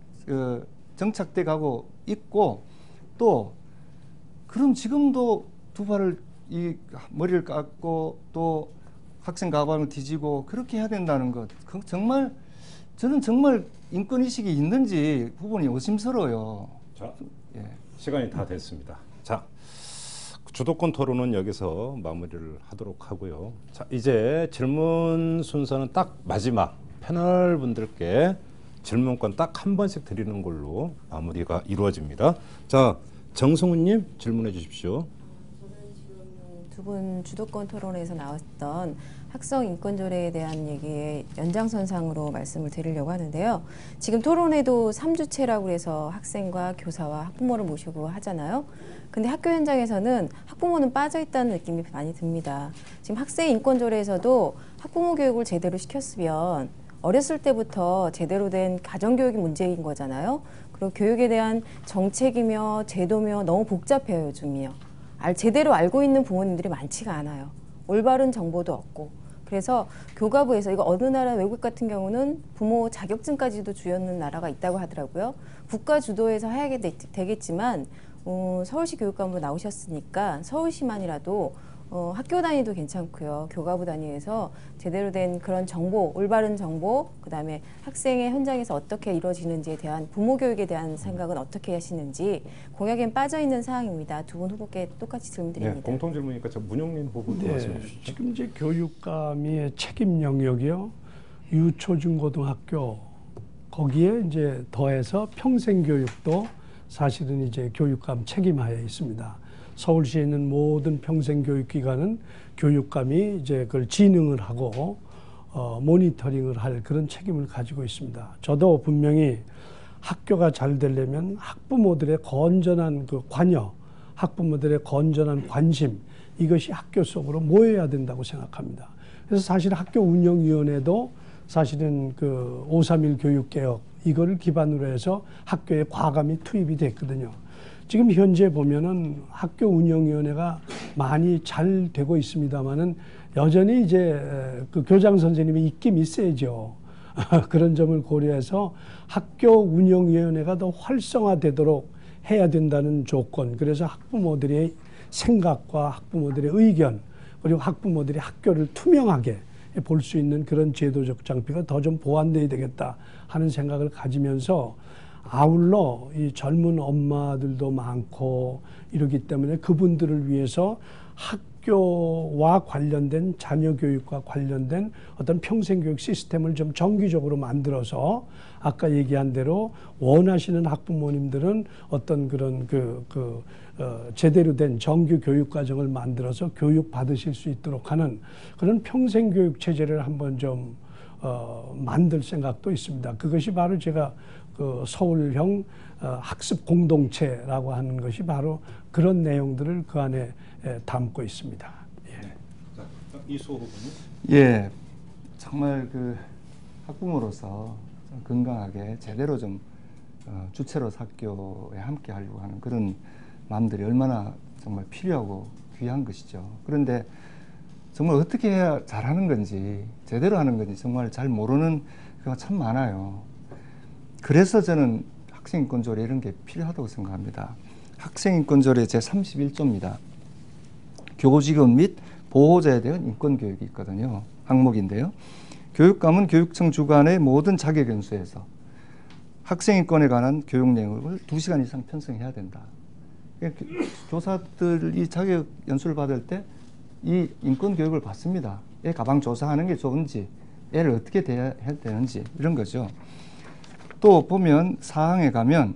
정착돼 가고 있고 또 그럼 지금도 두 발을 머리를 깎고 또 학생 가방을 뒤지고 그렇게 해야 된다는 것 정말 저는 정말 인권의식이 있는지 부분이 의심스러워요. 자, 예. 시간이 다 됐습니다. 자, 주도권 토론은 여기서 마무리를 하도록 하고요. 자, 이제 질문 순서는 딱 마지막 패널 분들께 질문권 딱 한 번씩 드리는 걸로 마무리가 이루어집니다. 자, 정승훈님 질문해 주십시오. 저는 지금 두 분 주도권 토론에서 나왔던 학생 인권조례에 대한 얘기의 연장선상으로 말씀을 드리려고 하는데요. 지금 토론회도 3주체라고 해서 학생과 교사와 학부모를 모시고 하잖아요. 근데 학교 현장에서는 학부모는 빠져있다는 느낌이 많이 듭니다. 지금 학생 인권조례에서도 학부모 교육을 제대로 시켰으면 어렸을 때부터 제대로 된 가정교육이 문제인 거잖아요. 그리고 교육에 대한 정책이며 제도며 너무 복잡해요, 요즘이요. 제대로 알고 있는 부모님들이 많지가 않아요. 올바른 정보도 없고. 그래서 교과부에서 이거 어느 나라 외국 같은 경우는 부모 자격증까지도 주는 나라가 있다고 하더라고요. 국가 주도에서 하게 되겠지만 서울시 교육감으로 나오셨으니까 서울시만이라도 학교 단위도 괜찮고요. 교가부 단위에서 제대로 된 그런 정보, 올바른 정보, 그다음에 학생의 현장에서 어떻게 이루어지는지에 대한 부모 교육에 대한 생각은 어떻게 하시는지 공약엔 빠져 있는 사항입니다. 두 분 후보께 똑같이 질문 드립니다. 네, 공통 질문이니까 저 문용민 후보도 말씀해 주시죠. 지금 이제 교육감의 책임 영역이요. 유초중고등학교 거기에 이제 더해서 평생교육도 사실은 이제 교육감 책임하에 있습니다. 서울시에 있는 모든 평생교육기관은 교육감이 이제 그걸 진흥을 하고 모니터링을 할 그런 책임을 가지고 있습니다. 저도 분명히 학교가 잘 되려면 학부모들의 건전한 그 관여, 학부모들의 건전한 관심 이것이 학교 속으로 모여야 된다고 생각합니다. 그래서 사실 학교 운영위원회도 사실은 그 5.3.1 교육개혁 이거를 기반으로 해서 학교에 과감히 투입이 됐거든요. 지금 현재 보면은 학교 운영위원회가 많이 잘 되고 있습니다만은 여전히 이제 그 교장 선생님의 입김이 세죠. 그런 점을 고려해서 학교 운영위원회가 더 활성화되도록 해야 된다는 조건. 그래서 학부모들의 생각과 학부모들의 의견 그리고 학부모들이 학교를 투명하게 볼 수 있는 그런 제도적 장비가 더 좀 보완돼야 되겠다 하는 생각을 가지면서 아울러 이 젊은 엄마들도 많고 이러기 때문에 그분들을 위해서 학교와 관련된 자녀 교육과 관련된 어떤 평생교육 시스템을 좀 정기적으로 만들어서 아까 얘기한 대로 원하시는 학부모님들은 어떤 그런 제대로 된 정규 교육 과정을 만들어서 교육 받으실 수 있도록 하는 그런 평생교육 체제를 한번 좀 만들 생각도 있습니다. 그것이 바로 제가 그 서울형 학습 공동체라고 하는 것이 바로 그런 내용들을 그 안에 담고 있습니다. 예. 자, 이수호 후보님. 예, 정말 그 학부모로서 좀 건강하게 제대로 좀 주체로서 학교에 함께 하려고 하는 그런 마음들이 얼마나 정말 필요하고 귀한 것이죠. 그런데 정말 어떻게 해야 잘하는 건지 제대로 하는 건지 정말 잘 모르는 경우가 참 많아요. 그래서 저는 학생인권조례 이런 게 필요하다고 생각합니다. 학생인권조례 제31조입니다. 교직원 및 보호자에 대한 인권교육이 있거든요. 항목인데요. 교육감은 교육청 주관의 모든 자격연수에서 학생인권에 관한 교육 내용을 2시간 이상 편성해야 된다. 교사들이 자격연수를 받을 때 이 인권교육을 받습니다. 애 가방 조사하는 게 좋은지, 애를 어떻게 대해야 되는지 이런 거죠. 또 보면 사항에 가면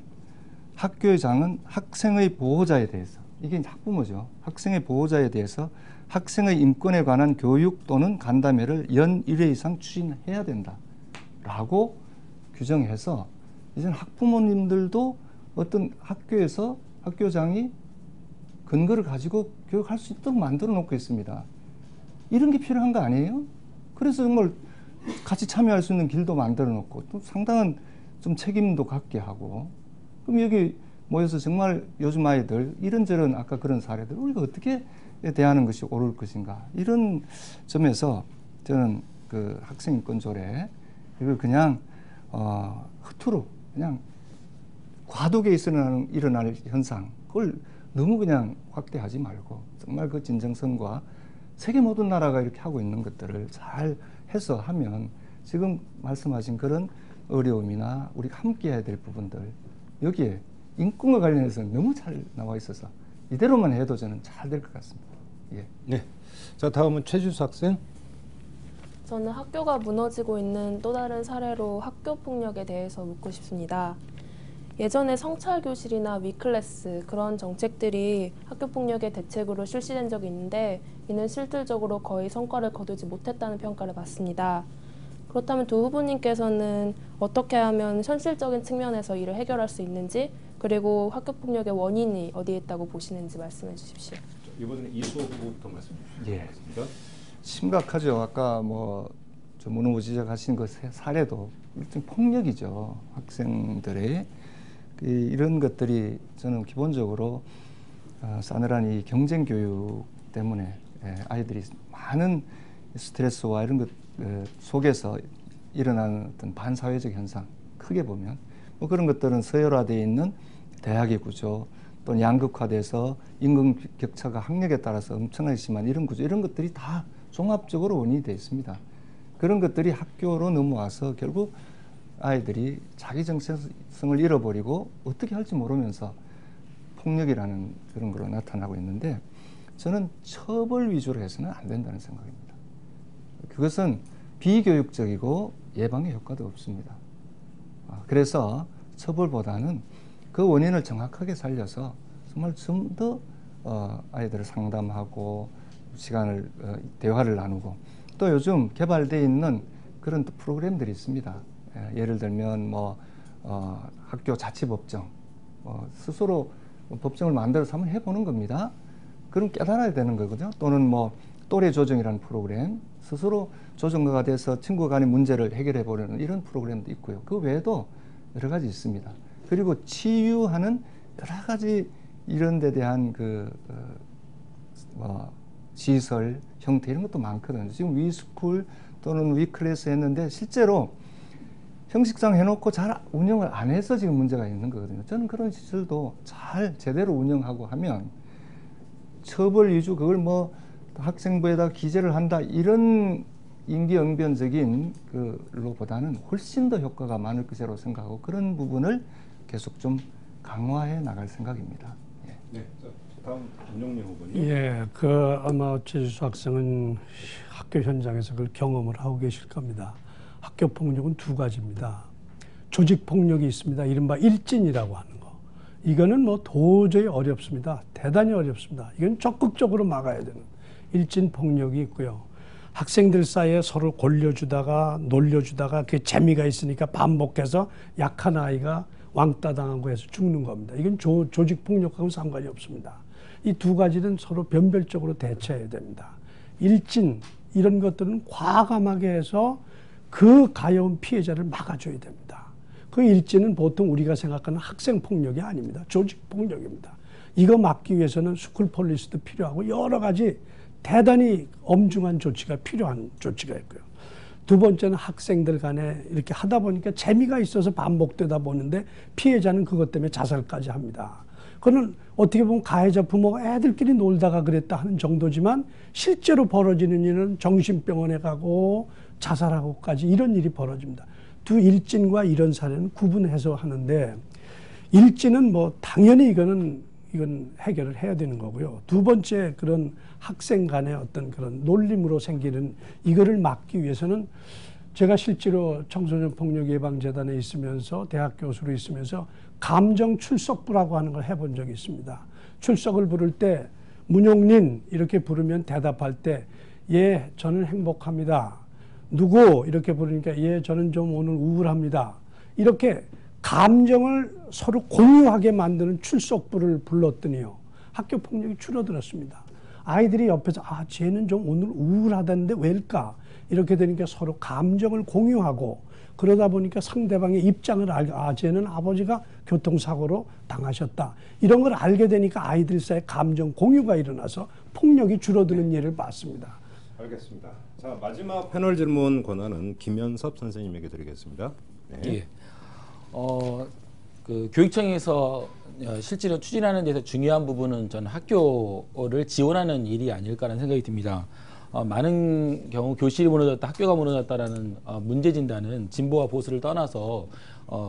학교의장은 학생의 보호자에 대해서, 이게 학부모죠. 학생의 보호자에 대해서 학생의 인권에 관한 교육 또는 간담회를 연 1회 이상 추진해야 된다 라고 규정해서 이제는 학부모님들도 어떤 학교에서 학교장이 근거를 가지고 교육할 수 있도록 만들어 놓고 있습니다. 이런 게 필요한 거 아니에요? 그래서 정말 같이 참여할 수 있는 길도 만들어 놓고 또 상당한 좀 책임도 갖게 하고, 그럼 여기 모여서 정말 요즘 아이들 이런저런 아까 그런 사례들 우리가 어떻게 대하는 것이 옳을 것인가, 이런 점에서 저는 그 학생인권조례 이걸 그냥 허투루 그냥 과도기에 일어날 현상 그걸 너무 그냥 확대하지 말고 정말 그 진정성과 세계 모든 나라가 이렇게 하고 있는 것들을 잘 해서 하면 지금 말씀하신 그런 어려움이나 우리가 함께 해야 될 부분들 여기에 인권과 관련해서 너무 잘 나와 있어서 이대로만 해도 저는 잘 될 것 같습니다. 예. 네. 자, 다음은 최준수 학생. 저는 학교가 무너지고 있는 또 다른 사례로 학교 폭력에 대해서 묻고 싶습니다. 예전에 성찰교실이나 위클래스 그런 정책들이 학교 폭력의 대책으로 실시된 적이 있는데 이는 실질적으로 거의 성과를 거두지 못했다는 평가를 받습니다. 그렇다면 두 후보님께서는 어떻게 하면 현실적인 측면에서 이를 해결할 수 있는지, 그리고 학교 폭력의 원인이 어디에 있다고 보시는지 말씀해 주십시오. 이번에는 이수호 후보부터 말씀해 주시죠. 예. 심각하죠. 아까 뭐 문 후보 지적하신 그 사례도 일종 폭력이죠. 학생들의 이런 것들이 저는 기본적으로 싸늘한 이 경쟁 교육 때문에 아이들이 많은 스트레스와 이런 것 속에서 일어나는 어떤 반사회적 현상, 크게 보면 뭐 그런 것들은 서열화되어 있는 대학의 구조, 또는 양극화돼서 임금 격차가 학력에 따라서 엄청나게 심한 이런 구조, 이런 것들이 다 종합적으로 원인이 되어 있습니다. 그런 것들이 학교로 넘어와서 결국 아이들이 자기 정체성을 잃어버리고 어떻게 할지 모르면서 폭력이라는 그런 걸로 나타나고 있는데, 저는 처벌 위주로 해서는 안 된다는 생각입니다. 그것은 비교육적이고 예방의 효과도 없습니다. 그래서 처벌보다는 그 원인을 정확하게 살려서 정말 좀 더 아이들을 상담하고 시간을 대화를 나누고, 또 요즘 개발되어 있는 그런 또 프로그램들이 있습니다. 예를 들면 학교 자치법정, 스스로 법정을 만들어서 한번 해보는 겁니다. 그럼 깨달아야 되는 거거든요. 또는 또래 조정이라는 프로그램, 스스로 조정가가 돼서 친구 간의 문제를 해결해 보려는 이런 프로그램도 있고요. 그 외에도 여러 가지 있습니다. 그리고 치유하는 여러 가지 이런 데 대한 시설, 형태 이런 것도 많거든요. 지금 위스쿨 또는 위클래스 했는데 실제로 형식상 해놓고 잘 운영을 안 해서 지금 문제가 있는 거거든요. 저는 그런 시설도 잘 제대로 운영하고 하면 처벌 위주, 그걸 학생부에다 기재를 한다, 이런 임기응변적인 걸로보다는 훨씬 더 효과가 많을 것이라고 생각하고, 그런 부분을 계속 좀 강화해 나갈 생각입니다. 예. 네. 다음 김종민 후보님. 예, 아마 최지수 학생은 학교 현장에서 그걸 경험을 하고 계실 겁니다. 학교 폭력은 두 가지입니다. 조직 폭력이 있습니다. 이른바 일진이라고 하는 거. 이거는 도저히 어렵습니다. 대단히 어렵습니다. 이건 적극적으로 막아야 되는 일진 폭력이 있고요. 학생들 사이에 서로 골려주다가 놀려주다가 그게 재미가 있으니까 반복해서 약한 아이가 왕따 당하고 해서 죽는 겁니다. 이건 조직 폭력하고 상관이 없습니다. 이 두 가지는 서로 변별적으로 대처해야 됩니다. 일진 이런 것들은 과감하게 해서 그 가여운 피해자를 막아줘야 됩니다. 그 일진은 보통 우리가 생각하는 학생 폭력이 아닙니다. 조직 폭력입니다. 이거 막기 위해서는 스쿨 폴리스도 필요하고 여러 가지 대단히 엄중한 조치가 필요한 조치가 있고요. 두 번째는 학생들 간에 이렇게 하다 보니까 재미가 있어서 반복되다 보는데 피해자는 그것 때문에 자살까지 합니다. 그거는 어떻게 보면 가해자 부모가 애들끼리 놀다가 그랬다 하는 정도지만 실제로 벌어지는 일은 정신병원에 가고 자살하고까지 이런 일이 벌어집니다. 두 일진과 이런 사례는 구분해서 하는데, 일진은 당연히 이건 해결을 해야 되는 거고요. 두 번째, 그런 학생 간의 어떤 그런 놀림으로 생기는 이거를 막기 위해서는, 제가 실제로 청소년 폭력 예방재단에 있으면서 대학 교수로 있으면서 감정 출석부라고 하는 걸 해본 적이 있습니다. 출석을 부를 때 문용린 이렇게 부르면 대답할 때 예, 저는 행복합니다. 누구 이렇게 부르니까 예, 저는 좀 오늘 우울합니다. 이렇게 감정을 서로 공유하게 만드는 출석부를 불렀더니요, 학교 폭력이 줄어들었습니다. 아이들이 옆에서 쟤는 좀 오늘 우울하다는데 왜일까? 이렇게 되니까 서로 감정을 공유하고, 그러다 보니까 상대방의 입장을 알고 쟤는 아버지가 교통사고로 당하셨다. 이런 걸 알게 되니까 아이들 사이에 감정 공유가 일어나서 폭력이 줄어드는 예를 봤습니다. 알겠습니다. 자, 마지막 패널 질문 권한은 김현섭 선생님에게 드리겠습니다. 네. 예. 교육청에서 실제로 추진하는 데서 중요한 부분은 저는 학교를 지원하는 일이 아닐까라는 생각이 듭니다. 많은 경우 교실이 무너졌다, 학교가 무너졌다라는 문제 진단은 진보와 보수를 떠나서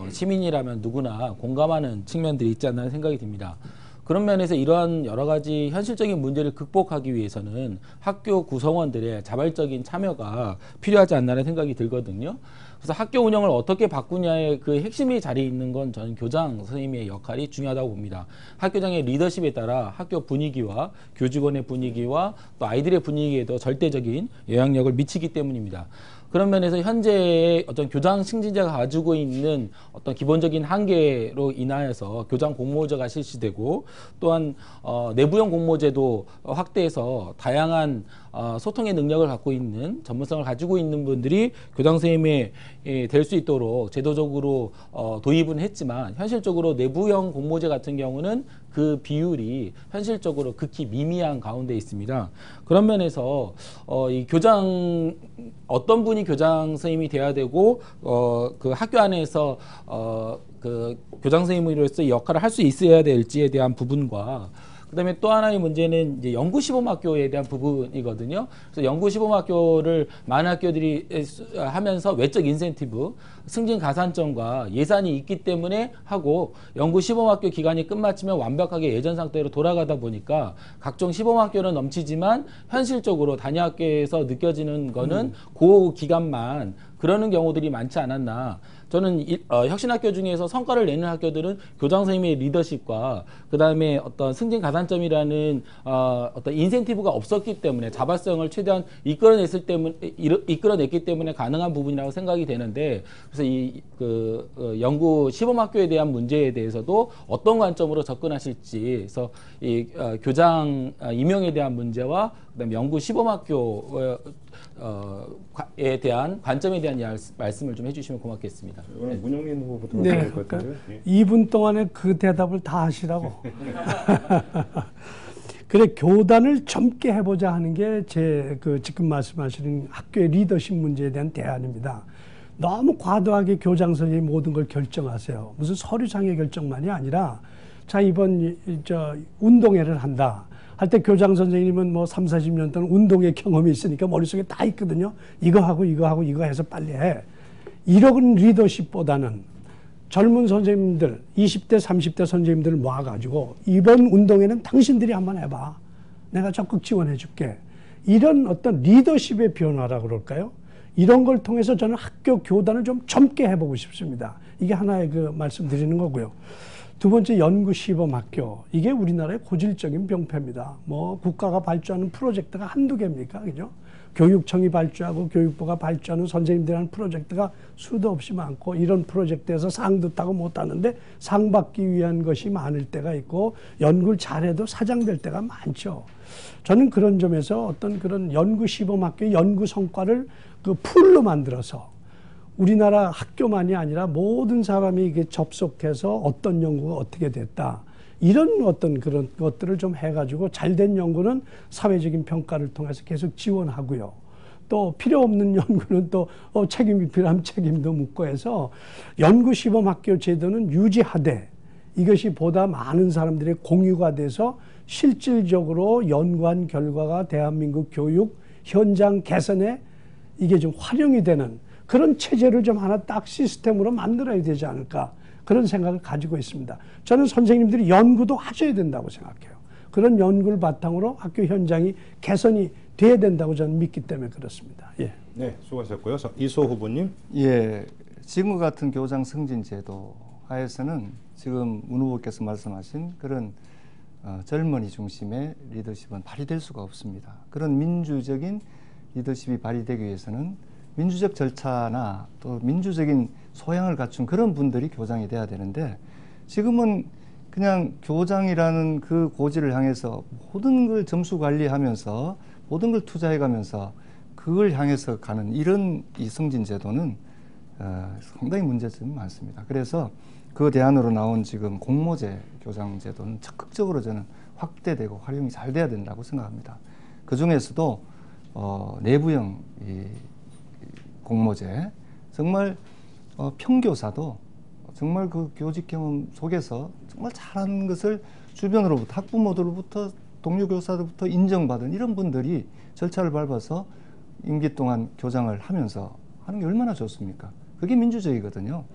시민이라면 누구나 공감하는 측면들이 있지 않나 생각이 듭니다. 그런 면에서 이러한 여러 가지 현실적인 문제를 극복하기 위해서는 학교 구성원들의 자발적인 참여가 필요하지 않나라는 생각이 들거든요. 그래서 학교 운영을 어떻게 바꾸냐의 그 핵심이 자리에 있는 건 저는 교장 선생님의 역할이 중요하다고 봅니다. 학교장의 리더십에 따라 학교 분위기와 교직원의 분위기와 또 아이들의 분위기에도 절대적인 영향력을 미치기 때문입니다. 그런 면에서 현재의 어떤 교장 승진자가 가지고 있는 어떤 기본적인 한계로 인하여서 교장 공모제가 실시되고, 또한 내부형 공모제도 확대해서 다양한 소통의 능력을 갖고 있는, 전문성을 가지고 있는 분들이 교장 선생님이 될 수 있도록 제도적으로 도입은 했지만, 현실적으로 내부형 공모제 같은 경우는 그 비율이 현실적으로 극히 미미한 가운데 있습니다. 그런 면에서 이 교장 어떤 분이 교장 선생님이 돼야 되고 그 학교 안에서 그 교장 선생님으로서 역할을 할 수 있어야 될지에 대한 부분과 그다음에 또 하나의 문제는 이제 연구 시범 학교에 대한 부분이거든요. 그래서 연구 시범 학교를 많은 학교들이 하면서 외적 인센티브, 승진 가산점과 예산이 있기 때문에 하고 연구 시범 학교 기간이 끝마치면 완벽하게 예전 상태로 돌아가다 보니까 각종 시범 학교는 넘치지만 현실적으로 단위 학교에서 느껴지는 거는 그 기간만 그러는 경우들이 많지 않았나. 저는 혁신학교 중에서 성과를 내는 학교들은 교장 선생님의 리더십과 그다음에 어떤 승진 가산점이라는 어떤 인센티브가 없었기 때문에 자발성을 최대한 이끌어냈기 때문에 가능한 부분이라고 생각이 되는데, 그래서 이 연구 시범학교에 대한 문제에 대해서도 어떤 관점으로 접근하실지, 그래서 이 교장 임용에 대한 문제와 그다음에 연구 시범학교 에 대한 관점에 대한 말씀을 좀 해주시면 고맙겠습니다. 이거는 문영민 후보부터 네, 될 것 같은데요. 예. 2분 동안에 그 대답을 다 하시라고. 그래, 교단을 젊게 해보자 하는 게 제 지금 말씀하시는 학교의 리더십 문제에 대한 대안입니다. 너무 과도하게 교장 선생님이 모든 걸 결정하세요. 무슨 서류상의 결정만이 아니라, 자, 이번 운동회를 한다 할 때 교장 선생님은 뭐 3, 40년 동안 운동의 경험이 있으니까 머릿속에 다 있거든요. 이거 하고 이거 해서 빨리 해. 이런 리더십보다는 젊은 선생님들, 20대, 30대 선생님들을 모아가지고 이번 운동회는 당신들이 한번 해봐. 내가 적극 지원해 줄게. 이런 어떤 리더십의 변화라고 그럴까요? 이런 걸 통해서 저는 학교 교단을 좀 젊게 해보고 싶습니다. 이게 하나의 말씀드리는 거고요. 두 번째, 연구 시범 학교. 이게 우리나라의 고질적인 병폐입니다. 뭐 국가가 발주하는 프로젝트가 한두 개입니까? 그죠? 교육청이 발주하고 교육부가 발주하는 선생님들이라는 프로젝트가 수도 없이 많고, 이런 프로젝트에서 상도 타고 못 하는데 상 받기 위한 것이 많을 때가 있고, 연구를 잘해도 사장될 때가 많죠. 저는 그런 점에서 어떤 그런 연구 시범 학교의 연구 성과를 풀로 만들어서 우리나라 학교만이 아니라 모든 사람이 이게 접속해서 어떤 연구가 어떻게 됐다, 이런 어떤 그런 것들을 좀 해가지고 잘된 연구는 사회적인 평가를 통해서 계속 지원하고요. 또 필요 없는 연구는 또 책임이 필요하면 책임도 묻고 해서 연구 시범 학교 제도는 유지하되, 이것이 보다 많은 사람들의 공유가 돼서 실질적으로 연구한 결과가 대한민국 교육 현장 개선에 이게 좀 활용이 되는 그런 체제를 좀 하나 딱 시스템으로 만들어야 되지 않을까, 그런 생각을 가지고 있습니다. 저는 선생님들이 연구도 하셔야 된다고 생각해요. 그런 연구를 바탕으로 학교 현장이 개선이 돼야 된다고 저는 믿기 때문에 그렇습니다. 예. 네, 수고하셨고요. 이소 후보님. 예, 지금과 같은 교장 승진 제도 하에서는 지금 문 후보께서 말씀하신 그런 젊은이 중심의 리더십은 발휘될 수가 없습니다. 그런 민주적인 리더십이 발휘되기 위해서는 민주적 절차나 또 민주적인 소양을 갖춘 그런 분들이 교장이 돼야 되는데, 지금은 그냥 교장이라는 그 고지를 향해서 모든 걸 점수 관리하면서 모든 걸 투자해가면서 그걸 향해서 가는 이런 이 승진 제도는 상당히 문제점이 많습니다. 그래서 그 대안으로 나온 지금 공모제 교장 제도는 적극적으로 저는 확대되고 활용이 잘 돼야 된다고 생각합니다. 그 중에서도 내부형 이 공모제, 정말 평교사도 정말 그 교직 경험 속에서 정말 잘하는 것을 주변으로부터, 학부모들로부터, 동료 교사들부터 인정받은 이런 분들이 절차를 밟아서 임기 동안 교장을 하면서 하는 게 얼마나 좋습니까? 그게 민주적이거든요.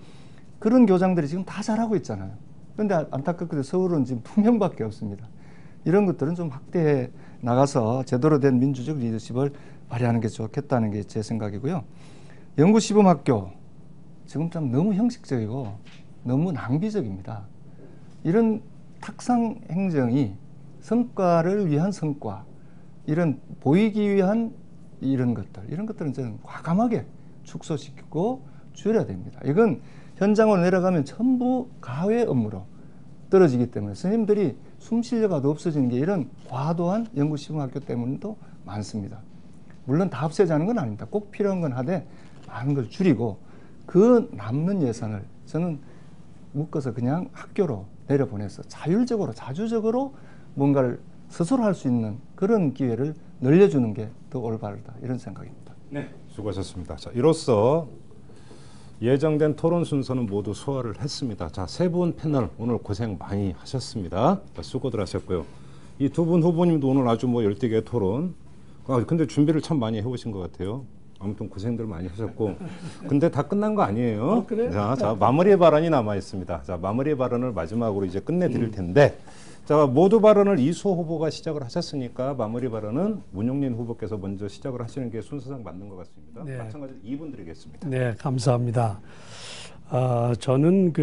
그런 교장들이 지금 다 잘하고 있잖아요. 그런데 안타깝게도 서울은 지금 2명밖에 없습니다. 이런 것들은 좀 확대해 나가서 제대로 된 민주적 리더십을 발휘하는 게 좋겠다는 게 제 생각이고요. 연구 시범 학교, 지금 좀 너무 형식적이고 너무 낭비적입니다. 이런 탁상 행정이 성과를 위한 성과, 이런 보이기 위한 이런 것들은 저는 과감하게 축소시키고 줄여야 됩니다. 이건 현장으로 내려가면 전부 가외 업무로 떨어지기 때문에 선생님들이 숨 쉴려가도 없어지는 게 이런 과도한 연구 시범 학교 때문도 많습니다. 물론 다 없애자는 건 아닙니다. 꼭 필요한 건 하되 많은 걸 줄이고 그 남는 예산을 저는 묶어서 그냥 학교로 내려보내서 자율적으로 자주적으로 뭔가를 스스로 할 수 있는 그런 기회를 늘려주는 게 더 올바르다 이런 생각입니다. 네, 수고하셨습니다. 자, 이로써 예정된 토론 순서는 모두 소화를 했습니다. 자, 세 분 패널 오늘 고생 많이 하셨습니다. 자, 수고들 하셨고요. 이 두 분 후보님도 오늘 아주 뭐 열띠게 토론. 근데 준비를 참 많이 해오신 것 같아요. 아무튼 고생들 많이 하셨고, 근데 다 끝난 거 아니에요. 그래요? 자, 마무리 발언이 남아 있습니다. 자, 마무리 발언을 마지막으로 이제 끝내드릴 텐데, 자, 모두 발언을 이수호 후보가 시작을 하셨으니까 마무리 발언은 문용린 후보께서 먼저 시작을 하시는 게 순서상 맞는 것 같습니다. 네. 마찬가지로 2분 드리겠습니다. 네, 감사합니다. 저는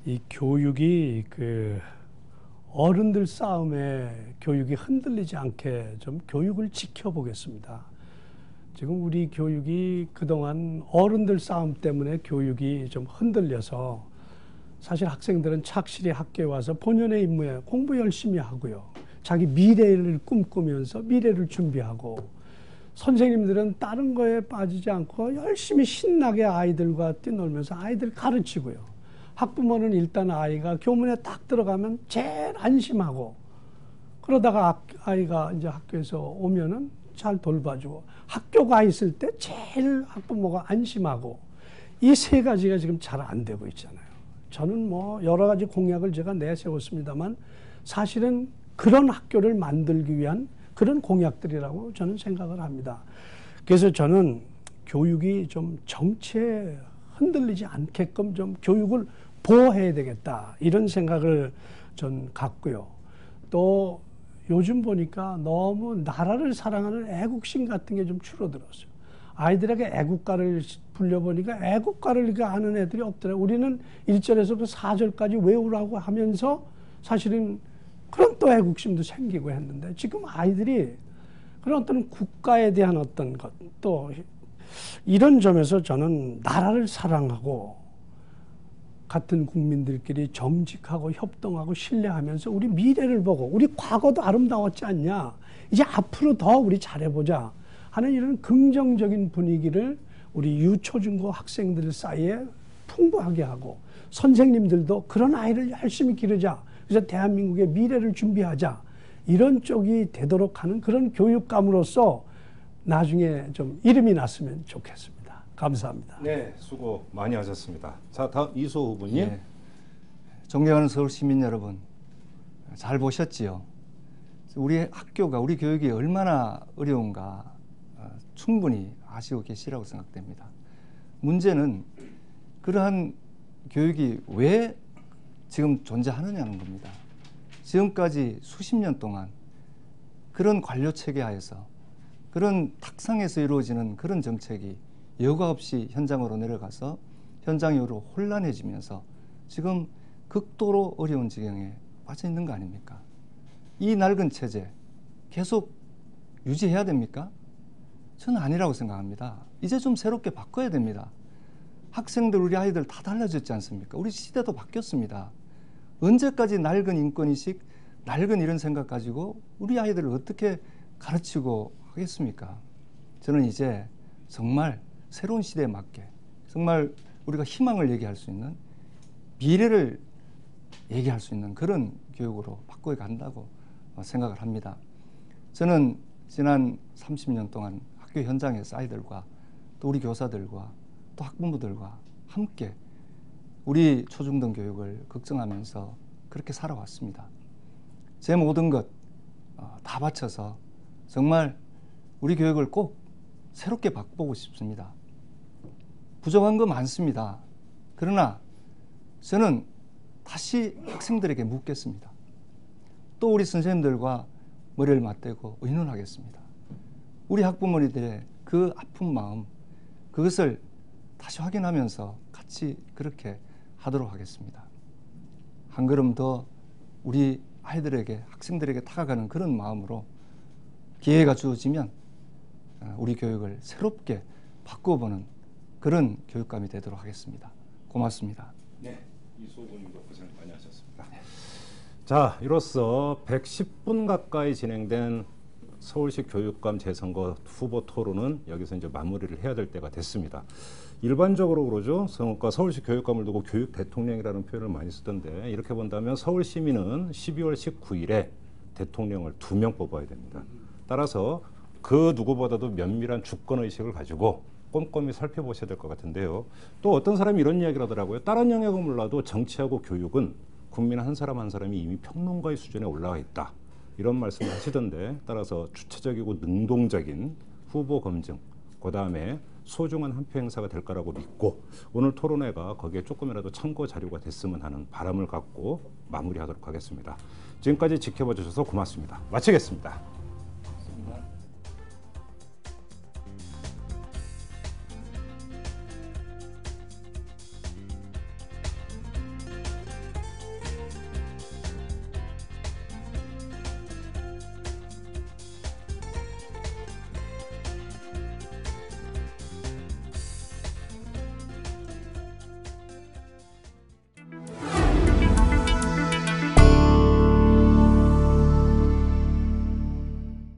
이 교육이 어른들 싸움에 교육이 흔들리지 않게 좀 교육을 지켜보겠습니다. 지금 우리 교육이 그동안 어른들 싸움 때문에 교육이 좀 흔들려서 사실 학생들은 착실히 학교에 와서 본연의 임무에 공부 열심히 하고요. 자기 미래를 꿈꾸면서 미래를 준비하고, 선생님들은 다른 거에 빠지지 않고 열심히 신나게 아이들과 뛰놀면서 아이들 가르치고요. 학부모는 일단 아이가 교문에 딱 들어가면 제일 안심하고, 그러다가 아이가 이제 학교에서 오면은 잘 돌봐주고, 학교가 있을 때 제일 학부모가 안심하고, 이 세 가지가 지금 잘 안 되고 있잖아요. 저는 뭐 여러 가지 공약을 제가 내세웠습니다만 사실은 그런 학교를 만들기 위한 그런 공약들이라고 저는 생각을 합니다. 그래서 저는 교육이 좀 정치에 흔들리지 않게끔 좀 교육을 보호해야 되겠다 이런 생각을 전 갖고요. 또 요즘 보니까 너무 나라를 사랑하는 애국심 같은 게 좀 줄어들었어요. 아이들에게 애국가를 불려보니까 애국가를 아는 애들이 없더라고요. 우리는 1절에서 4절까지 외우라고 하면서 사실은 그런 또 애국심도 생기고 했는데, 지금 아이들이 그런 어떤 국가에 대한 어떤 것, 또 이런 점에서 저는 나라를 사랑하고 같은 국민들끼리 정직하고 협동하고 신뢰하면서 우리 미래를 보고, 우리 과거도 아름다웠지 않냐, 이제 앞으로 더 우리 잘해보자 하는 이런 긍정적인 분위기를 우리 유초중고 학생들 사이에 풍부하게 하고, 선생님들도 그런 아이를 열심히 기르자, 그래서 대한민국의 미래를 준비하자, 이런 쪽이 되도록 하는 그런 교육감으로서 나중에 좀 이름이 났으면 좋겠습니다. 감사합니다. 네, 수고 많이 하셨습니다. 자, 다음 이수호 후보님. 네. 존경하는 서울 시민 여러분, 잘 보셨지요? 우리 학교가, 우리 교육이 얼마나 어려운가 충분히 아시고 계시라고 생각됩니다. 문제는 그러한 교육이 왜 지금 존재하느냐는 겁니다. 지금까지 수십 년 동안 그런 관료 체계 하에서, 그런 탁상에서 이루어지는 그런 정책이 여과 없이 현장으로 내려가서 현장 이후로 혼란해지면서 지금 극도로 어려운 지경에 빠져 있는 거 아닙니까? 이 낡은 체제 계속 유지해야 됩니까? 저는 아니라고 생각합니다. 이제 좀 새롭게 바꿔야 됩니다. 학생들, 우리 아이들 다 달라졌지 않습니까? 우리 시대도 바뀌었습니다. 언제까지 낡은 인권의식, 낡은 이런 생각 가지고 우리 아이들을 어떻게 가르치고 하겠습니까? 저는 이제 정말 새로운 시대에 맞게, 정말 우리가 희망을 얘기할 수 있는, 미래를 얘기할 수 있는 그런 교육으로 바꿔 간다고 생각을 합니다. 저는 지난 30년 동안 학교 현장에서 아이들과 또 우리 교사들과 또 학부모들과 함께 우리 초중등 교육을 걱정하면서 그렇게 살아왔습니다. 제 모든 것 다 바쳐서 정말 우리 교육을 꼭 새롭게 바꿔보고 싶습니다. 부족한 거 많습니다. 그러나 저는 다시 학생들에게 묻겠습니다. 또 우리 선생님들과 머리를 맞대고 의논하겠습니다. 우리 학부모님들의 그 아픈 마음, 그것을 다시 확인하면서 같이 그렇게 하도록 하겠습니다. 한 걸음 더 우리 아이들에게, 학생들에게 다가가는 그런 마음으로 기회가 주어지면 우리 교육을 새롭게 바꿔보는 그런 교육감이 되도록 하겠습니다. 고맙습니다. 네, 이수호 후보님도 고생 많이 하셨습니다. 자, 이로써 110분 가까이 진행된 서울시 교육감 재선거 후보 토론은 여기서 이제 마무리를 해야 될 때가 됐습니다. 일반적으로 그러죠. 그러니까 서울시 교육감을 두고 교육 대통령이라는 표현을 많이 쓰던데 이렇게 본다면 서울 시민은 12월 19일에 대통령을 2명 뽑아야 됩니다. 따라서 그 누구보다도 면밀한 주권 의식을 가지고 꼼꼼히 살펴보셔야 될 것 같은데요. 또 어떤 사람이 이런 이야기를 하더라고요. 다른 영역은 몰라도 정치하고 교육은 국민 한 사람 한 사람이 이미 평론가의 수준에 올라가 있다. 이런 말씀을 하시던데 따라서 주체적이고 능동적인 후보 검증, 그다음에 소중한 한 표 행사가 될 거라고 믿고 오늘 토론회가 거기에 조금이라도 참고 자료가 됐으면 하는 바람을 갖고 마무리하도록 하겠습니다. 지금까지 지켜봐 주셔서 고맙습니다. 마치겠습니다.